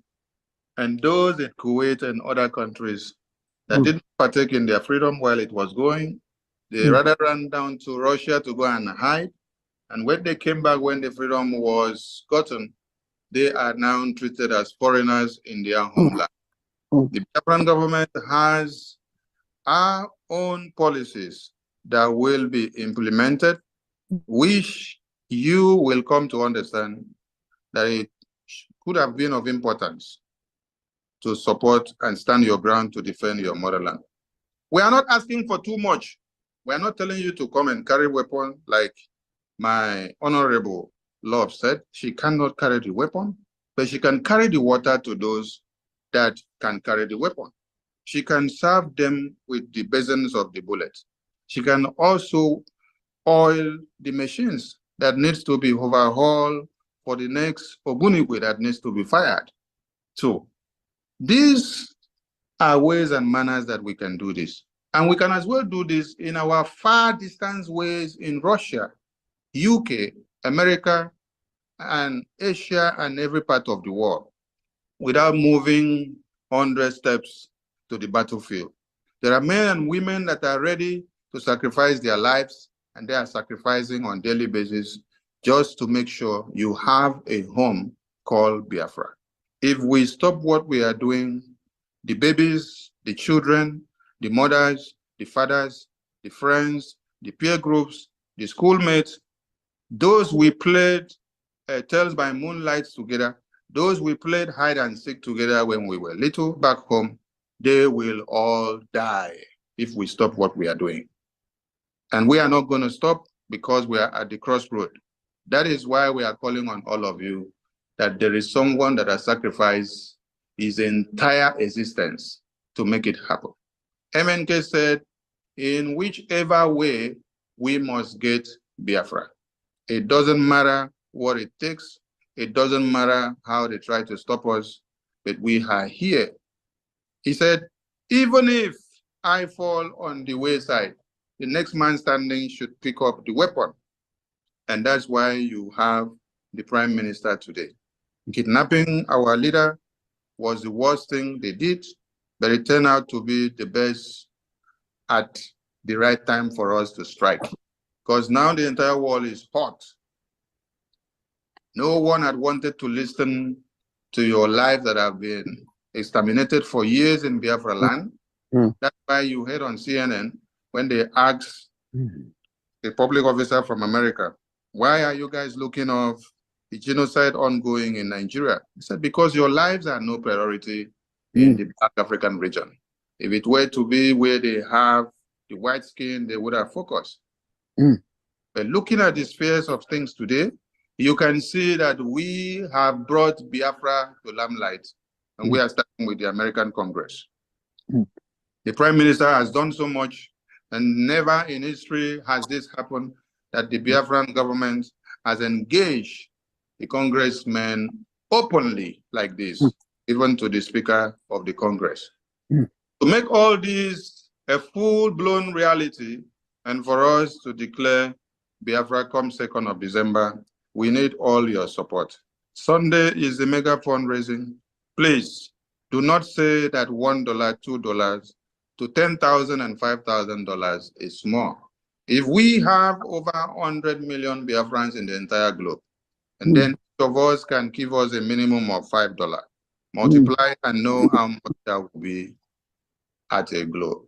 and those in Kuwait and other countries that didn't partake in their freedom while it was going. They rather ran down to Russia to go and hide. And when they came back, when the freedom was gotten, they are now treated as foreigners in their homeland. The Biafran government has our own policies that will be implemented, which you will come to understand that it could have been of importance to support and stand your ground to defend your motherland. We are not asking for too much. We are not telling you to come and carry weapons like my honorable love said. She cannot carry the weapon, but she can carry the water to those that can carry the weapon. She can serve them with the basins of the bullet. She can also oil the machines that needs to be overhauled for the next Ogunigwe that needs to be fired. So these are ways and manners that we can do this. And we can as well do this in our far distance ways in Russia, UK, America, and Asia, and every part of the world without moving 100 steps to the battlefield. There are men and women that are ready to sacrifice their lives, and they are sacrificing on a daily basis just to make sure you have a home called Biafra. If we stop what we are doing, the babies, the children, the mothers, the fathers, the friends, the peer groups, the schoolmates, those we played Tales by Moonlight together, those we played hide and seek together when we were little back home, they will all die if we stop what we are doing. And we are not going to stop because we are at the crossroad. That is why we are calling on all of you that there is someone that has sacrificed his entire existence to make it happen. MNK said, in whichever way, we must get Biafra. It doesn't matter what it takes. It doesn't matter how they try to stop us, but we are here. He said, even if I fall on the wayside, the next man standing should pick up the weapon. And that's why you have the Prime Minister today. Kidnapping our leader was the worst thing they did, but it turned out to be the best at the right time for us to strike. Because now the entire world is hot. No one had wanted to listen to your lives that have been exterminated for years in Biafra land. That's why you heard on CNN when they asked a public officer from America, why are you guys looking of the genocide ongoing in Nigeria? He said, because your lives are no priority in the Black African region. If it were to be where they have the white skin, they would have focused. But looking at the spheres of things today, you can see that we have brought Biafra to limelight, and we are starting with the American Congress. The Prime Minister has done so much, and never in history has this happened, that the Biafran government has engaged the congressmen openly like this, even to the Speaker of the Congress. To make all this a full-blown reality, and for us to declare Biafra come 2nd of December, we need all your support. Sunday is the mega fundraising. Please do not say that $1, $2 to $10,000 and $5,000 is small. If we have over 100 million Biafrans in the entire globe, and then each of us can give us a minimum of $5, multiply and know how much that will be at a globe.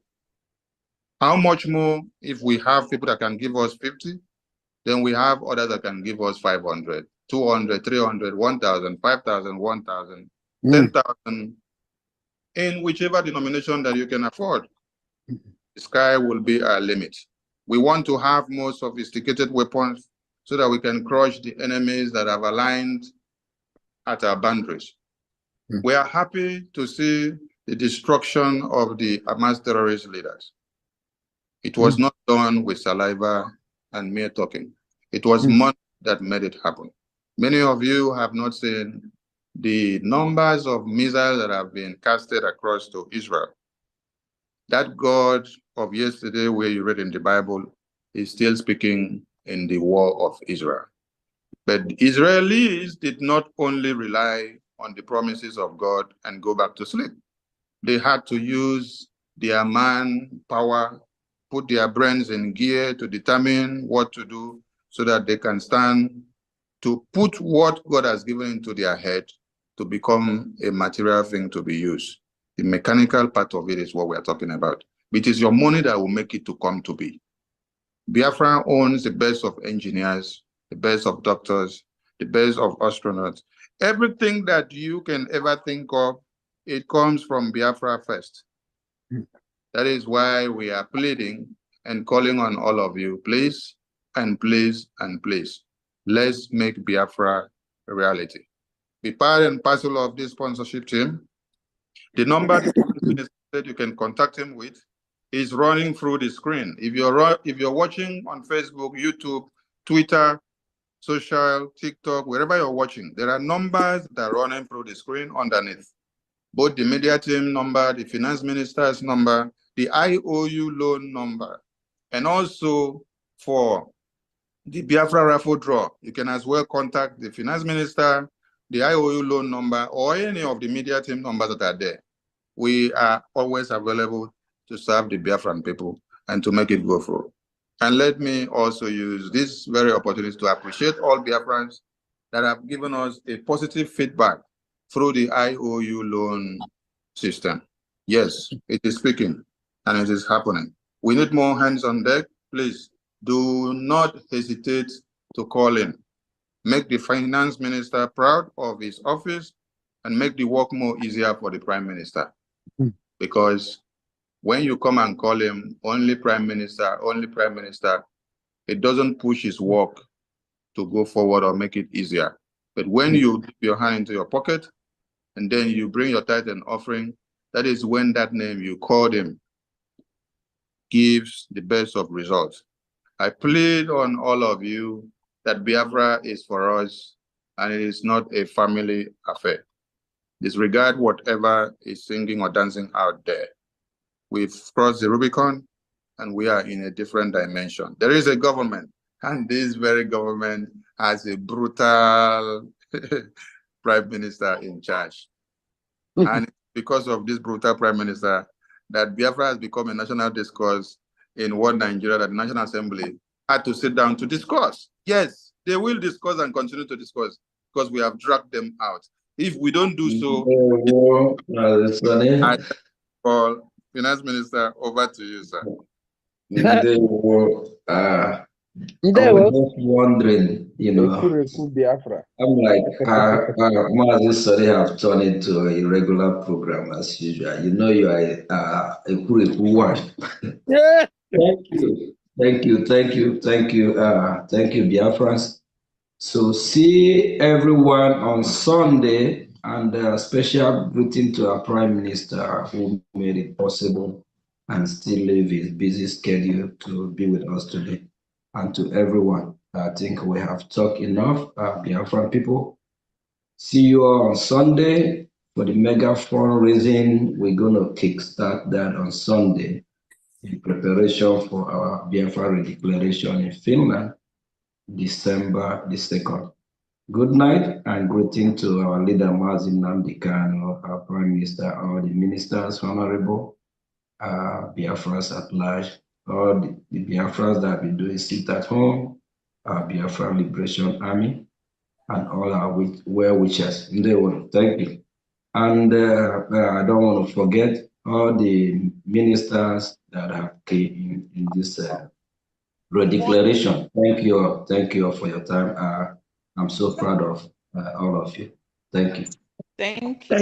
How much more if we have people that can give us 50? Then we have others that can give us 500, 200, 300, 1,000, 5,000, 1,000, 10,000, in whichever denomination that you can afford. The sky will be our limit. We want to have more sophisticated weapons so that we can crush the enemies that have aligned at our boundaries. We are happy to see the destruction of the Hamas terrorist leaders. It was not done with saliva and mere talking. It was money that made it happen. Many of you have not seen the numbers of missiles that have been casted across to Israel. That God of yesterday, where you read in the Bible, is still speaking in the war of Israel. But Israelis did not only rely on the promises of God and go back to sleep. They had to use their manpower, put their brains in gear to determine what to do so that they can stand to put what God has given into their head to become a material thing to be used. The mechanical part of it is what we're talking about. It is your money that will make it to come to be. Biafra owns the best of engineers, the best of doctors, the best of astronauts. Everything that you can ever think of, it comes from Biafra first. That is why we are pleading and calling on all of you, please and please and please, let's make Biafra a reality. Be part and parcel of this sponsorship team. The number that you can contact him with is running through the screen. If you're watching on Facebook, YouTube, Twitter, social, TikTok, wherever you're watching, there are numbers that are running through the screen underneath. Both the media team number, the finance minister's number, the IOU loan number, and also for the Biafra raffle draw, you can as well contact the finance minister, the IOU loan number, or any of the media team numbers that are there. We are always available to serve the Biafran people and to make it go through. And let me also use this very opportunity to appreciate all Biafrans that have given us a positive feedback through the IOU loan system. Yes, it is speaking and it is happening. We need more hands on deck. Please do not hesitate to call in. Make the finance minister proud of his office and make the work more easier for the prime minister. Because when you come and call him only prime minister, it doesn't push his work to go forward or make it easier. But when you dip your hand into your pocket and then you bring your tithe and offering, that is when that name you called him gives the best of results. I plead on all of you that Biafra is for us and it is not a family affair. Disregard whatever is singing or dancing out there. We've crossed the Rubicon and we are in a different dimension. There is a government, and this very government has a brutal prime minister in charge. And because of this brutal prime minister, that Biafra has become a national discourse in one Nigeria that the National Assembly had to sit down to discuss. Yes, they will discuss and continue to discuss because we have dragged them out. If we don't do so, I call Finance Minister, over to you, sir. I was just wondering, I'm like, Moses sorry have turned into a regular program as usual. You know, you are a one. Yeah. Thank you, Biafrans. So see everyone on Sunday, and a special greeting to our Prime Minister who made it possible and still leave his busy schedule to be with us today. And to everyone, I think we have talked enough, Biafran people. See you all on Sunday for the mega fundraising. We're going to kickstart that on Sunday in preparation for our Biafra Redeclaration in Finland, December the 2nd. Good night and greeting to our leader, Mazin Namdekano, our Prime Minister, all the ministers, Honorable, Biafrans at large, all the Biafrans that have been doing sit at home, our Biafra Liberation Army, and all our well-wishers. Thank you. And I don't want to forget all the ministers that have came in this Redeclaration. Thank you all for your time. I'm so proud of all of you. Thank you. Thank you.